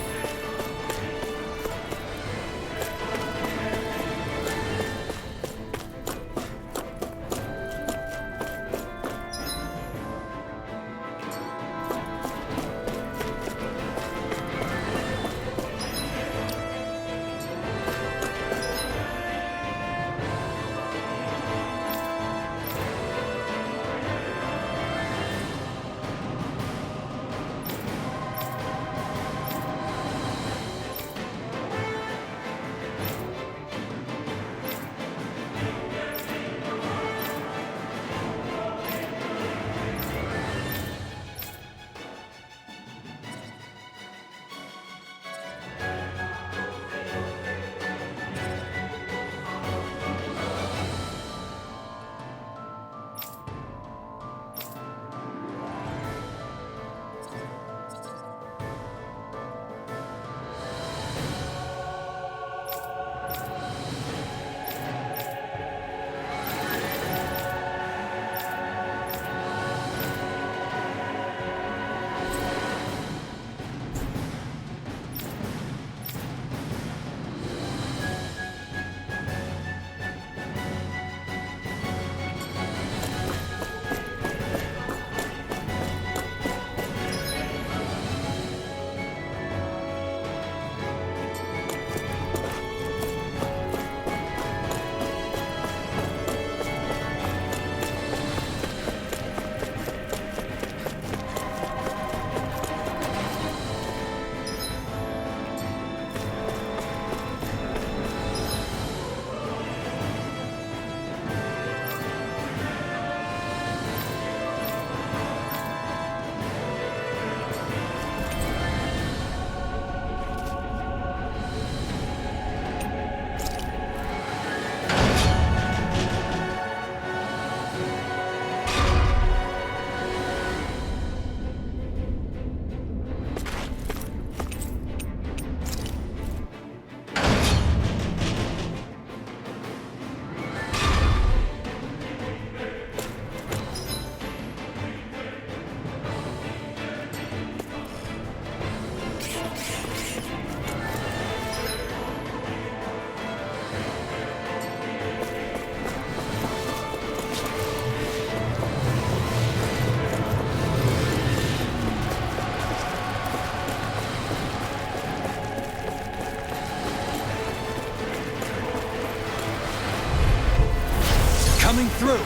coming through!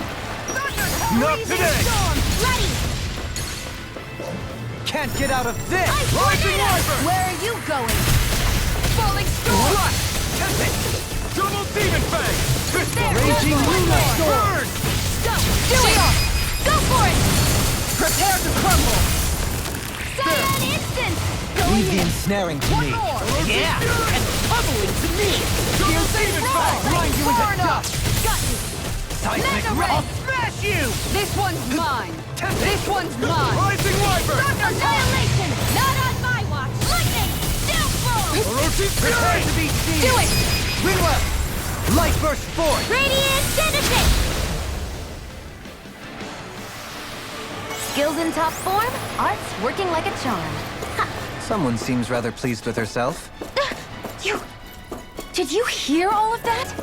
Not today! Ready! Can't get out of this! Rising Wyvern! Where are you going? Falling Storm! Tempest! Double Demon Fang! Raging Luna Storm! Burn! Do it! Go for it! Prepare to crumble! Cyan Instant! Leave the ensnaring to me. Yeah, and pummeling to me! Double Demon Fang! Grind you into dust! Got you! Seismic Mega Ray! I'll smash you! This one's mine! This one's mine! Rising Wyvern! Annihilation! Not on my watch! Lightning! Downfall! Orochi's Prepare Fury! to be seen! Do it! Rinwell! Light burst forth! Radiant Genesis! Skills in top form, art's working like a charm. Someone seems rather pleased with herself. You... Did you hear all of that?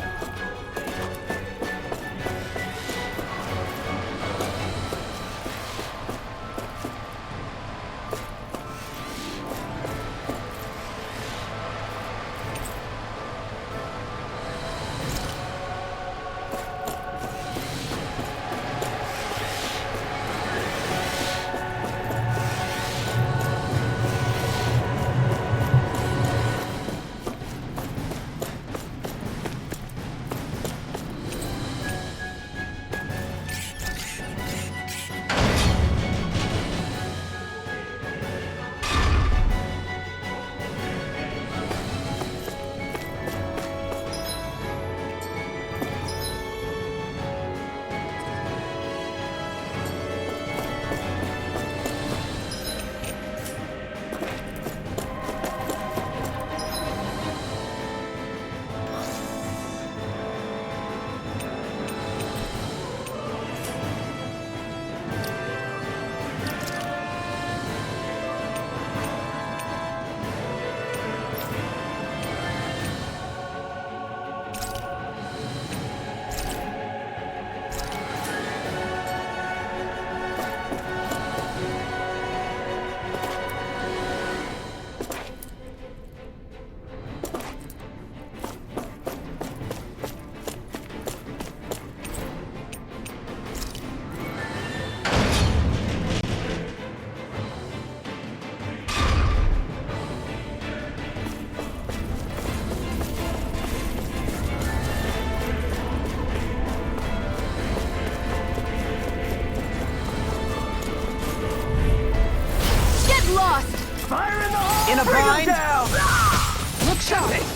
In a bind? Look out!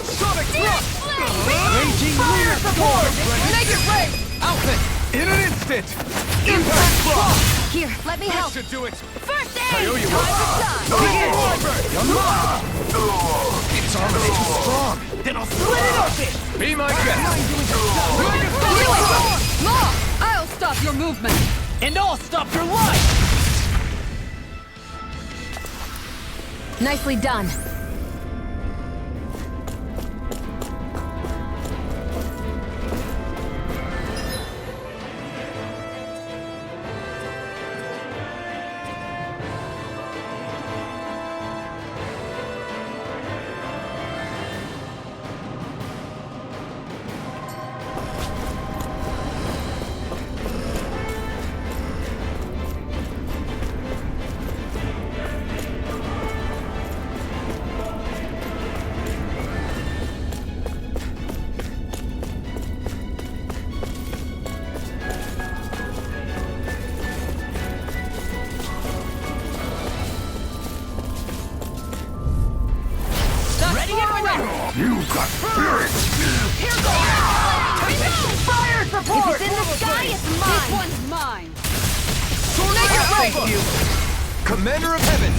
Sonic Thrust! Raging Lunar Storm! Make it rain! Outfit! In an instant! Impact Block! Here, let me help. Should do it! First aid! I owe you Time one. to shine. Its armor is too strong! Then I'll split it open! Be my guest! Do it! Law! I'll stop your movement! And I'll stop your life! Nicely done. You've got spirit! Here goes! Fire support! If it's in the sky, it's This mine! one's mine! Thank you! Commander of Heaven!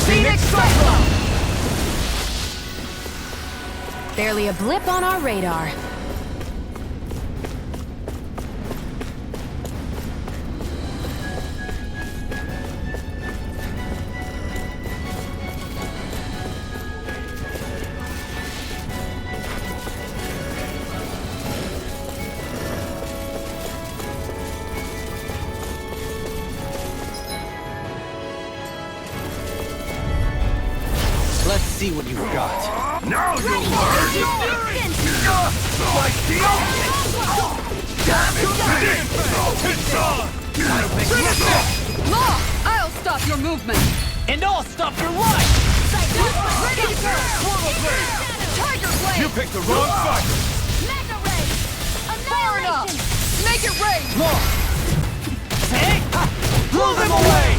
Phoenix Cyclone! Barely a blip on our radar. Let's see what you've got. Now you'll learn! Instant! My steel! Law, I'll stop your movement. And I'll stop your life! Tiger Blade! You picked the wrong fight! Mega Ray! Far enough! Make it rain! Hey! Blow them away!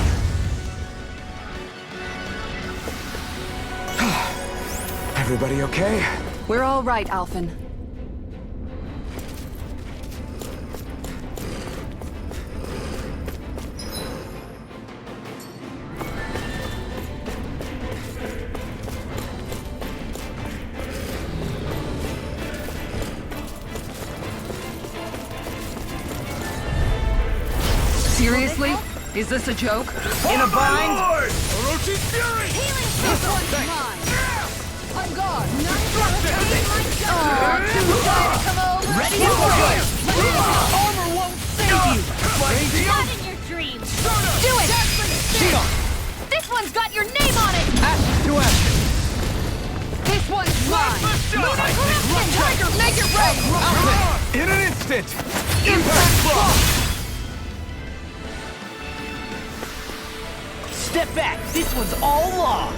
Everybody okay? We're all right, Alphen. Seriously? Is this a joke? In a bind? Orochi's fury! This one's mine! On guard! Ready to fight! Armor won't save you! Not in your dreams! Do it! Shion! This one's got your name on it! Action to action! This one's mine! Tiger, Make it rain! In an instant! Impact block! Step back! This one's all law!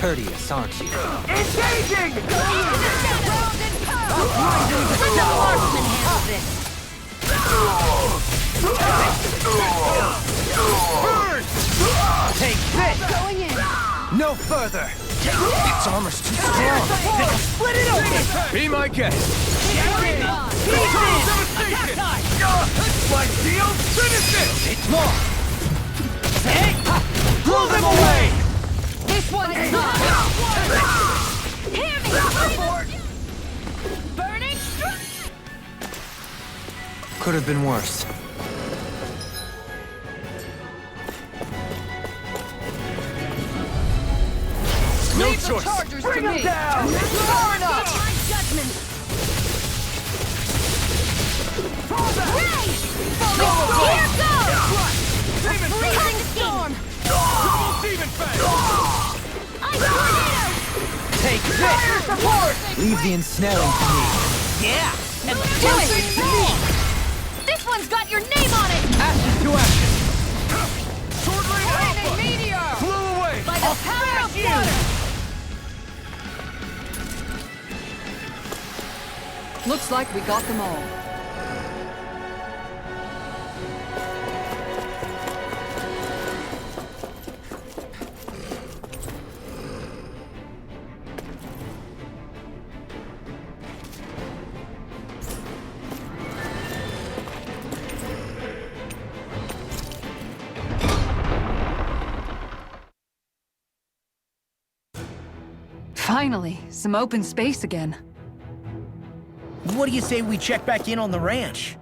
courteous, aren't you? Engaging! Take this! Going in! No further! Its armor's too strong. Split it open! Be my guest. Devastation! My deal? Finish it! It's more! Hey! Blow them away! This one is not! Hear me! Burning Could have been worse. No Leave the choice. chargers Bring to them me! down! Far enough! My judgment! Ray! Here goes! Demon Freezing storm! Double demon fang! Ice tornado! Take Fire this! support! Leave the ensnaring to me. Yeah! And Do it! This one's got your name on it! Ashes to ashes! Sword Rain Alpha! Meteor! Flew away! By the power of water! Looks like we got them all. Finally, some open space again. What do you say we check back in on the ranch?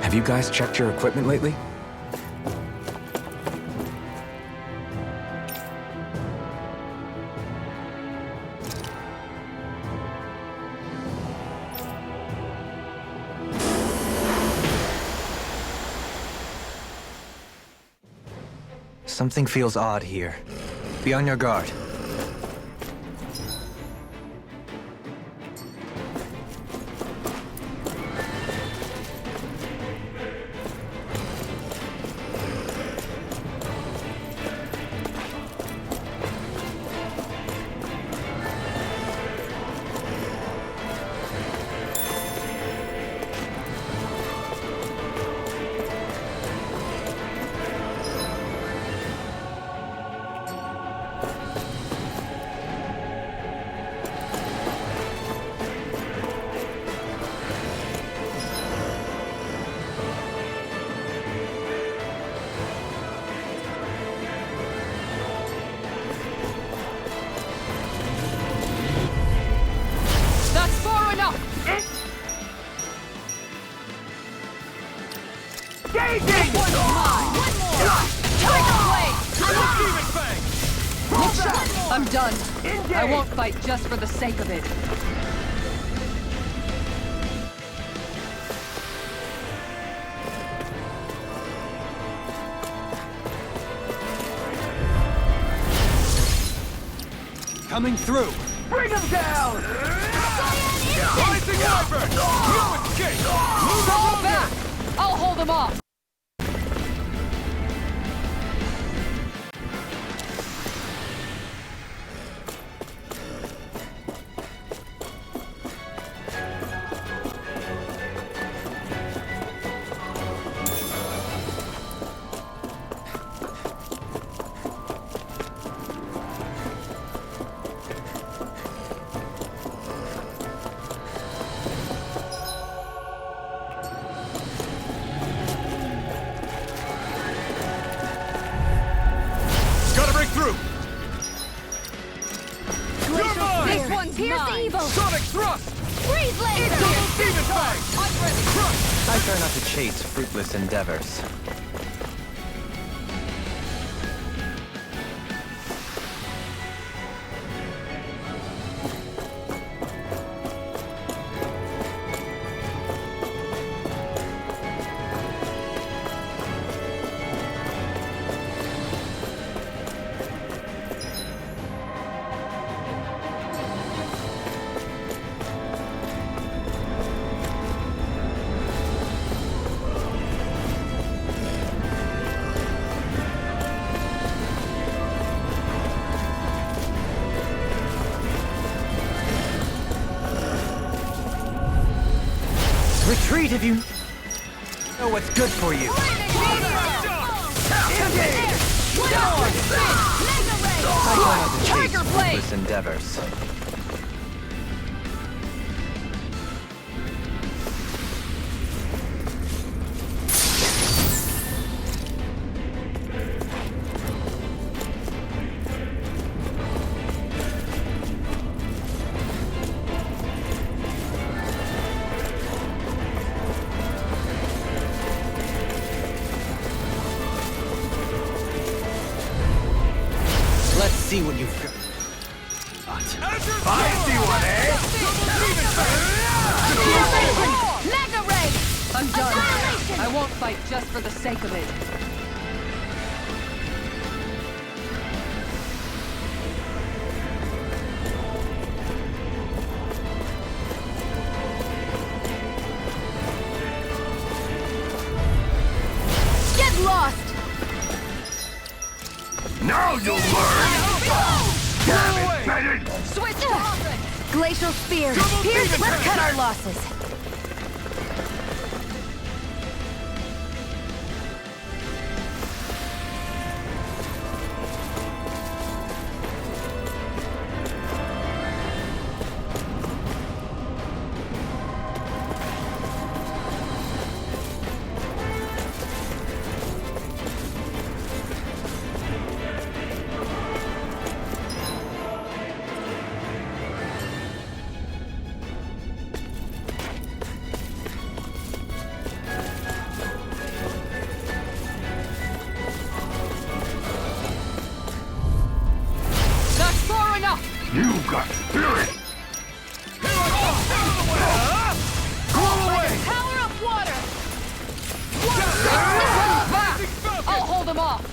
Have you guys checked your equipment lately? Something feels odd here. Be on your guard. I'm done. I won't fight just for the sake of it. Coming through! Bring him down! Rising Wyvern! No escape! Fall back! I'll hold them off! Pierce evil! Sonic thrust! Freeze laser! Demon fang! I'm ready! Crush! I try not to chase fruitless endeavors. Retreat if you know what's good for you. Tiger blade! Fruitless endeavors. Let's see what you've got. I see one, eh? Mega ray! I'm done. I won't fight just for the sake of it. Get lost! Now you'll learn! Damn it, Bennett! Switch offense! Glacial spear! Pierce, let's cut our losses! You've got spirit! Power of water! I'll hold them off.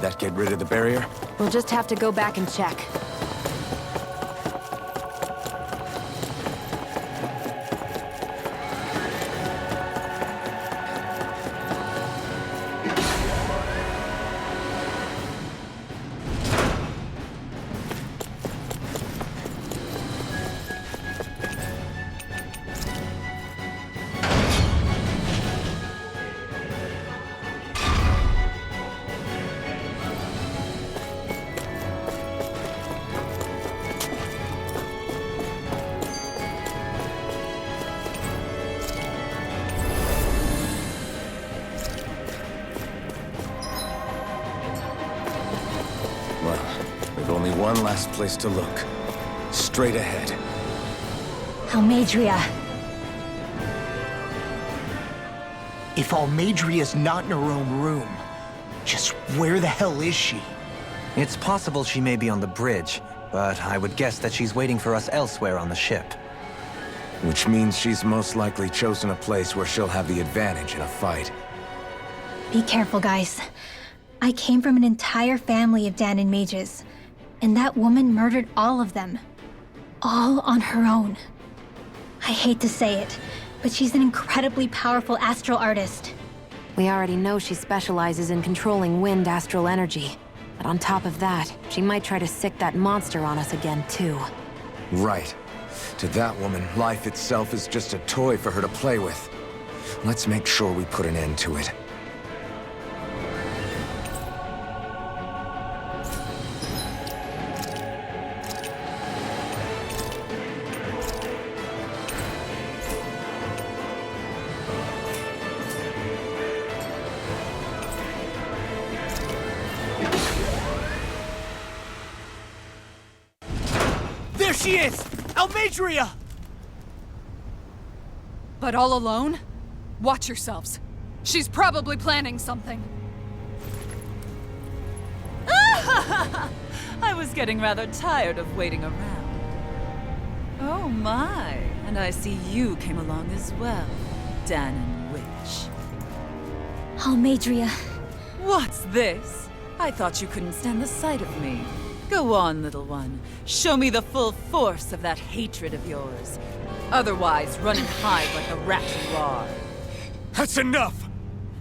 that get rid of the barrier? We'll just have to go back and check. We've only one last place to look. Straight ahead. Almadria. If Almadria's not in her own room, just where the hell is she? It's possible she may be on the bridge, but I would guess that she's waiting for us elsewhere on the ship. Which means she's most likely chosen a place where she'll have the advantage in a fight. Be careful, guys. I came from an entire family of Danon mages, and that woman murdered all of them. All on her own. I hate to say it, but she's an incredibly powerful astral artist. We already know she specializes in controlling wind astral energy. But on top of that, she might try to sick that monster on us again, too. Right. To that woman, life itself is just a toy for her to play with. Let's make sure we put an end to it. There she is! Almadria! But all alone? Watch yourselves. She's probably planning something. I was getting rather tired of waiting around. Oh my, and I see you came along as well, Danon Witch. Almadria. What's this? I thought you couldn't stand the sight of me. Go on, little one. Show me the full force of that hatred of yours. Otherwise, run and hide like the rat you are. That's enough!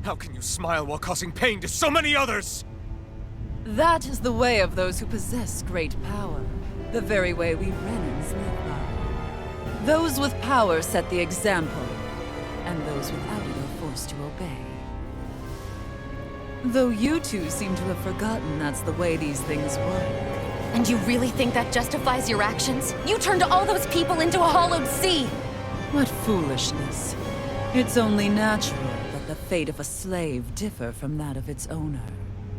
How can you smile while causing pain to so many others? That is the way of those who possess great power. The very way we Renans live by. Those with power set the example, and those without it are forced to obey. Though you two seem to have forgotten that's the way these things work. And you really think that justifies your actions? You turned all those people into a hollowed sea! What foolishness. It's only natural that the fate of a slave differ from that of its owner.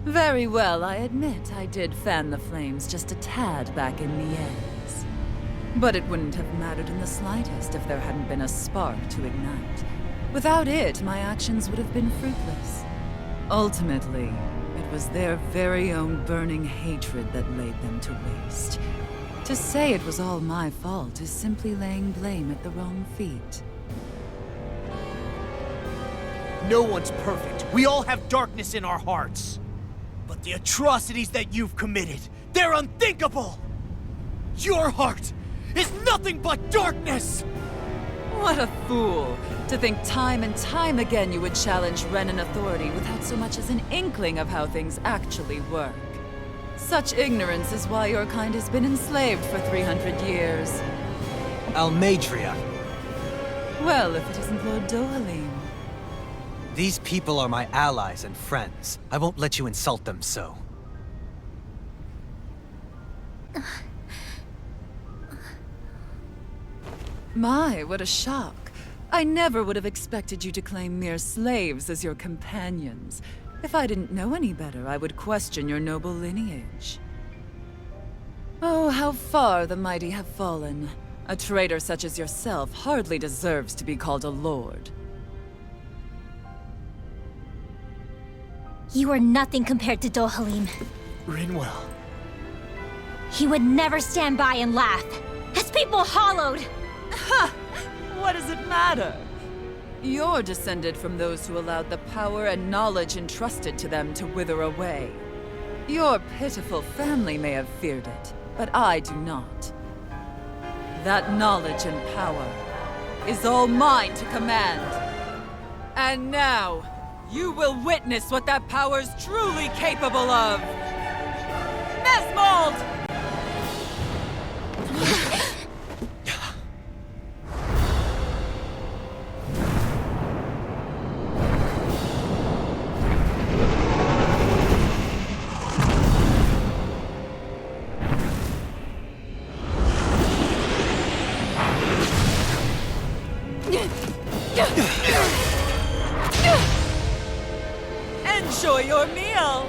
Very well, I admit I did fan the flames just a tad back in Mies. But it wouldn't have mattered in the slightest if there hadn't been a spark to ignite. Without it, my actions would have been fruitless. Ultimately, it was their very own burning hatred that laid them to waste. To say it was all my fault is simply laying blame at the wrong feet. No one's perfect. We all have darkness in our hearts. But the atrocities that you've committed, they're unthinkable! Your heart is nothing but darkness! What a fool! To think time and time again you would challenge Renan authority without so much as an inkling of how things actually work. Such ignorance is why your kind has been enslaved for 300 years. Almadria. Well, if it isn't Lord Dohalim. These people are my allies and friends. I won't let you insult them so. My, what a shock. I never would have expected you to claim mere slaves as your companions. If I didn't know any better, I would question your noble lineage. Oh, how far the mighty have fallen. A traitor such as yourself hardly deserves to be called a lord. You are nothing compared to Dohalim. Rinwell. He would never stand by and laugh. His people hollowed! Ha! What does it matter? You're descended from those who allowed the power and knowledge entrusted to them to wither away. Your pitiful family may have feared it, but I do not. That knowledge and power is all mine to command. And now, you will witness what that power's truly capable of. Mesmold! Enjoy your meal!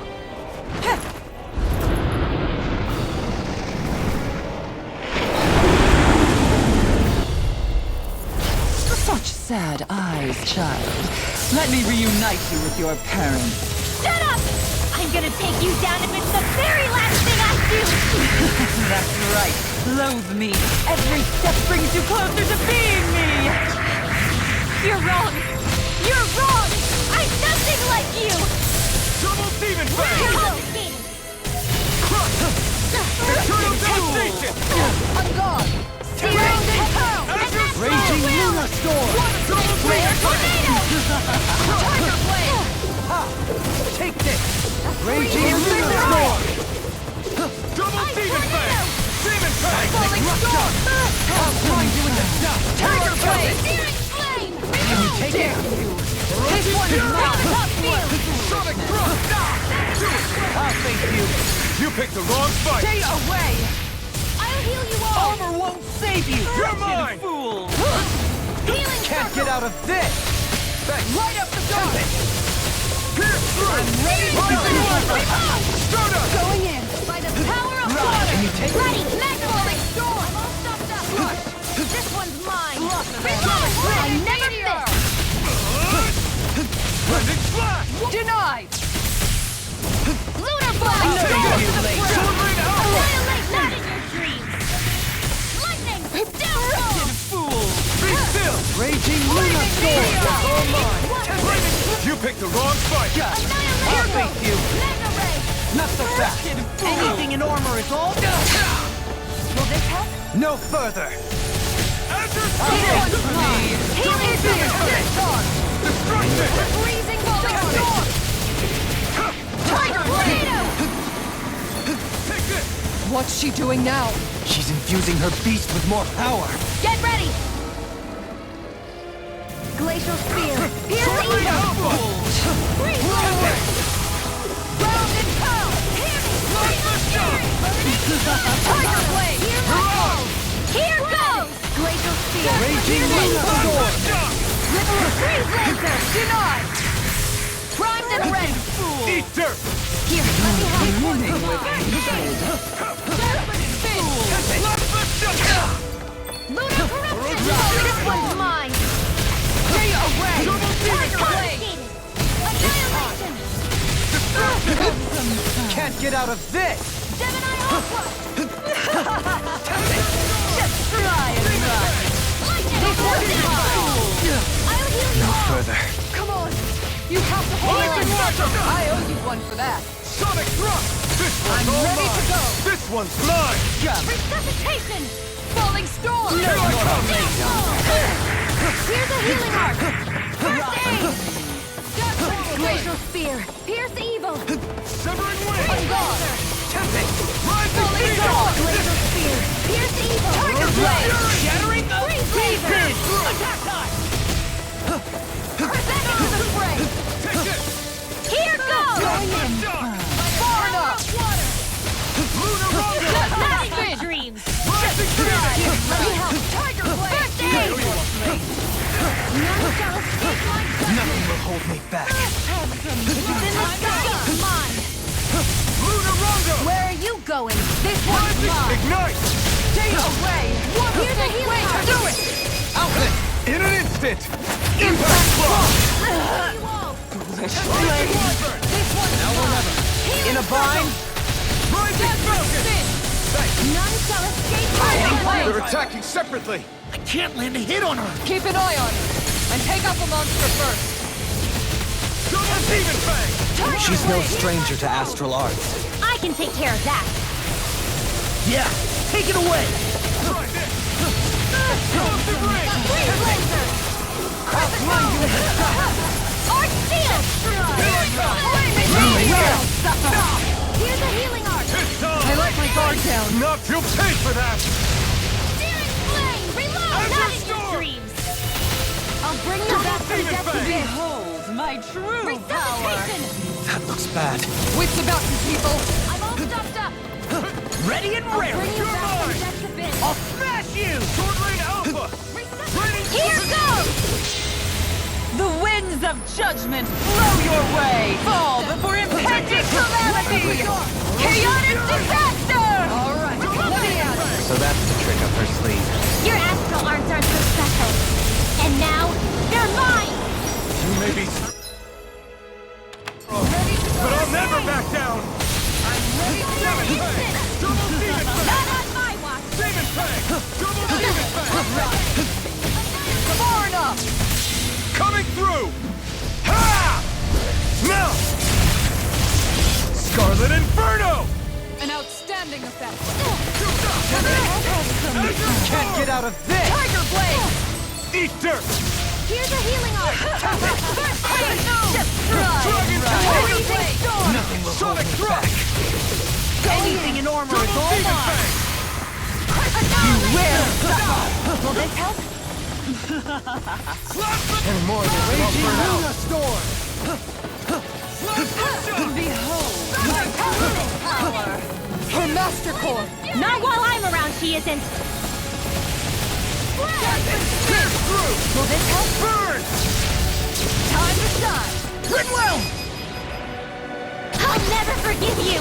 Such sad eyes, child. Let me reunite you with your parents. Shut up! I'm gonna take you down if it's the very last thing I do! That's right. Loathe me. Every step brings you closer to being me! You're wrong! You're wrong! I'm nothing like you! Double demon fang! Eternal devastation! On guard! Searing hell! Raging Luna Storm! Double demon Tornado! Tiger Blade! Take this! Raging Luna Storm! Double demon fang! Demon fang! Falling storm! I'll find you in the dust! Tiger Blade! Searing flame! Can you take it? This one is mine! Sonic thrust! I'll face you! You picked the wrong fight! Stay away! I'll heal you all! Armor won't save you! You're mine! Fool! Healing Can't get out of this! Right up the gut! Pierce through! I'm ready to go! Stardust! Going in! By the power of water! Can you take it? Ready! Magnetic storm! I'm all stuffed up! This one's mine! I never miss! Blending flash! Denied! Lunar blast! Take Go it, to you the late! front! Sword rain outlaw! Annihilate that in your dreams! Lightning! Down roll! Fool! Be still! Raging Luna Storm! All mine! You picked the wrong fight! I'll face you! Mega ray! Not so fast! Anything in armor is all Will this help? No further! Healing storm! Destruction! Freezing storm! Tiger tornado! Take this! What's she doing now? She's infusing her beast with more power. Get ready! Glacial spear! Pierce Sword rain evil! outlaw! Freeze forward! Round and pow! Hear me! Tiger blade! Here goes! Glacial spear! Raging Luna Storm! Freeze laser! Denied! Primed and ready! Eat dirt! Here, let me help! Lunar corruption! This one's mine! Stay away! Tiger blade! Annihilation! Can't get out of this! Gemini Aqua! Just try and run! Lightning! I'll heal you all! Further. Come on! You have to hold Lightning Laser! I owe you one for that. Sonic thrust! This one's all ready to mine! go. This one's mine! Resuscitation! Falling storm! Here I come! Here's a healing arc! First aid! Glacial spear! Pierce evil! Severing wind! On guard! Tempest! Rising Falling Phoenix! storm! Glacial spear! Pierce evil! Tiger blade! Shattering the Freeze laser! Attack time! Back into the fray! Take this! Here goes! Going in! Far enough! Water! Lunar Rondo! Not in your dreams! Rising Phoenix! Let me help! Tiger blade! First aid! None shall escape my judgment! Nothing will hold me back. It's in the sky! It's mine! Lunar Rondo! Where are you going? This one's mine! Ignite! Stay away! Here's a healing arc! Do it! Outlet! In an instant! Impact block! This one's mine! In a bind? Rising Falcon! None shall escape my They're blade! attacking separately! I can't land a hit on her. Keep an eye on her. And take out the monster first. Double Demon Fang! She's no stranger to astral arts. I can take care of that. Yeah, take it away! Arch shield! Here's a healing arc! I let my guard down. Not feel paid for that! Searing flame! Reload! Not in your dreams! I'll bring you back from death to Behold my true power! resuscitation! That looks bad. Wits about you, people. I'm all stuffed up! Ready and I'll bring raring! you back from death to biz! I'll smash you! Sword Rain Alpha! Here goes! The winds of judgment blow your way! Fall before impending calamity! Chaotic disaster! All right, let me at it. So that's the trick up her sleeve. Your astral arms aren't so special. And now, they're mine! You may be... But I'll never back down! Double Demon Fang! Not on my watch! Demon Fang! Double Demon Fang! Far enough. Coming through! Ha! Now! Scarlet Inferno! An outstanding effect. Can't get out of this! Tiger blade. Eat dirt! Here's a healing arc! Dragon Tiger blade. Nothing will hold Sonic me Thrust! back. Anything in armor is Double all Demon mine! Fang! You will! Will this help? And more than raging Luna Storm! Behold my true power. Her master core. Not while I'm around, she isn't! Will this help? Burn! Time to shine. Rinwell! I'll never forgive you!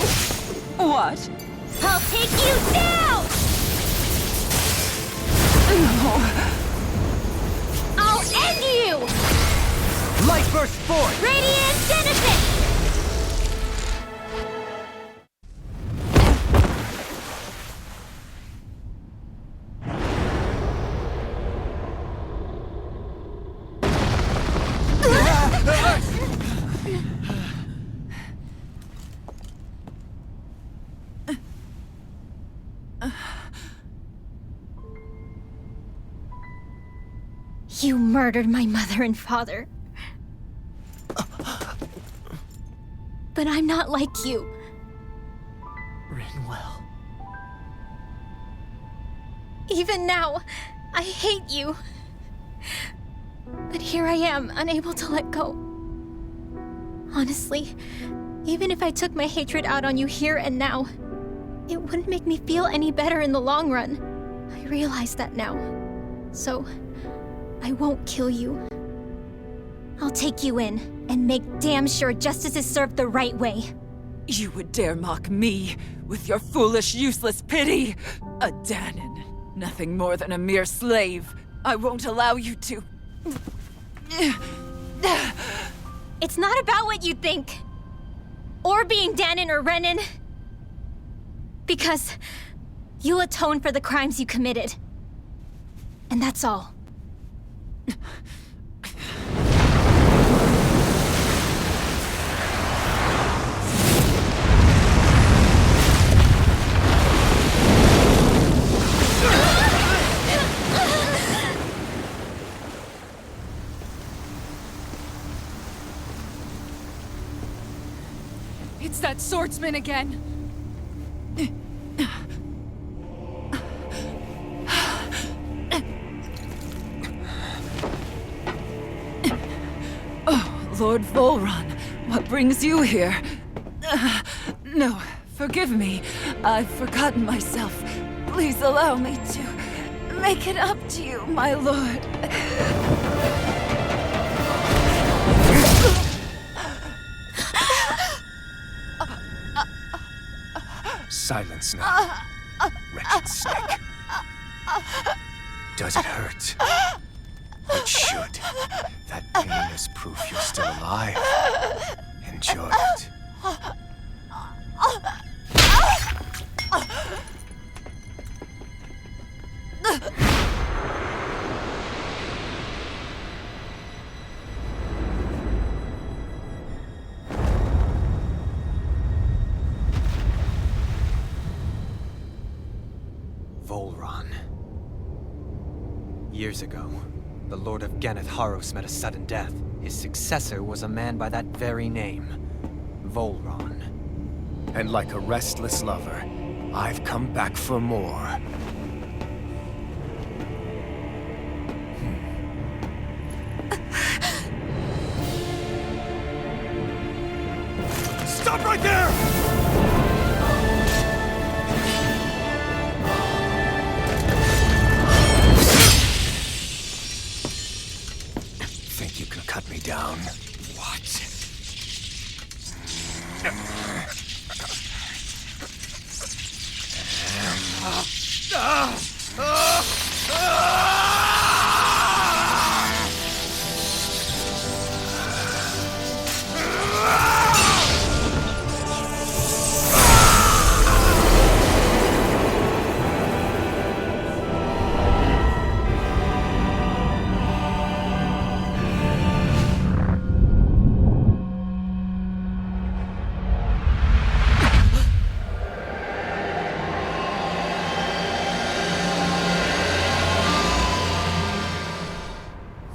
What? I'll take you down! I'll end you! Light burst forth! Radiant Genesis! You murdered my mother and father. But I'm not like you. Rinwell. Even now, I hate you. But here I am, unable to let go. Honestly, even if I took my hatred out on you here and now, it wouldn't make me feel any better in the long run. I realize that now. So, I won't kill you. I'll take you in and make damn sure justice is served the right way. You would dare mock me with your foolish, useless pity? A Danon, nothing more than a mere slave. I won't allow you to... It's not about what you think. Or being Danon or Renan. Because you'll atone for the crimes you committed. And that's all. It's that swordsman again. Oh, Lord Volron, what brings you here? No, forgive me. I've forgotten myself. Please allow me to make it up to you, my lord. Silence now, wretched snake. Does it hurt? It should. That pain is proof you're still alive. Enjoy it. Volron. Years ago, the Lord of Ganeth Haros met a sudden death. His successor was a man by that very name, Volron. And like a restless lover, I've come back for more. Stop right there! Think you can cut me down? What?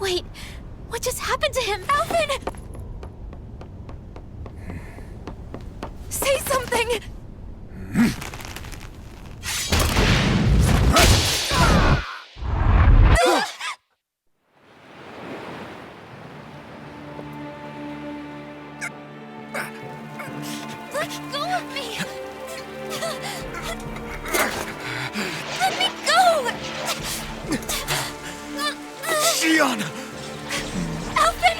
Wait, what just happened to him? Alvin! Say something! Let go of me! Let me go! Shion! Alvin!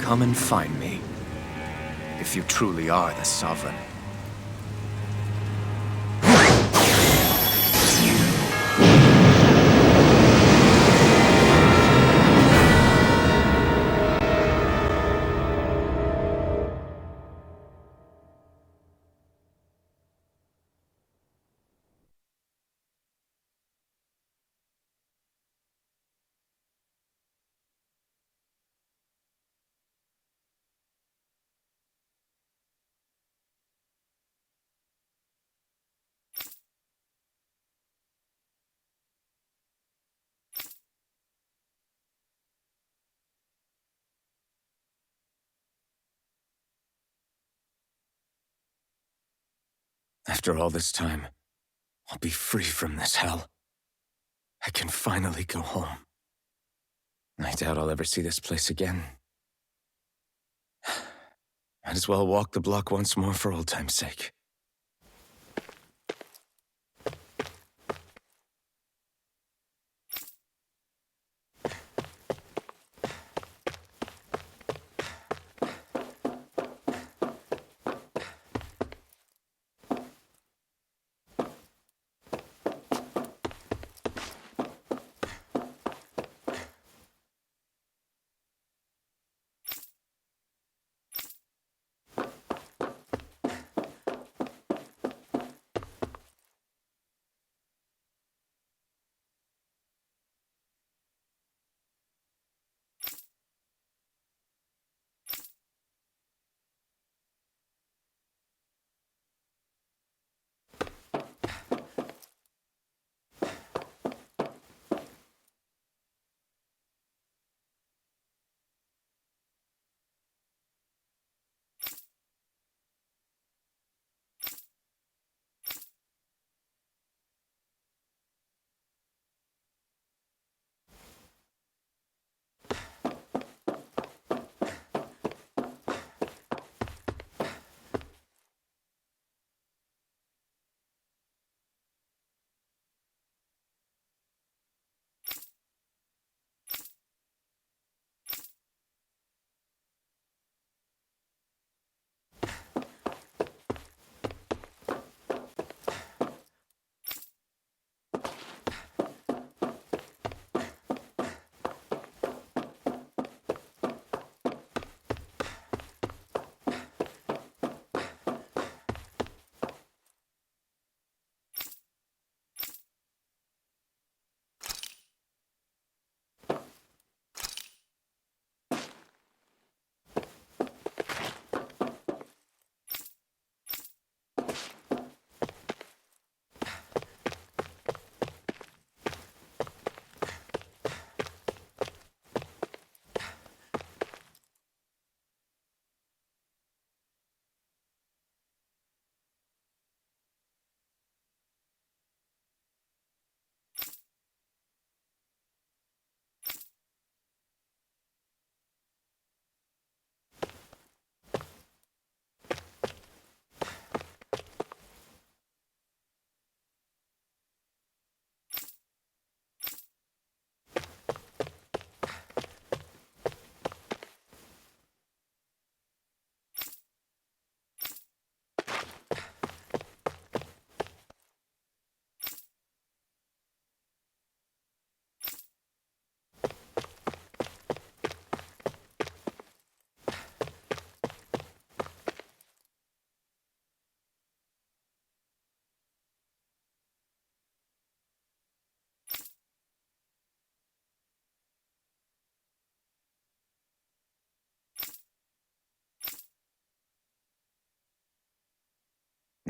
Come and find me, if you truly are the Sovereign. After all this time, I'll be free from this hell. I can finally go home. I doubt I'll ever see this place again. Might as well walk the block once more for old time's sake.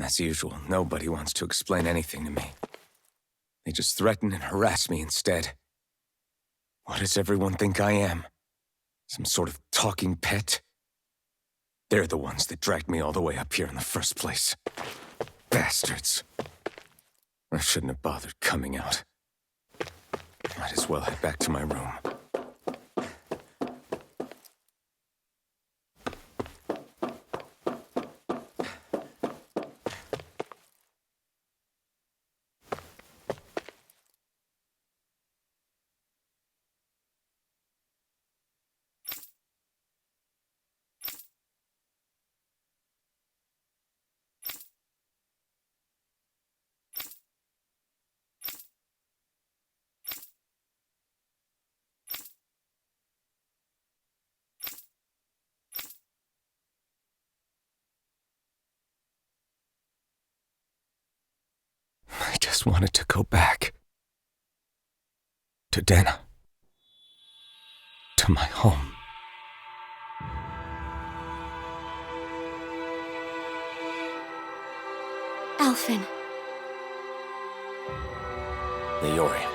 As usual, nobody wants to explain anything to me. They just threaten and harass me instead. What does everyone think I am? Some sort of talking pet? They're the ones that dragged me all the way up here in the first place. Bastards. I shouldn't have bothered coming out. Might as well head back to my room. I just wanted to go back. To Dana. To my home. Alphen. Leori.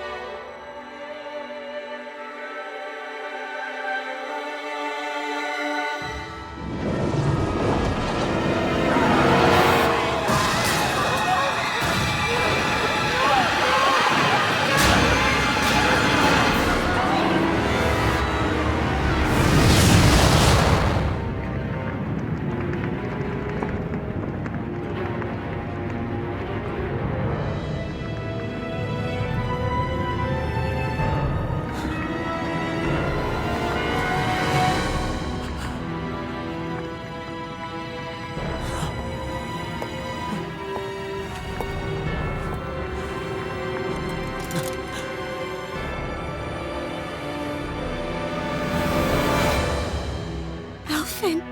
Alphen.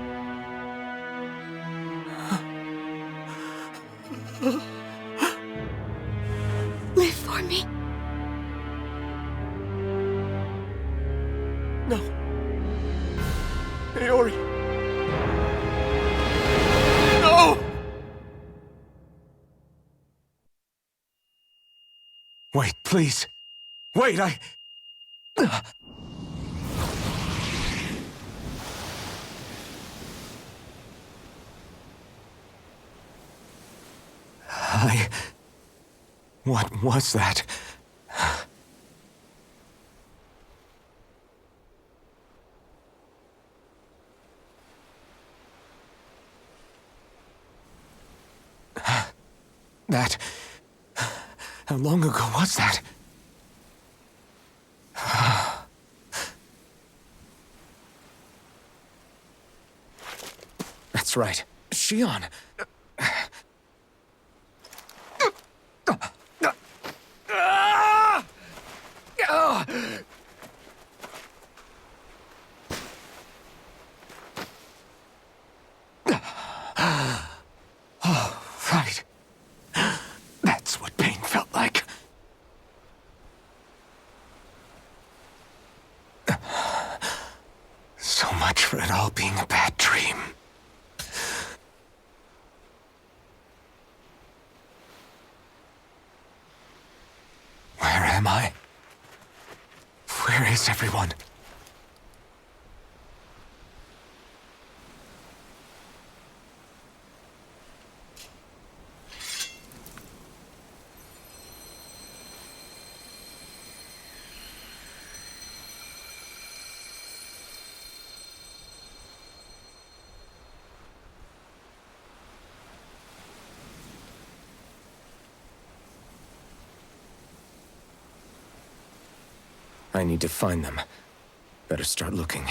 Live for me. No. Leori. No! Wait, please. Wait, What was that? That... How long ago was that? That's right. Shion. Oh, right. That's what pain felt like. So much for it all being a bad dream. Where am I? Where is everyone? I need to find them. Better start looking.